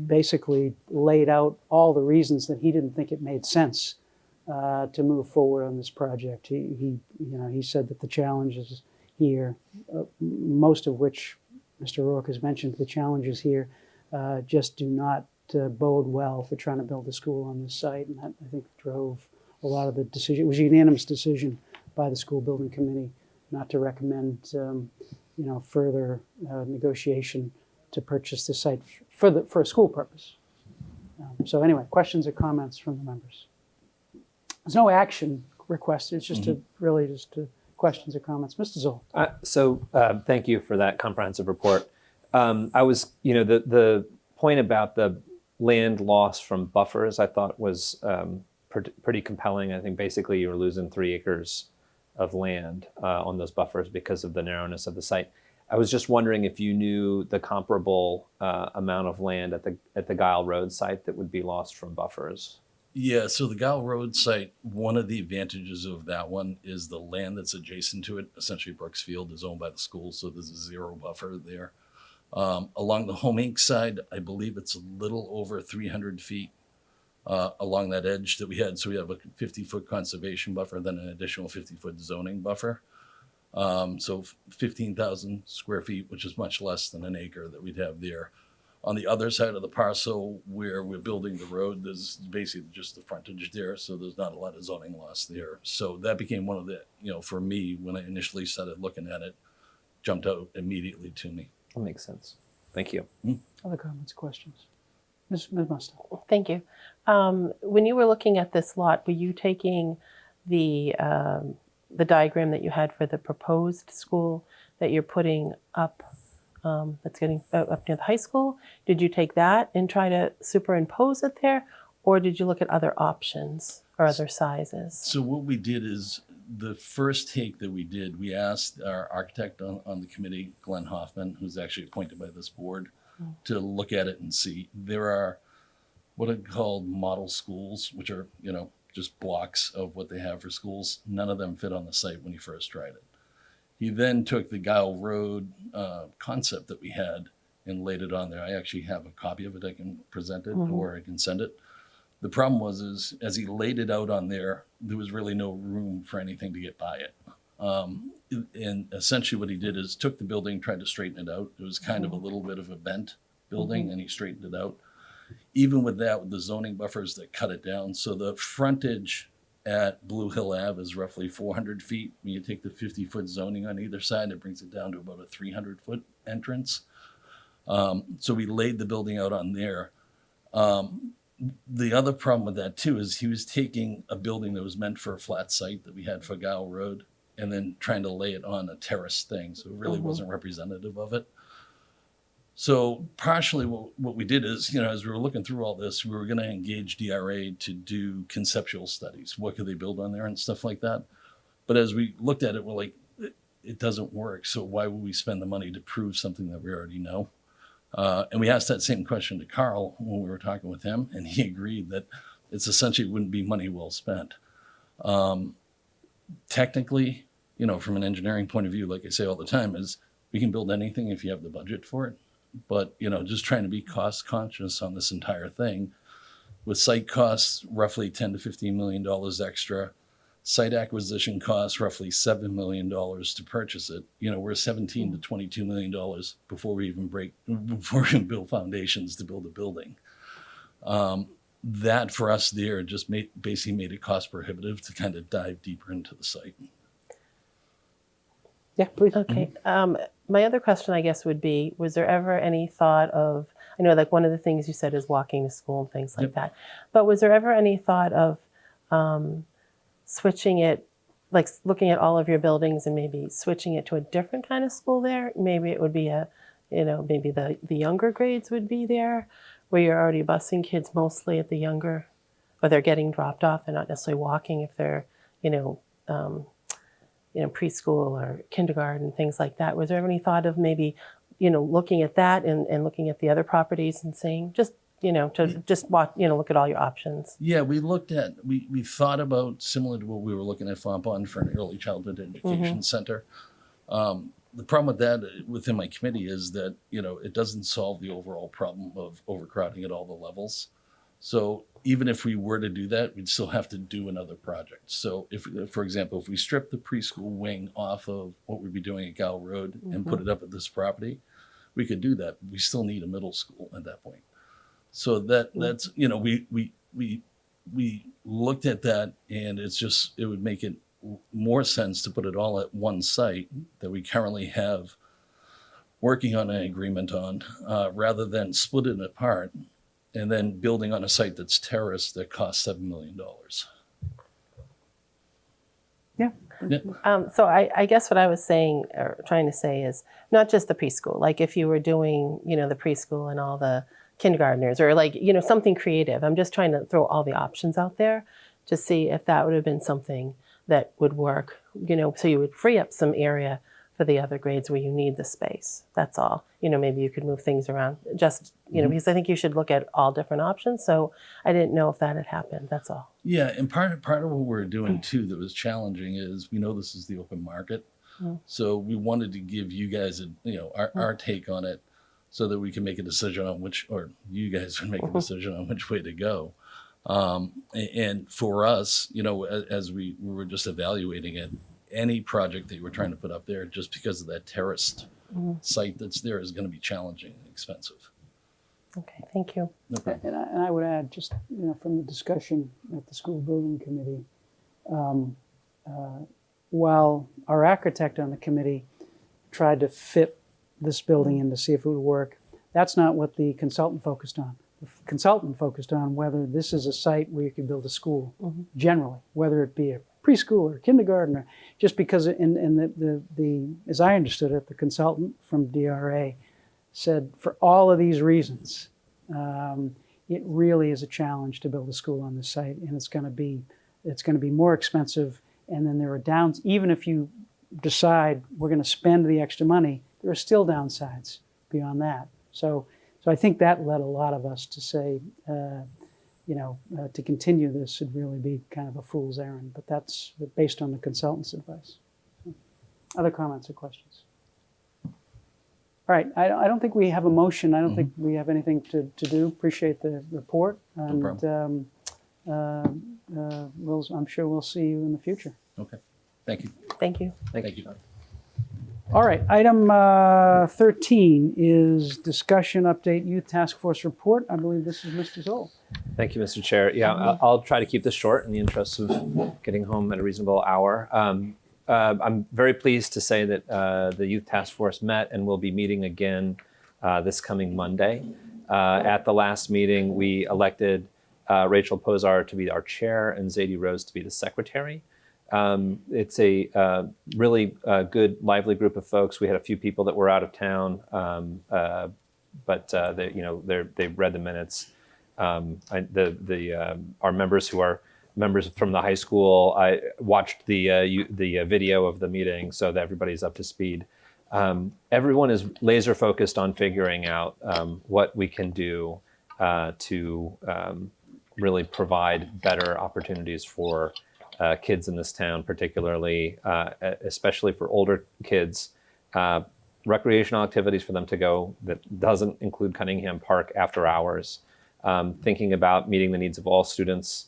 basically laid out all the reasons that he didn't think it made sense to move forward on this project. He said that the challenges here, most of which Mr. Rourke has mentioned, the challenges here just do not bode well for trying to build a school on this site, and that, I think, drove a lot of the decision. It was a unanimous decision by the school building committee not to recommend further negotiation to purchase the site for a school purpose. So anyway, questions or comments from the members? There's no action requested. It's just questions or comments. Mr. Zoll. Thank you for that comprehensive report. I was, the point about the land loss from buffers, I thought was pretty compelling. I think basically you were losing 3 acres of land on those buffers because of the narrowness of the site. I was just wondering if you knew the comparable amount of land at the Guile Road site that would be lost from buffers. Yeah, so the Guile Road site, one of the advantages of that one is the land that's adjacent to it, essentially Brooks Field, is owned by the school, so there's a 0 buffer there. Along the Home Inc. side, I believe it's a little over 300 feet along that edge that we had. So we have a 50-foot conservation buffer, then an additional 50-foot zoning buffer. So 15,000 square feet, which is much less than an acre that we'd have there. On the other side of the parcel where we're building the road, there's basically just the frontage there, so there's not a lot of zoning loss there. So that became one of the, for me, when I initially started looking at it, jumped out immediately to me. That makes sense. Thank you. Other comments, questions? Ms. Musto. Thank you. When you were looking at this lot, were you taking the diagram that you had for the proposed school that you're putting up, that's getting up near the high school? Did you take that and try to superimpose it there, or did you look at other options or other sizes? So what we did is, the first take that we did, we asked our architect on the committee, Glenn Hoffman, who's actually appointed by this board, to look at it and see. There are what are called model schools, which are, just blocks of what they have for schools. None of them fit on the site when he first tried it. He then took the Guile Road concept that we had and laid it on there. I actually have a copy of it. I can present it or I can send it. The problem was as he laid it out on there, there was really no room for anything to get by it. And essentially what he did is took the building, tried to straighten it out. It was kind of a little bit of a bent building and he straightened it out. Even with that, with the zoning buffers that cut it down. So the frontage at Blue Hill Ave is roughly 400 feet. When you take the 50-foot zoning on either side, it brings it down to about a 300-foot entrance. So we laid the building out on there. The other problem with that too is he was taking a building that was meant for a flat site that we had for Guile Road and then trying to lay it on a terrace thing. So it really wasn't representative of it. So partially what we did is, as we were looking through all this, we were going to engage DRA to do conceptual studies. What could they build on there and stuff like that? But as we looked at it, we're like, it doesn't work. So why would we spend the money to prove something that we already know? And we asked that same question to Carl when we were talking with him, and he agreed that it's essentially wouldn't be money well spent. Technically, from an engineering point of view, like I say all the time, is we can build anything if you have the budget for it. But, just trying to be cost conscious on this entire thing with site costs, roughly $10 to $15 million extra, site acquisition costs, roughly $7 million to purchase it. We're $17 to $22 million before we even build foundations to build a building. That for us there just basically made it cost prohibitive to kind of dive deeper into the site. Yeah, please. Okay. My other question, I guess, would be, was there ever any thought of, I know like one of the things you said is walking to school and things like that, but was there ever any thought of switching it, like looking at all of your buildings and maybe switching it to a different kind of school there? Maybe it would be maybe the younger grades would be there, where you're already busing kids mostly at the younger, or they're getting dropped off and not necessarily walking if they're, preschool or kindergarten, things like that. Was there ever any thought of maybe, looking at that and looking at the other properties and saying, look at all your options? Yeah, we thought about similar to what we were looking at Fontbonne for an early childhood education center. The problem with that within my committee is that, it doesn't solve the overall problem of overcrowding at all the levels. So even if we were to do that, we'd still have to do another project. So for example, if we strip the preschool wing off of what we'd be doing at Guile Road and put it up at this property, we could do that. We still need a middle school at that point. So that's, we looked at that, and it would make it more sense to put it all at one site that we currently have working on an agreement on, rather than split it apart and then building on a site that's terraced that costs $7 million. Yeah. So I guess what I was saying or trying to say is not just the preschool. Like if you were doing, the preschool and all the kindergartners, or like, something creative. I'm just trying to throw all the options out there to see if that would have been something that would work, so you would free up some area for the other grades where you need the space. That's all. Maybe you could move things around just, because I think you should look at all different options. So I didn't know if that had happened. That's all. Yeah, and part of what we're doing too that was challenging is we know this is the open market. So we wanted to give you guys our take on it so that we can make a decision on or you guys would make a decision on which way to go. And for us, as we were just evaluating it, any project that you were trying to put up there, just because of that terraced site that's there, is going to be challenging and expensive. Okay, thank you. No problem. And I would add, just from the discussion at the school building committee, while our architect on the committee tried to fit this building in to see if it would work, that's not what the consultant focused on. The consultant focused on whether this is a site where you could build a school generally, whether it be a preschool or kindergarten, or just because as I understood it, the consultant from DRA said for all of these reasons, it really is a challenge to build a school on this site, and it's going to be more expensive. And then there are downs. Even if you decide we're going to spend the extra money, there are still downsides beyond that. So I think that led a lot of us to say, to continue this would really be kind of a fool's errand. But that's based on the consultant's advice. Other comments or questions? All right. I don't think we have a motion. I don't think we have anything to do. Appreciate the report. And No problem. I'm sure we'll see you in the future. Okay. Thank you. Thank you. Thank you. All right, item 13 is discussion update youth task force report. I believe this is Mr. Zoll. Thank you, Mr. Chair. Yeah, I'll try to keep this short in the interest of getting home at a reasonable hour. I'm very pleased to say that the youth task force met and will be meeting again this coming Monday. At the last meeting, we elected Rachel Posar to be our chair and Zadie Rose to be the secretary. It's a really good, lively group of folks. We had a few people that were out of town, but they read the minutes. Our members who are members from the high school, I watched the video of the meeting so that everybody's up to speed. Everyone is laser focused on figuring out what we can do to really provide better opportunities for kids in this town, particularly, especially for older kids, recreational activities for them to go that doesn't include Cunningham Park after hours, thinking about meeting the needs of all students,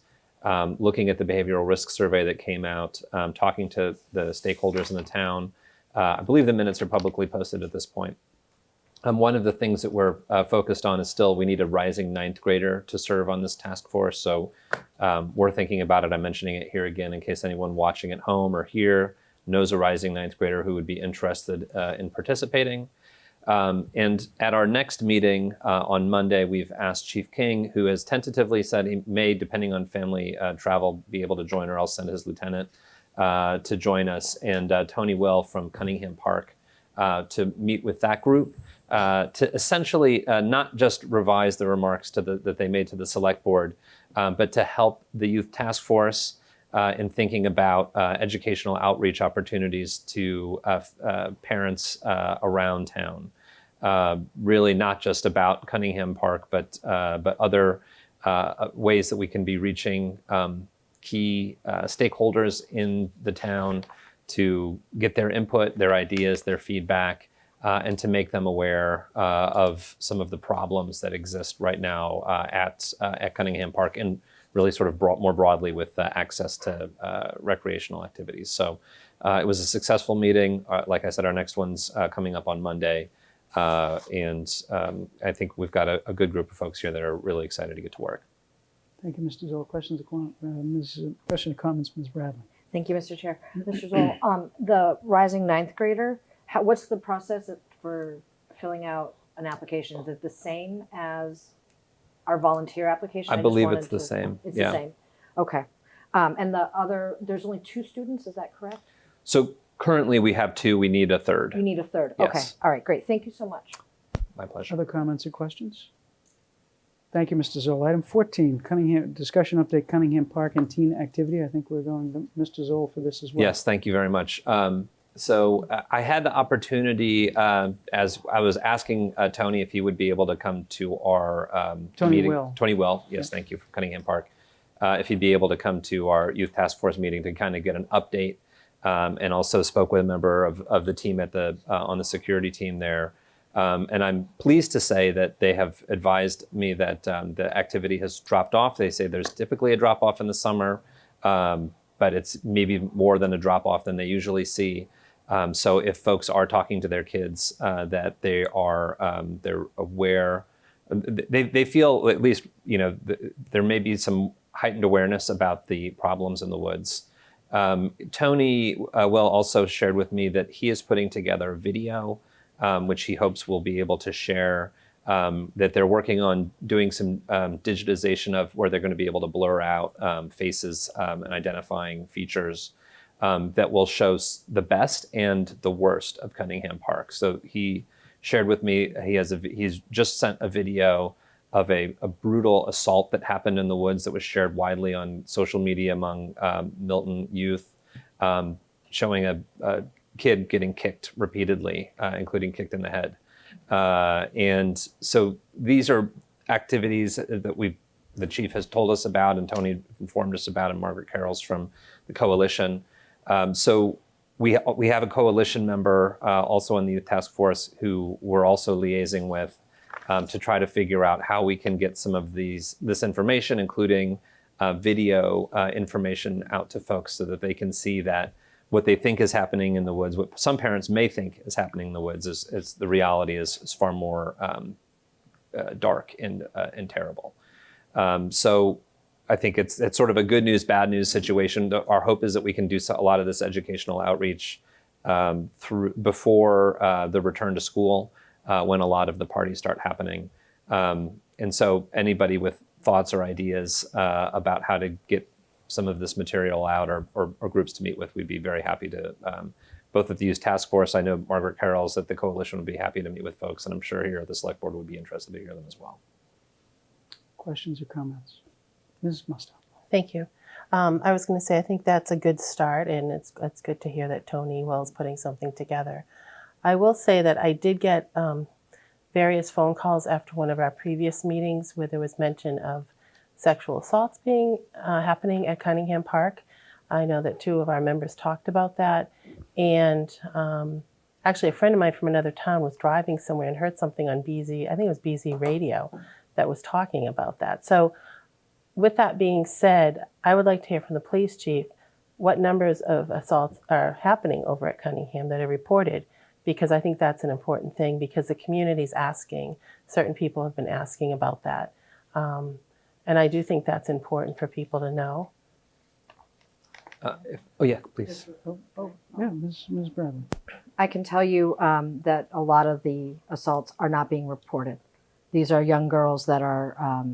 looking at the behavioral risk survey that came out, talking to the stakeholders in the town. I believe the minutes are publicly posted at this point. One of the things that we're focused on is still we need a rising ninth grader to serve on this task force. So we're thinking about it. I'm mentioning it here again in case anyone watching at home or here knows a rising ninth grader who would be interested in participating. And at our next meeting on Monday, we've asked Chief King, who has tentatively said he may, depending on family travel, be able to join, or I'll send his lieutenant to join us, and Tony Will from Cunningham Park to meet with that group. To essentially not just revise the remarks that they made to the select board, but to help the youth task force in thinking about educational outreach opportunities to parents around town. Really not just about Cunningham Park, but other ways that we can be reaching key stakeholders in the town to get their input, their ideas, their feedback, and to make them aware of some of the problems that exist right now at Cunningham Park, and really sort of more broadly with access to recreational activities. So it was a successful meeting. Like I said, our next one's coming up on Monday. And I think we've got a good group of folks here that are really excited to get to work. Thank you, Mr. Zoll. Questions or comments, Ms. Bradley? Thank you, Mr. Chair. Mr. Zoll, the rising ninth grader, what's the process for filling out an application? Is it the same as our volunteer application? I believe it's the same. It's yeah. the same. Okay. And there's only 2 students, is that correct? So currently we have 2. We need a third. You need a third. Yes. Okay. All right, great. Thank you so much. My pleasure. Other comments or questions? Thank you, Mr. Zoll. Item 14, Cunningham, discussion update Cunningham Park and teen activity. I think we're going to Mr. Zoll for this as well. Yes, thank you very much. So I had the opportunity, as I was asking Tony if he would be able to come to our Tony meeting. will. Tony will, yes, thank you, for Cunningham Park. If he'd be able to come to our youth task force meeting to kind of get an update, and also spoke with a member of the team at the on the security team there. And I'm pleased to say that they have advised me that the activity has dropped off. They say there's typically a drop off in the summer, but it's maybe more than a drop off than they usually see. So if folks are talking to their kids, that they are they're aware, they feel at least there may be some heightened awareness about the problems in the woods. Tony Will also shared with me that he is putting together a video, which he hopes we'll be able to share, that they're working on doing some digitization of where they're going to be able to blur out faces and identifying features that will show the best and the worst of Cunningham Park. So he shared with me, he's just sent a video of a brutal assault that happened in the woods that was shared widely on social media among Milton youth, showing a kid getting kicked repeatedly, including kicked in the head. And so these are activities that the chief has told us about and Tony informed us about, and Margaret Carroll's from the coalition. So we have a coalition member also in the youth task force who we're also liaising with to try to figure out how we can get some of this information, including video information, out to folks so that they can see that what they think is happening in the woods, what some parents may think is happening in the woods, is the reality is far more dark and terrible. So I think it's sort of a good news, bad news situation. Our hope is that we can do a lot of this educational outreach before the return to school, when a lot of the parties start happening. And so anybody with thoughts or ideas about how to get some of this material out or groups to meet with, we'd be very happy to, both at the Youth Task Force. I know Margaret Carroll's at the Coalition would be happy to meet with folks, and I'm sure here at the Select Board would be interested to hear them as well. Questions or comments? Ms. Musto. Thank you. I was going to say, I think that's a good start, and it's good to hear that Tony Wells putting something together. I will say that I did get various phone calls after one of our previous meetings where there was mention of sexual assaults being happening at Cunningham Park. I know that 2 of our members talked about that, and actually a friend of mine from another town was driving somewhere and heard something on BZ, I think it was BZ Radio, that was talking about that. So with that being said, I would like to hear from the police chief what numbers of assaults are happening over at Cunningham that are reported, because I think that's an important thing, because the community's asking, certain people have been asking about that. And I do think that's important for people to know. Oh yeah, please. Yeah, Ms. Bradley. I can tell you that a lot of the assaults are not being reported. These are young girls that are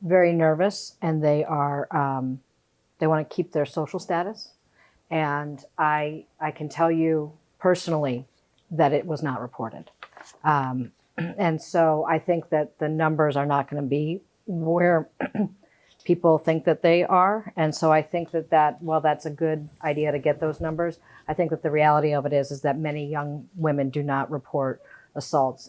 very nervous, and they want to keep their social status. And I can tell you personally that it was not reported. And so I think that the numbers are not going to be where people think that they are. And so I think that while that's a good idea to get those numbers, I think that the reality of it is that many young women do not report assaults.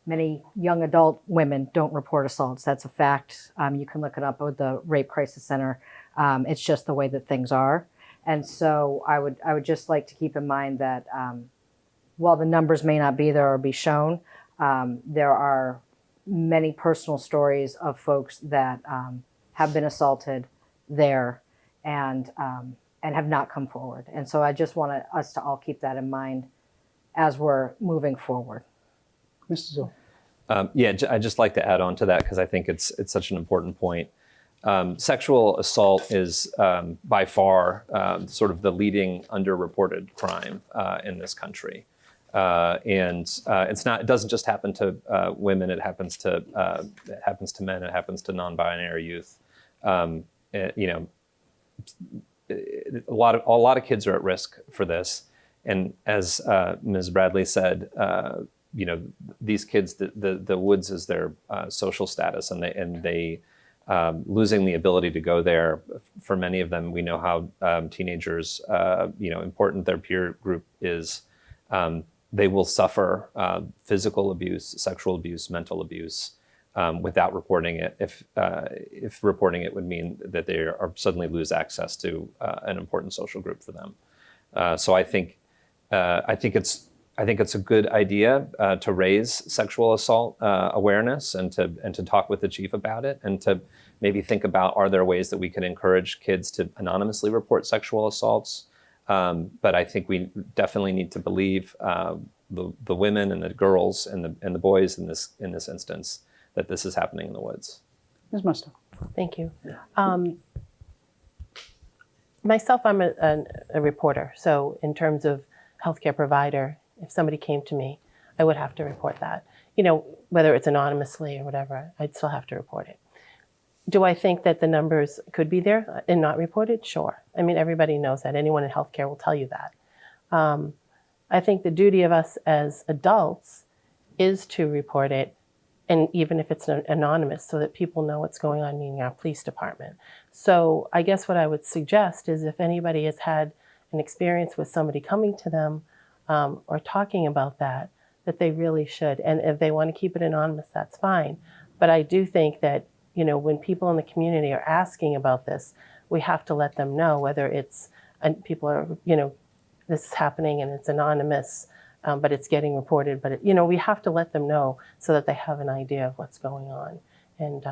Many young adult women don't report assaults. That's a fact. You can look it up with the Rape Crisis Center. It's just the way that things are. And so I would just like to keep in mind that while the numbers may not be there or be shown, there are many personal stories of folks that have been assaulted there and have not come forward. And so I just want us to all keep that in mind as we're moving forward. Mr. Zoll. Yeah, I'd just like to add on to that because I think it's such an important point. Sexual assault is by far sort of the leading underreported crime in this country. And it doesn't just happen to women, it happens to men, it happens to non-binary youth. A lot of kids are at risk for this. And as Ms. Bradley said, these kids, the woods is their social status, and they losing the ability to go there. For many of them, we know how teenagers, important their peer group is. They will suffer physical abuse, sexual abuse, mental abuse without reporting it. If reporting it would mean that they are suddenly lose access to an important social group for them. So I think it's a good idea to raise sexual assault awareness and to talk with the chief about it, and to maybe think about, are there ways that we can encourage kids to anonymously report sexual assaults? But I think we definitely need to believe the women and the girls and the boys in this instance, that this is happening in the woods. Ms. Musto. Thank you. Myself, I'm a reporter. So in terms of healthcare provider, if somebody came to me, I would have to report that. Whether it's anonymously or whatever, I'd still have to report it. Do I think that the numbers could be there and not reported? Sure. I mean, everybody knows that. Anyone in healthcare will tell you that. I think the duty of us as adults is to report it, and even if it's anonymous, so that people know what's going on, meaning our police department. So I guess what I would suggest is, if anybody has had an experience with somebody coming to them or talking about that they really should. And if they want to keep it anonymous, that's fine. But I do think that, when people in the community are asking about this, we have to let them know, whether it's, and people are, this is happening and it's anonymous, but it's getting reported. But, we have to let them know so that they have an idea of what's going on. And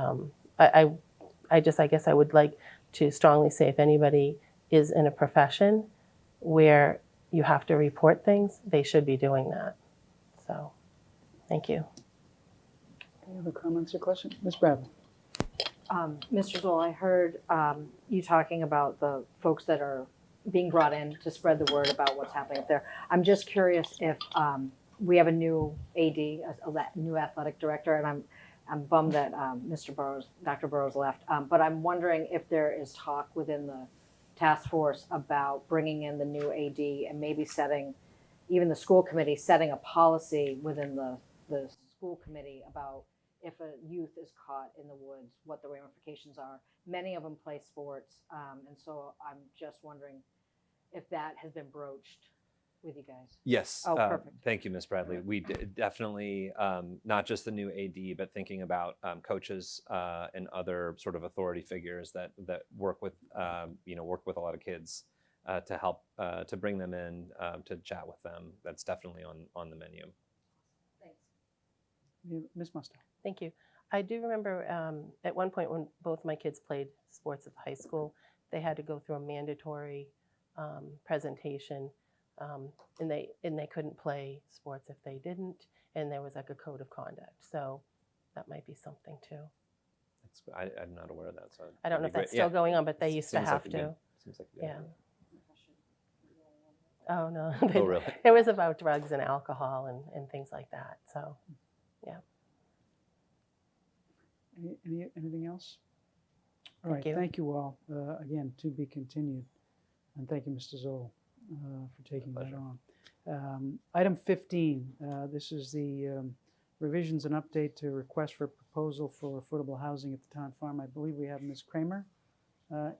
I guess I would like to strongly say, if anybody is in a profession where you have to report things, they should be doing that. So, thank you. Any other comments or questions? Ms. Bradley. Mr. Zoll, I heard you talking about the folks that are being brought in to spread the word about what's happening up there. I'm just curious if we have a new AD, a new athletic director, and I'm bummed that Dr. Burrows left, but I'm wondering if there is talk within the task force about bringing in the new AD and maybe even the school committee setting a policy within the school committee about, if a youth is caught in the woods, what the ramifications are. Many of them play sports, and so I'm just wondering if that has been broached with you guys. Yes. Oh, perfect. Thank you, Ms. Bradley. We definitely, not just the new AD, but thinking about coaches and other sort of authority figures that work with a lot of kids to help to bring them in to chat with them. That's definitely on the menu. Thanks. Ms. Musto. Thank you. I do remember at one point when both my kids played sports at the high school, they had to go through a mandatory presentation, and they couldn't play sports if they didn't, and there was like a code of conduct. So that might be something too. I'm not aware of that. So I don't know if that's still going on, but they used to have to. Seems like yeah. Oh no. Oh really? It was about drugs and alcohol and things like that. So, yeah. Anything else? All right, Thank you. thank you all. Again, to be continued. And thank you, Mr. Zoll, for taking that on. Item 15, this is the revisions and update to request for proposal for affordable housing at the town farm. I believe we have Ms. Kramer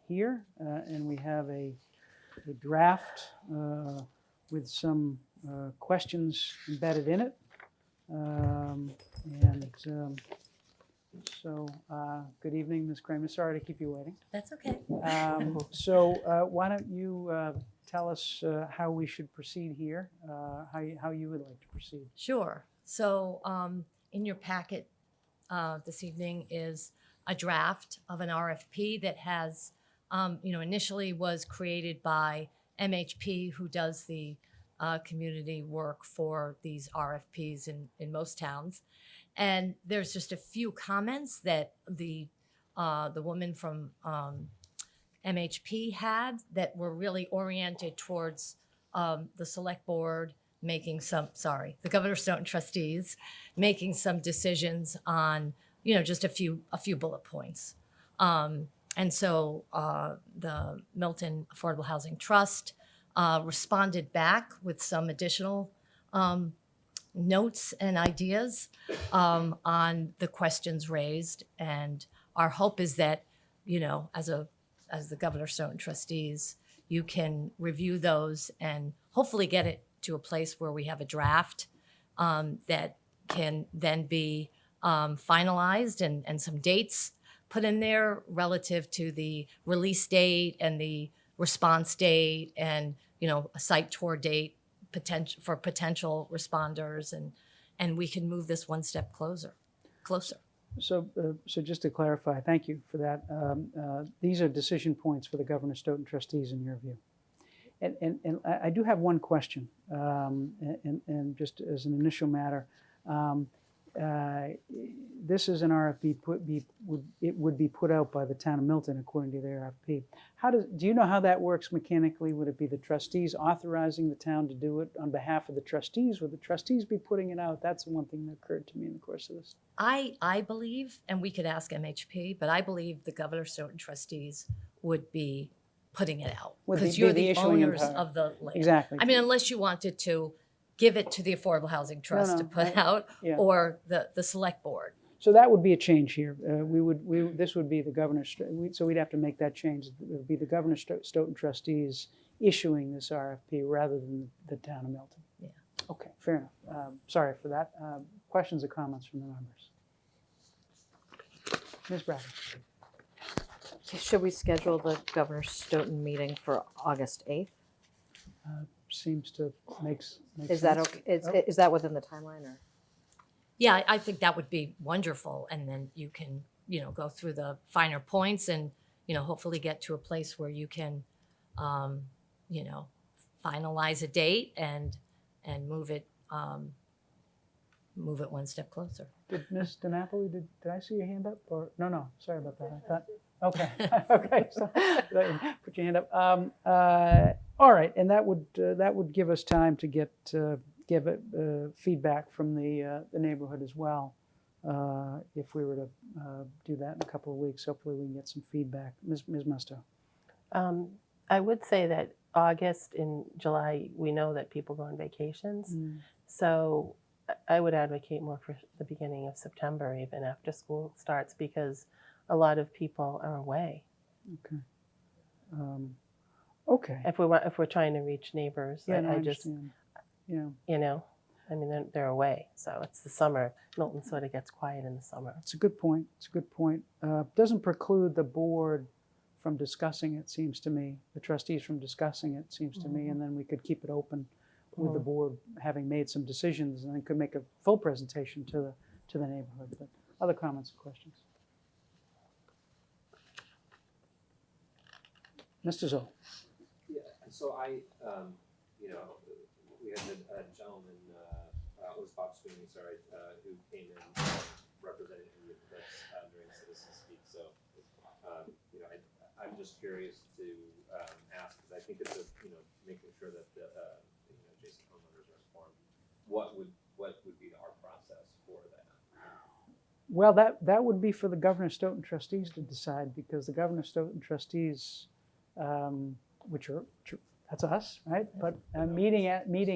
here, and we have a draft with some questions embedded in it. So, good evening, Ms. Kramer. Sorry to keep you waiting. That's okay. So why don't you tell us how we should proceed here, how you would like to proceed? Sure. So in your packet this evening is a draft of an RFP that has, initially was created by MHP, who does the community work for these RFPs in most towns. And there's just a few comments that the woman from MHP had that were really oriented towards the select board the Governor's Stoughton trustees making some decisions on, just a few bullet points. And so the Milton Affordable Housing Trust responded back with some additional notes and ideas on the questions raised. And our hope is that, as the Governor Stoughton trustees, you can review those and hopefully get it to a place where we have a draft that can then be finalized and some dates put in there relative to the release date and the response date and, a site tour date for potential responders, and we can move this one step closer. So just to clarify, thank you for that. These are decision points for the Governor Stoughton trustees in your view. And I do have one question, and just as an initial matter, this is an RFP would be put out by the town of Milton according to their RFP. Do you know how that works mechanically? Would it be the trustees authorizing the town to do it on behalf of the trustees? Would the trustees be putting it out? That's the one thing that occurred to me in the course of this. I believe, and we could ask MHP, but I believe the Governor Stoughton trustees would be putting it out because you're the owners of the land. Exactly. I mean, unless you wanted to give it to the Affordable Housing Trust to put out, or the select board. So that would be a change here. This would be the Governor, so we'd have to make that change. It would be the Governor Stoughton trustees issuing this RFP rather than the town of Milton. Yeah. Okay, fair enough. Sorry for that. Questions or comments from the members? Ms. Bradley. Should we schedule the Governor Stoughton meeting for August 8th? Seems to make Is sense. that okay? Is that within the timeline or? Yeah, I think that would be wonderful, and then you can, go through the finer points and, hopefully get to a place where you can, finalize a date and move it one step closer. Did Ms. DiNapoli, did I see your hand up? Or no, sorry about that. I thought, okay, so put your hand up. All right, and that would give us time to give feedback from the neighborhood as well. If we were to do that in a couple of weeks, hopefully we can get some feedback. Ms. Musto. I would say that August and July, we know that people go on vacations. So I would advocate more for the beginning of September, even after school starts, because a lot of people are away. Okay. Okay. If we're trying to reach neighbors, Yeah, I I just, understand. I mean, they're away. So it's the summer. Milton sort of gets quiet in the summer. It's a good point. Doesn't preclude the board from discussing it, seems to me, the trustees from discussing it, seems to me, and then we could keep it open with the board having made some decisions, and then could make a full presentation to the neighborhood. But other comments or questions? Mr. Zoll. Yeah, so we had a gentleman, it was Bob Sweeney, who came in representing the during Citizen Speak. So, I'm just curious to ask, because I think it's making sure that the adjacent homeowners are informed. What would be our process for that? Well, that would be for the Governor Stoughton trustees to decide, because the Governor Stoughton trustees, which are that's us, right? But meeting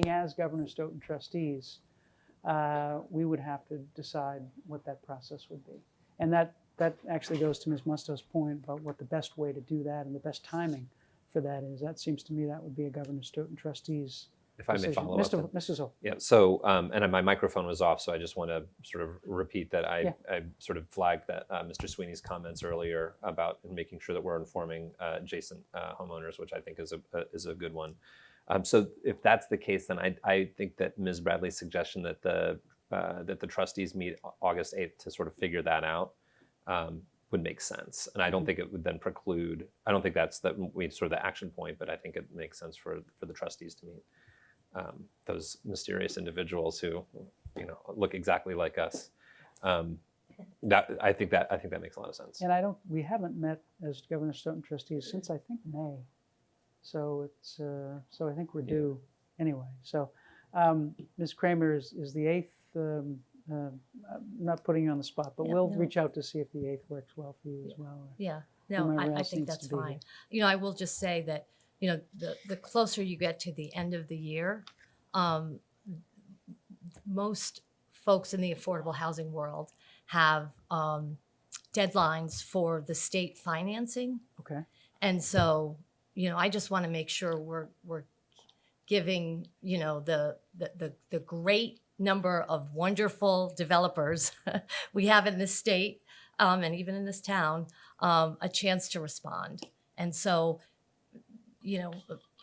as Governor Stoughton trustees, we would have to decide what that process would be, and that actually goes to Ms. Musto's point about what the best way to do that and the best timing for that is. That seems to me that would be a Governor Stoughton trustees. If I may follow up. Mr. Zoll. Yeah, so, and my microphone was off, so I just want to sort of repeat that I sort of flagged that Mr. Sweeney's comments earlier about making sure that we're informing adjacent homeowners, which I think is a good one. So if that's the case, then I think that Ms. Bradley's suggestion that the trustees meet August 8th to sort of figure that out would make sense. And I don't think it would then preclude, I don't think that's sort of the action point, but I think it makes sense for the trustees to meet those mysterious individuals who, look exactly like us. I think that makes a lot of sense. And we haven't met as Governor Stoughton trustees since I think May. So I think we're due anyway. So Ms. Kramer is the 8th. I'm not putting you on the spot, but we'll reach out to see if the 8th works well for you as well. Yeah, no, I think that's fine. I will just say that, the closer you get to the end of the year, most folks in the affordable housing world have deadlines for the state financing. Okay. And so, I just want to make sure we're giving, the great number of wonderful developers we have in this state and even in this town a chance to respond. And so,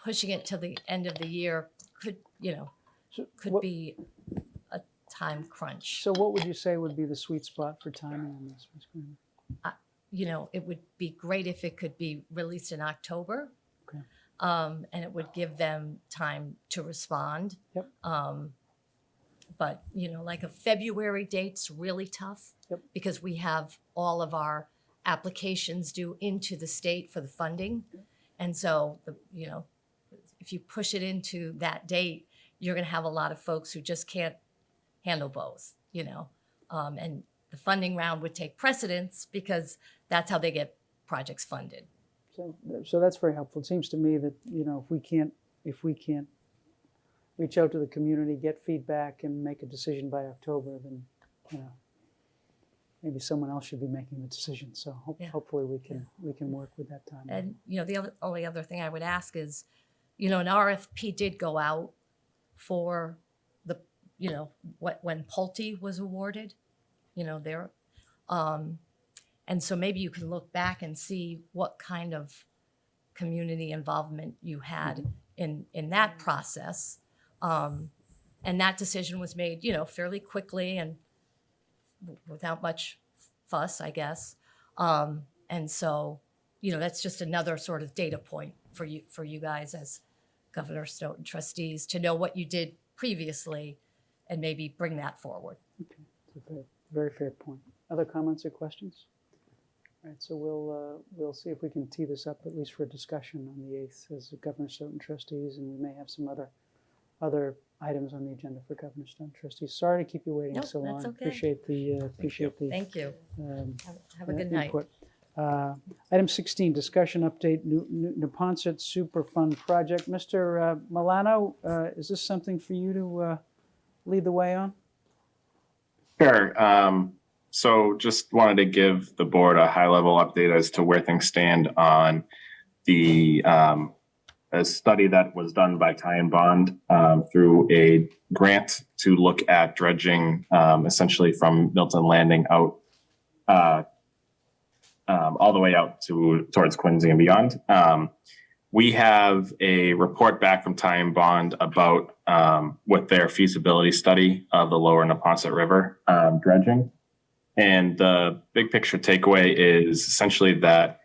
pushing it till the end of the year could be a time crunch. So what would you say would be the sweet spot for timing on this? It would be great if it could be released in October. Okay. And it would give them time to respond. Yep. But, like a February date's really tough. Yep. Because we have all of our applications due into the state for the funding. And so, if you push it into that date, you're going to have a lot of folks who just can't handle both, and the funding round would take precedence because that's how they get projects funded. So that's very helpful. It seems to me that, if we can't reach out to the community, get feedback and make a decision by October, then, maybe someone else should be making the decision. So hopefully we can work with that time. And, the only other thing I would ask is, an RFP did go out for the, when Pulte was awarded, there. And so maybe you can look back and see what kind of community involvement you had in that process. And that decision was made, fairly quickly and without much fuss, I guess. And so, that's just another sort of data point for you guys as Governor Stoughton trustees to know what you did previously and maybe bring that forward. Okay, it's a very, very fair point. Other comments or questions? All right, so we'll see if we can tee this up at least for discussion on the 8th as the Governor Stoughton trustees, and we may have some other items on the agenda for Governor Stoughton trustees. Sorry to keep you waiting so long. That's okay. Appreciate the Thank you. Have a good night. input. Item 16, discussion update, Neponset Superfund project. Mr. Milano, is this something for you to lead the way on? Sure. So just wanted to give the board a high-level update as to where things stand on the a study that was done by Ty and Bond through a grant to look at dredging essentially from Milton Landing out all the way out towards Quincy and beyond. We have a report back from Ty and Bond about what their feasibility study of the lower Neponset River dredging. And the big picture takeaway is essentially that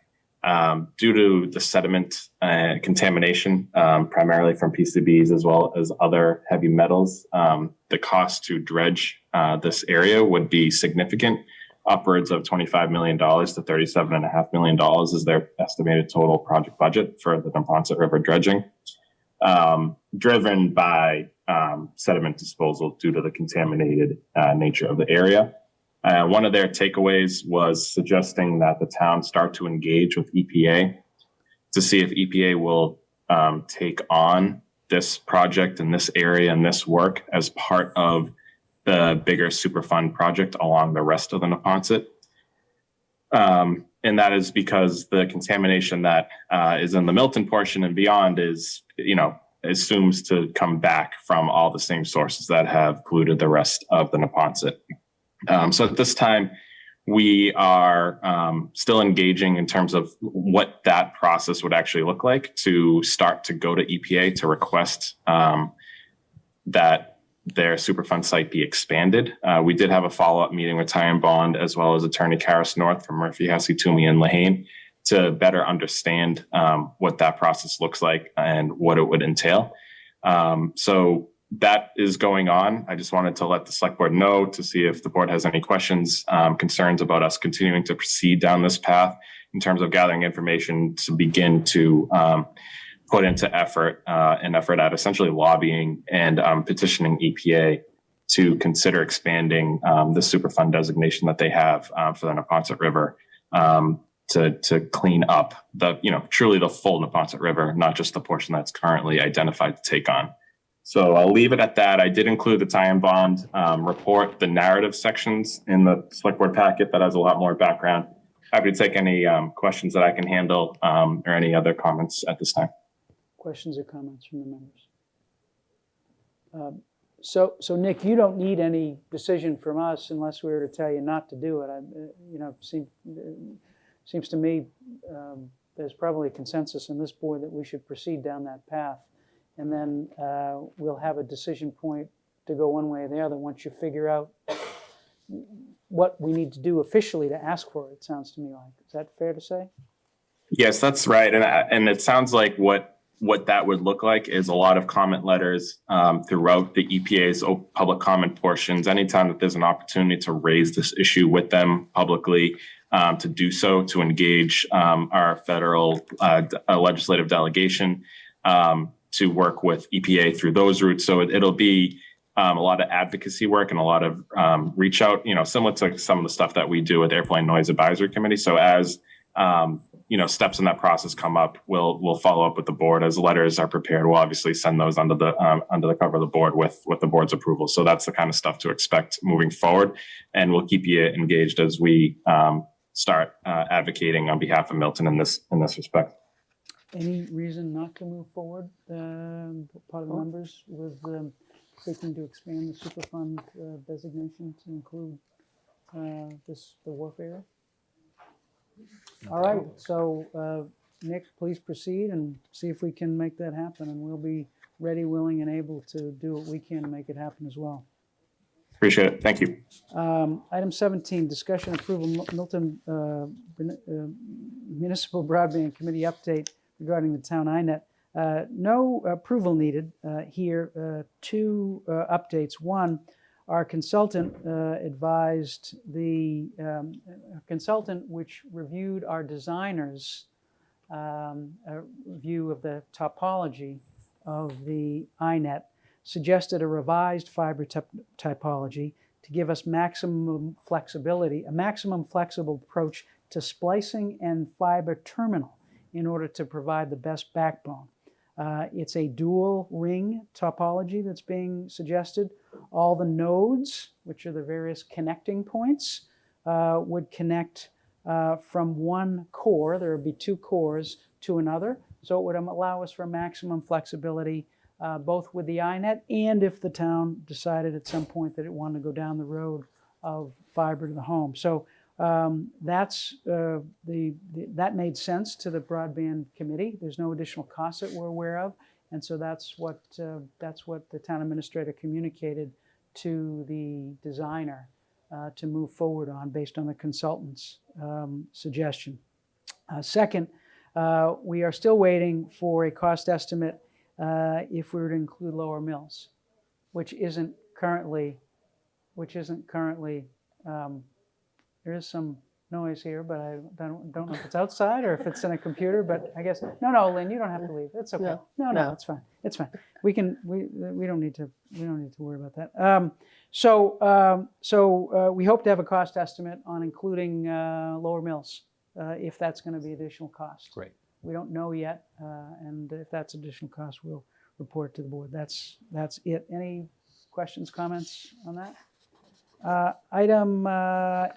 due to the sediment contamination, primarily from PCBs as well as other heavy metals, the cost to dredge this area would be significant. Upwards of $25 million to $37.5 million is their estimated total project budget for the Neponset River dredging, driven by sediment disposal due to the contaminated nature of the area. One of their takeaways was suggesting that the town start to engage with EPA to see if EPA will take on this project in this area and this work as part of the bigger Superfund project along the rest of the Neponset. And that is because the contamination that is in the Milton portion and beyond is, assumes to come back from all the same sources that have polluted the rest of the Neponset. So at this time, we are still engaging in terms of what that process would actually look like to start to go to EPA to request that their Superfund site be expanded. We did have a follow-up meeting with Ty and Bond as well as Attorney Karis North from Murphy, Hesse, Toomey, and Lehane to better understand what that process looks like and what it would entail. So that is going on. I just wanted to let the select board know to see if the board has any questions, concerns about us continuing to proceed down this path in terms of gathering information to begin to put into an effort at essentially lobbying and petitioning EPA to consider expanding the Superfund designation that they have for the Neponset River to clean up truly the full Neponset River, not just the portion that's currently identified to take on. So I'll leave it at that. I did include the tie-in bond report, the narrative sections in the select board packet that has a lot more background. Happy to take any questions that I can handle or any other comments at this time. Questions or comments from the members? So Nick, you don't need any decision from us unless we were to tell you not to do it. Seems to me there's probably a consensus in this board that we should proceed down that path. And then we'll have a decision point to go one way or the other once you figure out what we need to do officially to ask for it, it sounds to me like. Is that fair to say? Yes, that's right. And it sounds like what that would look like is a lot of comment letters throughout the EPA's public comment portions. Anytime that there's an opportunity to raise this issue with them publicly, to do so, to engage our federal legislative delegation, to work with EPA through those routes. So it'll be a lot of advocacy work and a lot of reach out, similar to some of the stuff that we do with Airplane Noise Advisory Committee. So as steps in that process come up, we'll follow up with the board. As letters are prepared, we'll obviously send those under the cover of the board with the board's approval. So that's the kind of stuff to expect moving forward, and we'll keep you engaged as we start advocating on behalf of Milton in this respect. Any reason not to move forward, part of the members, with seeking to expand the Superfund designation to include the wharf area? All right, so Nick, please proceed and see if we can make that happen, and we'll be ready, willing, and able to do what we can to make it happen as well. Appreciate it. Thank you. Item 17, discussion approval Milton Municipal Broadband Committee update regarding the town INET. No approval needed here. Two updates. One, our consultant advised the consultant which reviewed our designers' review of the topology of the INET, suggested a revised fiber typology to give us maximum flexibility, a maximum flexible approach to splicing and fiber terminal in order to provide the best backbone. It's a dual ring topology that's being suggested. All the nodes, which are the various connecting points, would connect from one core, there would be two cores, to another. So it would allow us for maximum flexibility, both with the INET and if the town decided at some point that it wanted to go down the road of fiber to the home. So that made sense to the broadband committee. There's no additional costs that we're aware of, and so that's what the town administrator communicated to the designer to move forward on based on the consultant's suggestion. Second, we are still waiting for a cost estimate if we were to include Lower Mills, which isn't currently. There is some noise here, but I don't know if it's outside or if it's in a computer. But I guess no, Lynn, you don't have to leave. It's okay. No, it's fine. It's fine. We don't need to worry about that. So we hope to have a cost estimate on including Lower Mills, if that's going to be additional cost. Great. We don't know yet, and if that's additional cost, we'll report to the board. That's it. Any questions, comments on that? Item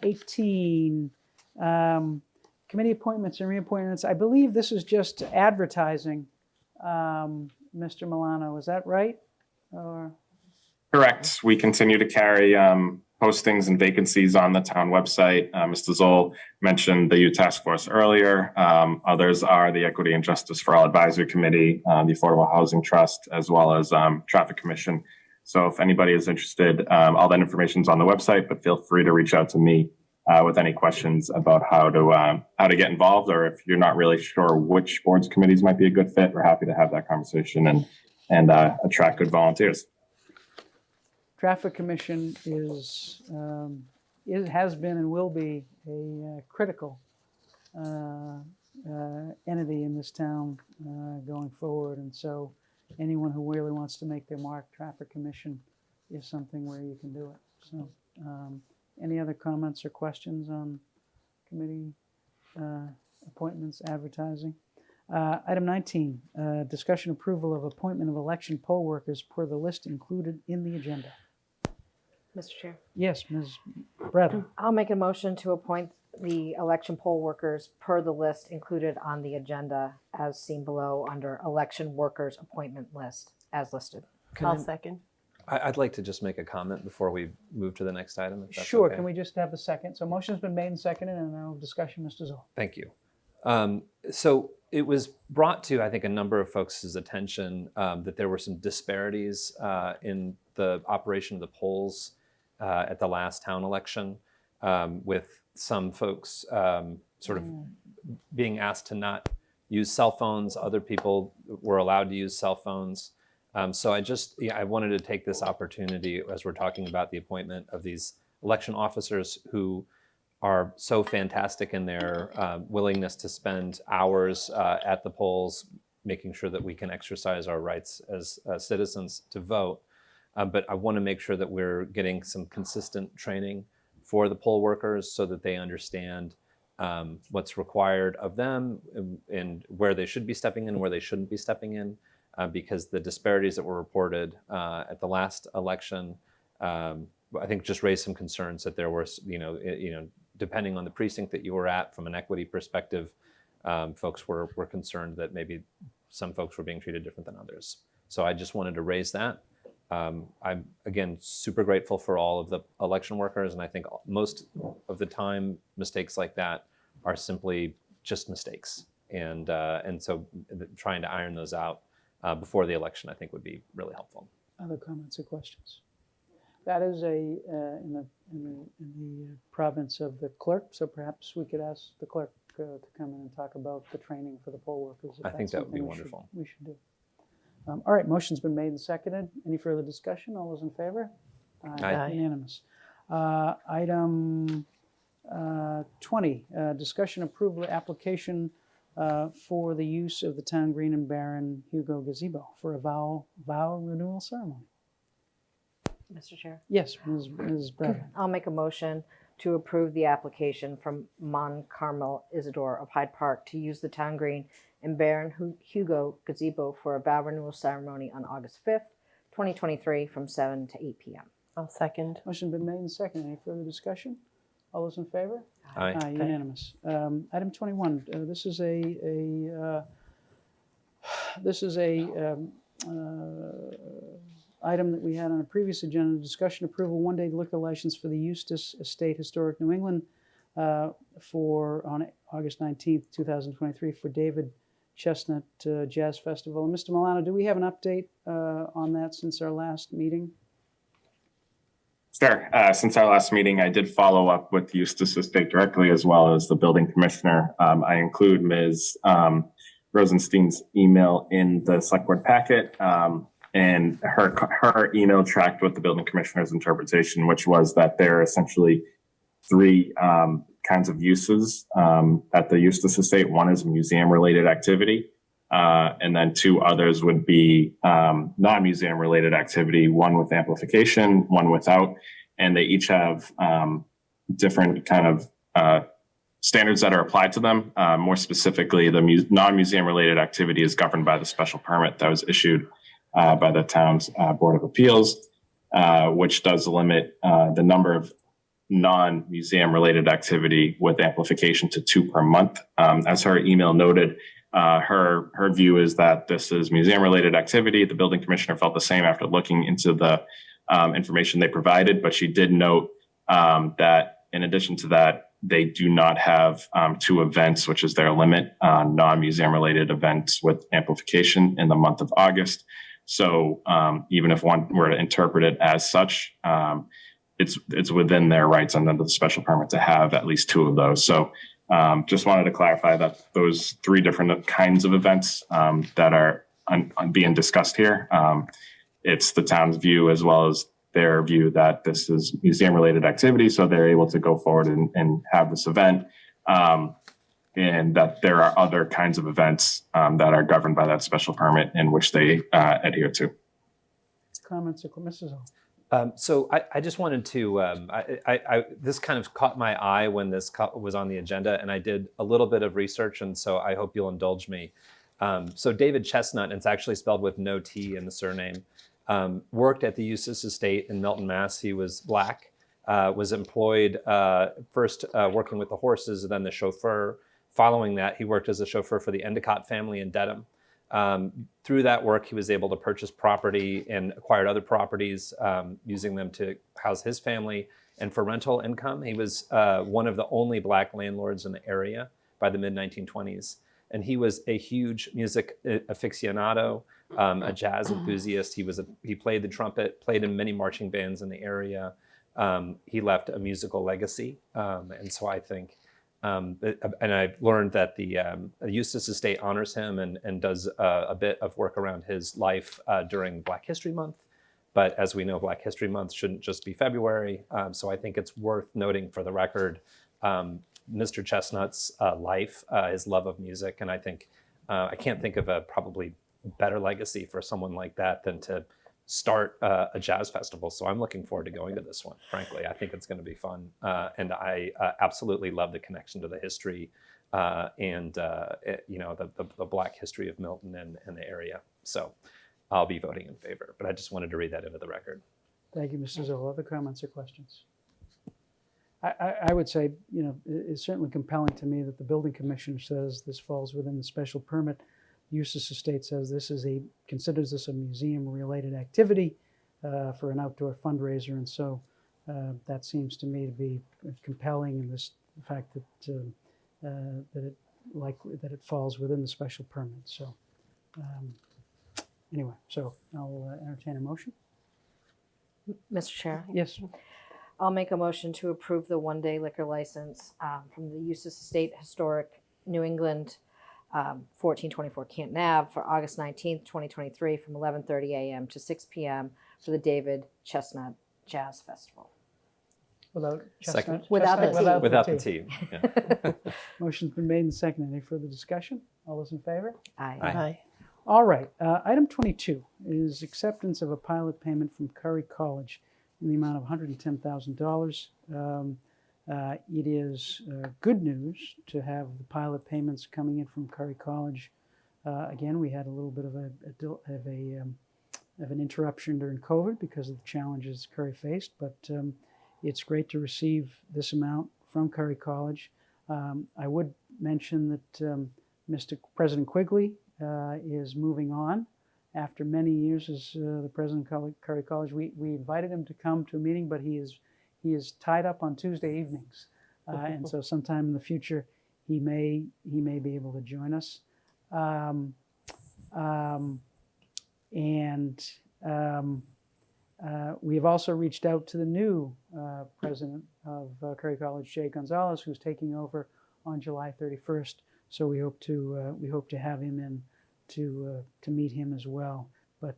18, committee appointments and reappointments. I believe this is just advertising, Mr. Milano. Is that right? Or... Correct. We continue to carry postings and vacancies on the town website. Mr. Zoll mentioned the youth task force earlier. Others are the Equity and Justice for All Advisory Committee, the Affordable Housing Trust, as well as Traffic Commission. So if anybody is interested, all that information is on the website, but feel free to reach out to me with any questions about how to get involved, or if you're not really sure which boards committees might be a good fit, we're happy to have that conversation and attract good volunteers. Traffic Commission has been and will be a critical entity in this town going forward, and so anyone who really wants to make their mark, Traffic Commission is something where you can do it. So any other comments or questions on committee appointments, advertising? Item 19, discussion approval of appointment of election poll workers per the list included in the agenda. Mr. Chair. Yes, Ms. Bradley. I'll make a motion to appoint the election poll workers per the list included on the agenda as seen below under election workers appointment list as listed. I'll second. I'd like to just make a comment before we move to the next item, if that's Sure, okay. can we just have the second? So motion's been made and seconded, and now discussion, Mr. Zoll. Thank you. So it was brought to, I think, a number of folks' attention that there were some disparities in the operation of the polls at the last town election, with some folks sort of being asked to not use cell phones. Other people were allowed to use cell phones. So I wanted to take this opportunity as we're talking about the appointment of these election officers who are so fantastic in their willingness to spend hours at the polls, making sure that we can exercise our rights as citizens to vote. But I want to make sure that we're getting some consistent training for the poll workers so that they understand what's required of them and where they should be stepping in and where they shouldn't be stepping in. Because the disparities that were reported at the last election, I think just raised some concerns that there were, depending on the precinct that you were at from an equity perspective, folks were concerned that maybe some folks were being treated different than others. So I just wanted to raise that. I'm, again, super grateful for all of the election workers, and I think most of the time mistakes like that are simply just mistakes. And so trying to iron those out before the election, I think, would be really helpful. Other comments or questions? That is in the province of the clerk, so perhaps we could ask the clerk to come in and talk about the training for the poll workers. I think that would be wonderful. We should do. All right, motion's been made and seconded. Any further discussion? All those in favor? Aye. Unanimous. Item 20, discussion approval application for the use of the town green and barren Hugo gazebo for a vow renewal ceremony. Mr. Chair. Yes, Ms. Bradley. I'll make a motion to approve the application from Mon Carmel Isidore of Hyde Park to use the town green and barren Hugo gazebo for a vow renewal ceremony on August 5th, 2023 from 7 to 8 p.m. I'll second. Motion been made and seconded. Any further discussion? All those in favor? Aye. Unanimous. Item 21. This is a item that we had on a previous agenda. Discussion approval one-day liquor license for the Eustis Estate Historic New England on August 19th, 2023 for David Chestnut Jazz Festival. And Mr. Milano, do we have an update on that since our last meeting? Sure. Since our last meeting, I did follow up with Eustis Estate directly, as well as the building commissioner. I include Ms. Rosenstein's email in the select board packet, and her email tracked with the building commissioner's interpretation, which was that there are essentially three kinds of uses at the Eustis Estate. One is museum-related activity. And then two others would be non-museum related activity, one with amplification, one without, and they each have different kind of standards that are applied to them. More specifically, the non-museum related activity is governed by the special permit that was issued by the town's Board of Appeals, which does limit the number of non-museum related activity with amplification to 2 per month. As her email noted, her view is that this is museum related activity. The building commissioner felt the same after looking into the information they provided, but she did note that in addition to that, they do not have 2 events, which is their limit on non-museum related events with amplification in the month of August. So even if one were to interpret it as such, it's within their rights under the special permit to have at least 2 of those. So just wanted to clarify that those 3 different kinds of events that are being discussed here, it's the town's view as well as their view that this is museum related activity. So they're able to go forward and have this event, and that there are other kinds of events that are governed by that special permit in which they adhere to. Comments or Mrs. Hall? So I just wanted to, this kind of caught my eye when this was on the agenda, and I did a little bit of research, and so I hope you'll indulge me. So David Chestnut, and it's actually spelled with no T in the surname, worked at the Eustis Estate in Milton, Mass. He was Black, was employed first working with the horses, then the chauffeur. Following that, he worked as a chauffeur for the Endicott family in Dedham. Through that work, he was able to purchase property and acquired other properties, using them to house his family and for rental income. He was one of the only Black landlords in the area by the mid-1920s. And he was a huge music aficionado, a jazz enthusiast. He played the trumpet, played in many marching bands in the area. He left a musical legacy. And so I think, and I've learned that the Eustis Estate honors him and does a bit of work around his life during Black History Month. But as we know, Black History Month shouldn't just be February. So I think it's worth noting for the record, Mr. Chestnut's life, his love of music. And I think I can't think of a probably better legacy for someone like that than to start a jazz festival. So I'm looking forward to going to this one, frankly. I think it's going to be fun. And I absolutely love the connection to the history and the Black history of Milton and the area. So I'll be voting in favor, but I just wanted to read that into the record. Thank you, Mr. Zoll. Other comments or questions? I would say, it's certainly compelling to me that the building commissioner says this falls within the special permit. Eustis Estate says considers this a museum-related activity for an outdoor fundraiser, and so that seems to me to be compelling in the fact that it falls within the special permit. So anyway, so I'll entertain a motion. Mr. Chair? Yes. I'll make a motion to approve the one-day liquor license from the Eustis Estate Historic New England 1424 Canton Ave for August 19th, 2023 from 11:30 a.m. to 6 p.m. for the David Chestnut Jazz Festival. Without Second. Chestnut? Without the Chestnut? T. Without the T. Yeah. Motion's been made and seconded. Any further discussion? All those in favor? Aye. Aye. All right. Item 22 is acceptance of a pilot payment from Curry College in the amount of $110,000. It is good news to have the pilot payments coming in from Curry College. Again, we had a little bit of an interruption during COVID because of the challenges Curry faced, but it's great to receive this amount from Curry College. I would mention that Mr. President Quigley is moving on. After many years as the president of Curry College, we invited him to come to a meeting, but he is tied up on Tuesday evenings, and so sometime in the future he may be able to join us. We have also reached out to the new president of Curry College, Jay Gonzalez, who's taking over on July 31st. So we hope to have him in to meet him as well. But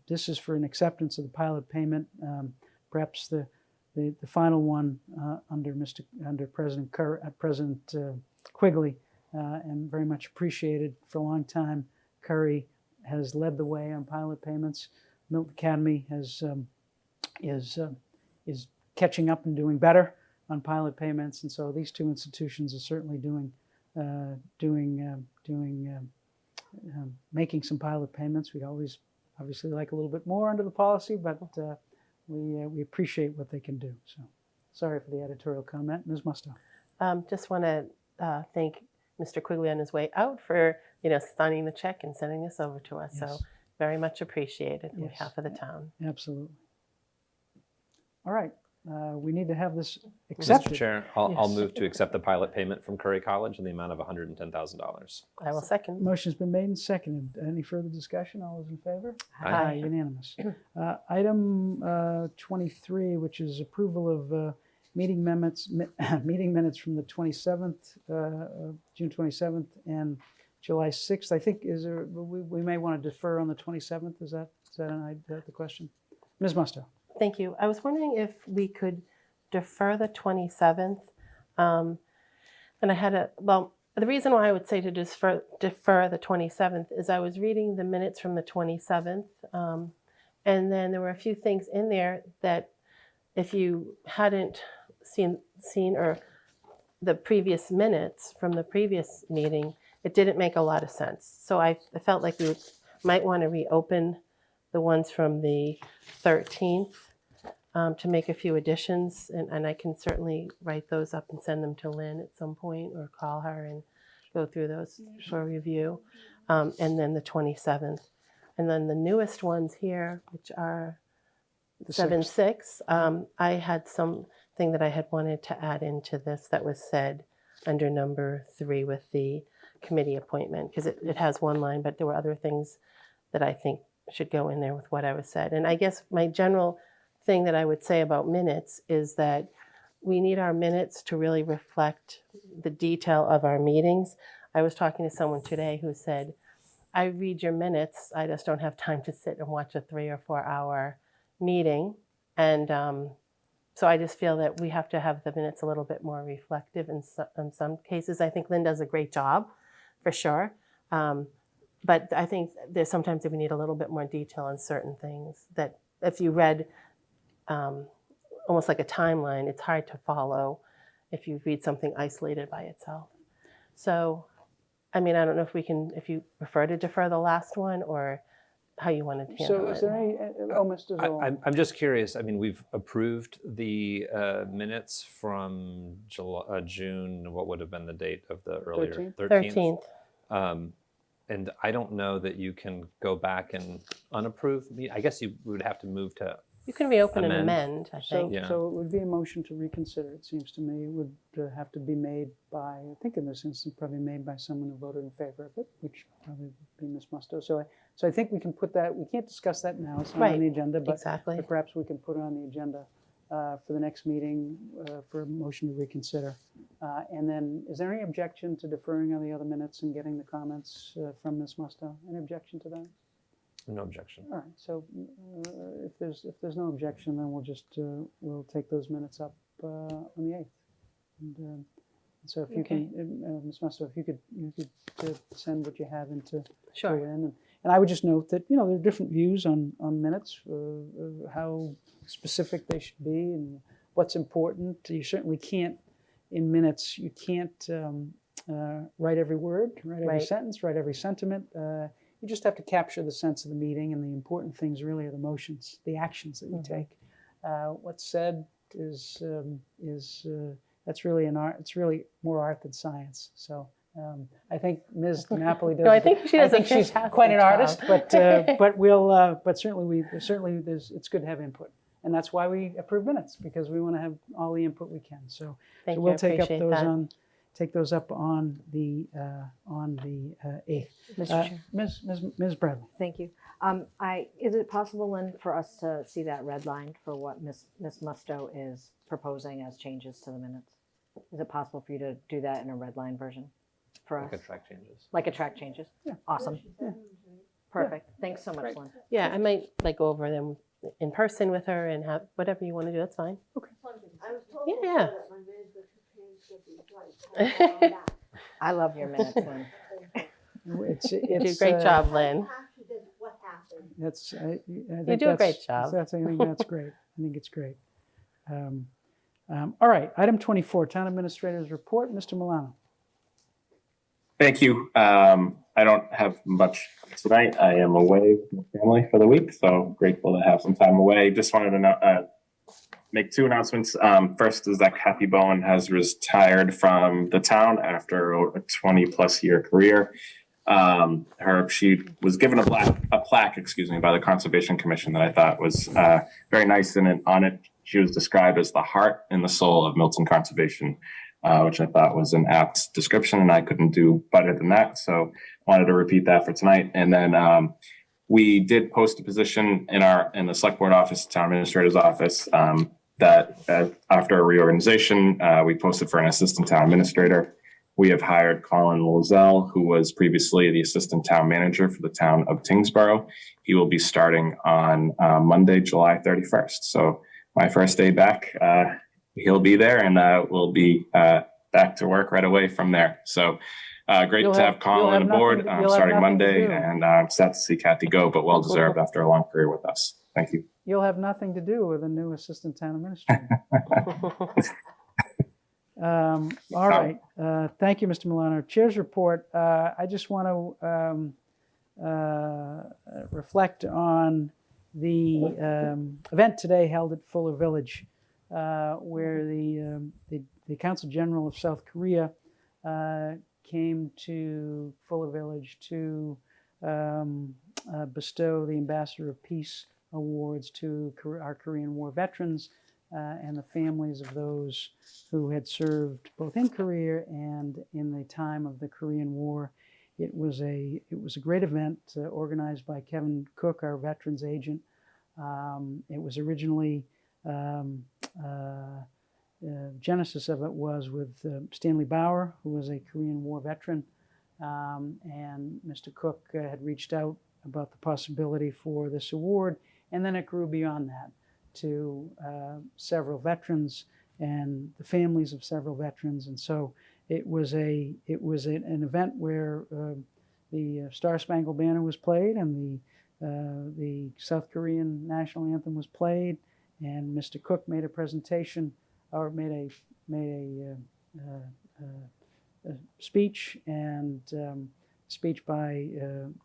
this is for an acceptance of the pilot payment. Perhaps the final one under President Quigley, and very much appreciated for a long time. Curry has led the way on pilot payments. Milton Academy is catching up and doing better on pilot payments, and so these two institutions are certainly making some pilot payments. We'd always obviously like a little bit more under the policy, but we appreciate what they can do. So sorry for the editorial comment. Ms. Musto. Just want to thank Mr. Quigley on his way out for signing the check and sending this over to us. Yes. So very much appreciated on Yes. behalf of the town. Absolutely. All right. We need to have this accepted. Mr. Chair, I'll Yes. move to accept the pilot payment from Curry College in the amount of $110,000. I will second. Motion's been made and seconded. Any further discussion? All those in favor? Aye. Unanimous. Item 23, which is approval of meeting minutes from the 27th, June 27th and July 6th. I think we may want to defer on the 27th. Is that the question? Ms. Musto. Thank you. I was wondering if we could defer the 27th. And I had the reason why I would say to defer the 27th is I was reading the minutes from the 27th. And then there were a few things in there that if you hadn't seen or the previous minutes from the previous meeting, it didn't make a lot of sense. So I felt like we might want to reopen the ones from the 13th to make a few additions. And I can certainly write those up and send them to Lynn at some point or call her and go through those for review. And then the 27th. And then the newest ones here, which are The 7/6, I had something that I had wanted to add into this that was said under number 3 with the committee appointment, because it has one line, but there were other things that I think should go in there with what I was said. And I guess my general thing that I would say about minutes is that we need our minutes to really reflect the detail of our meetings. I was talking to someone today who said, I read your minutes, I just don't have time to sit and watch a 3 or 4 hour meeting. And so I just feel that we have to have the minutes a little bit more reflective in some cases. I think Lynn does a great job, for sure. But I think there's sometimes that we need a little bit more detail on certain things that if you read almost like a timeline, it's hard to follow if you read something isolated by itself. So, I mean, I don't know if you prefer to defer the last one or how you want to handle So it. is there any, Mr. Zoll? I'm just curious. I mean, we've approved the minutes from June. What would have been the date of the earlier 13th. And I don't know that you can go back and unapprove. I guess you would have to move to. You can reopen and amend, I think. So it would be a motion to reconsider, it seems to me. It would have to be made by, I think in this instance, probably made by someone who voted in favor of it, which probably would be Ms. Musto. So I think we can put that, we can't discuss that now, it's not on the agenda, but perhaps we can put it on the agenda for the next meeting for a motion to reconsider. And then, is there any objection to deferring on the other minutes and getting the comments from Ms. Musto? Any objection to that? No objection. All right, so if there's no objection, then we'll just, we'll take those minutes up on the 8th. And so if you can, Ms. Musto, if you could send what you have into Lynn. And I would just note that, there are different views on minutes, how specific they should be and what's important. You certainly can't, in minutes, you can't write every word, write every sentence, write every sentiment. You just have to capture the sense of the meeting, and the important things really are the motions, the actions that we take. What's said is that's really an art. It's really more art than science. So I think Ms. Napoli does. No, I think she does. She's quite an artist, but certainly it's good to have input, and that's why we approve minutes, because we want to have all the input we can. So we'll take up those on. Take those up on the 8th. Mr. Chair. Ms. Bradley. Thank you. Is it possible, Lynn, for us to see that red line for what Ms. Musto is proposing as changes to the minutes? Is it possible for you to do that in a red line version for us? Like a track changes. Like a track changes? Yeah. Awesome. Yeah. Perfect. Thanks so much, Lynn. Yeah, I might go over them in person with her and have whatever you want to do. That's fine. Okay. Yeah. I love your minutes, Lynn. You do a great job, Lynn. That's I You think do a great job. I think that's great. I think it's great. All right, item 24, Town Administrator's Report. Mr. Milano. Thank you. I don't have much tonight. I am away with my family for the week, so grateful to have some time away. Just wanted to make 2 announcements. First is that Kathy Bowen has retired from the town after a 20-plus year career. She was given a plaque, by the Conservation Commission that I thought was very nice. And on it, she was described as the heart and the soul of Milton conservation, which I thought was an apt description, and I couldn't do better than that. So wanted to repeat that for tonight. And then we did post a position in the Select Board office, Town Administrator's office, that after a reorganization, we posted for an Assistant Town Administrator. We have hired Colin Lozelle, who was previously the Assistant Town Manager for the town of Tingsboro. He will be starting on Monday, July 31st. So my first day back, he'll be there, and we'll be back to work right away from there. So great to have Colin on board starting Monday, and I'm sad to see Kathy go, but well-deserved after a long career with us. Thank you. You'll have nothing to do with a new Assistant Town Administrator. All right. Thank you, Mr. Milano. Chair's report. I just want to reflect on the event today held at Fuller Village, where the Consul General of South Korea came to Fuller Village to bestow the Ambassador of Peace awards to our Korean War veterans and the families of those who had served both in Korea and in the time of the Korean War. It was a great event organized by Kevin Cook, our veterans agent. It was originally genesis of it was with Stanley Bauer, who was a Korean War veteran, and Mr. Cook had reached out about the possibility for this award, and then it grew beyond that to several veterans and the families of several veterans. And so it was an event where the Star Spangled Banner was played and the South Korean national anthem was played, and Mr. Cook made a presentation or made a speech, and speech by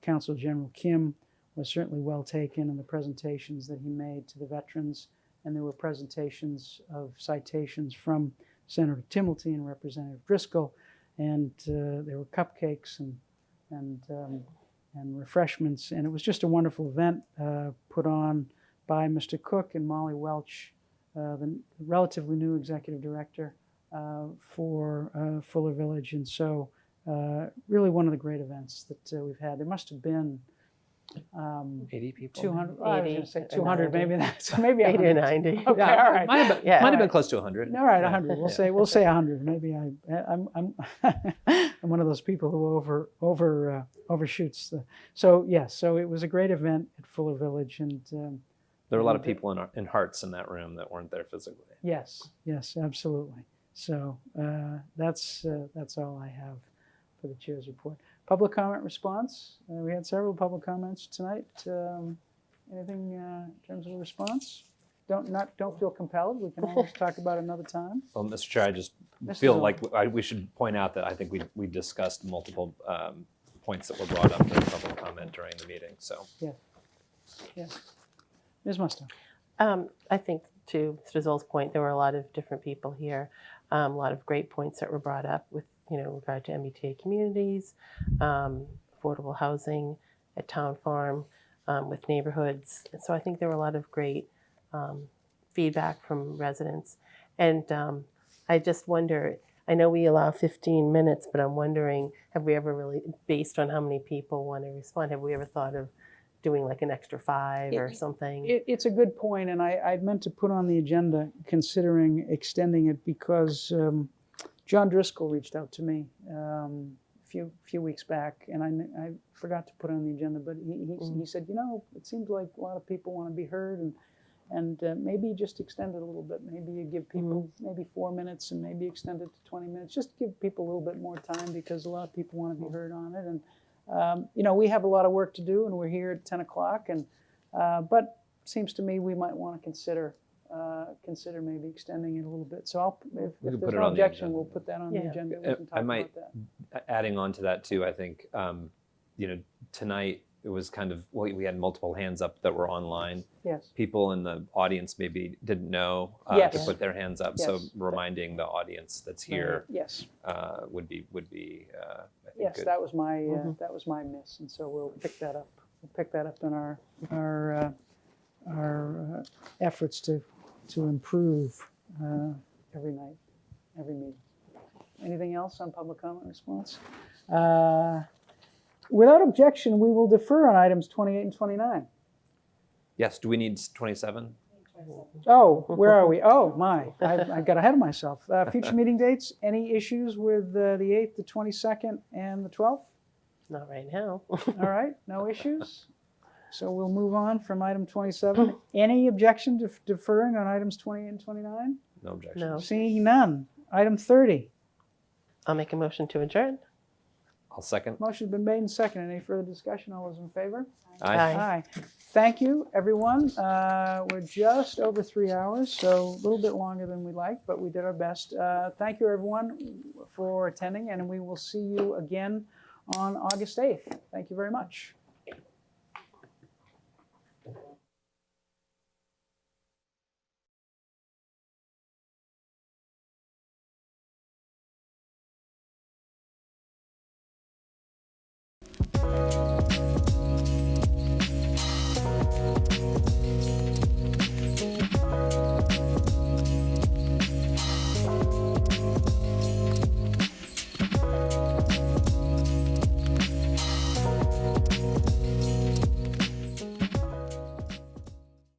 Consul General Kim was certainly well taken, and the presentations that he made to the veterans, and there were presentations of citations from Senator Timilty and Representative Driscoll, and there were cupcakes and refreshments, and it was just a wonderful event put on by Mr. Cook and Molly Welch, the relatively new executive director for Fuller Village, and so really one of the great events that we've had. There must have been 80 people. 200. I was going to say 80 or 200. 90. Maybe that's maybe 80 or 100. 90. Okay, all right. Might have been close to 100. All right, 100. We'll say 100. Maybe I'm I'm one of those people who overshoots. So yes, so it was a great event at Fuller Village, and there were a lot of people in hearts in that room that weren't there physically. yes, absolutely. So that's all I have for the chair's report. Public comment response. We had several public comments tonight. Anything in terms of a response? Don't feel compelled. We can always talk about it another time. Well, Mr. Chair, I just Mr. feel Zoll. like we should point out that I think we discussed multiple points that were brought up in public comment during the meeting. So Yeah. Ms. Musto. I think to Mr. Zoll's point, there were a lot of different people here, a lot of great points that were brought up with, regard to MBTA communities, affordable housing at Town Farm, with neighborhoods. And so I think there were a lot of great feedback from residents. And I just wonder, I know we allow 15 minutes, but I'm wondering, have we ever really, based on how many people want to respond, have we ever thought of doing like an extra 5 or something? It's a good point, and I meant to put on the agenda considering extending it because John Driscoll reached out to me a few weeks back, and I forgot to put it on the agenda, but he said, it seems like a lot of people want to be heard, and maybe just extend it a little bit. Maybe you give people maybe 4 minutes and maybe extend it to 20 minutes. Just give people a little bit more time because a lot of people want to be heard on it. And we have a lot of work to do, and we're here at 10 o'clock. But it seems to me we might want to consider maybe extending it a little bit. So if there's no objection, we'll put that on the agenda. We can talk I might, about that. adding on to that too, I think, tonight it was kind of, we had multiple hands up that were online. Yes. People in the audience maybe didn't know to put their hands up. So reminding the audience that's here would be I think Yes, good. that was my miss, and so we'll pick that up. We'll pick that up in our efforts to improve every night, every meeting. Anything else on public comment response? Without objection, we will defer on items 28 and 29. Yes, do we need 27? Oh, where are we? Oh, my, I got ahead of myself. Future meeting dates, any issues with the 8th, the 22nd, and the 12th? Not right now. All right, no issues. So we'll move on from item 27. Any objection to deferring on items 28 and 29? No objection. No. Seeing none. Item 30. I'll make a motion to adjourn. I'll second. Motion's been made and seconded. Any further discussion? All those in favor? Aye. Aye. Thank you, everyone. We're just over 3 hours, so a little bit longer than we like, but we did our best. Thank you, everyone, for attending, and we will see you again on August 8th. Thank you very much.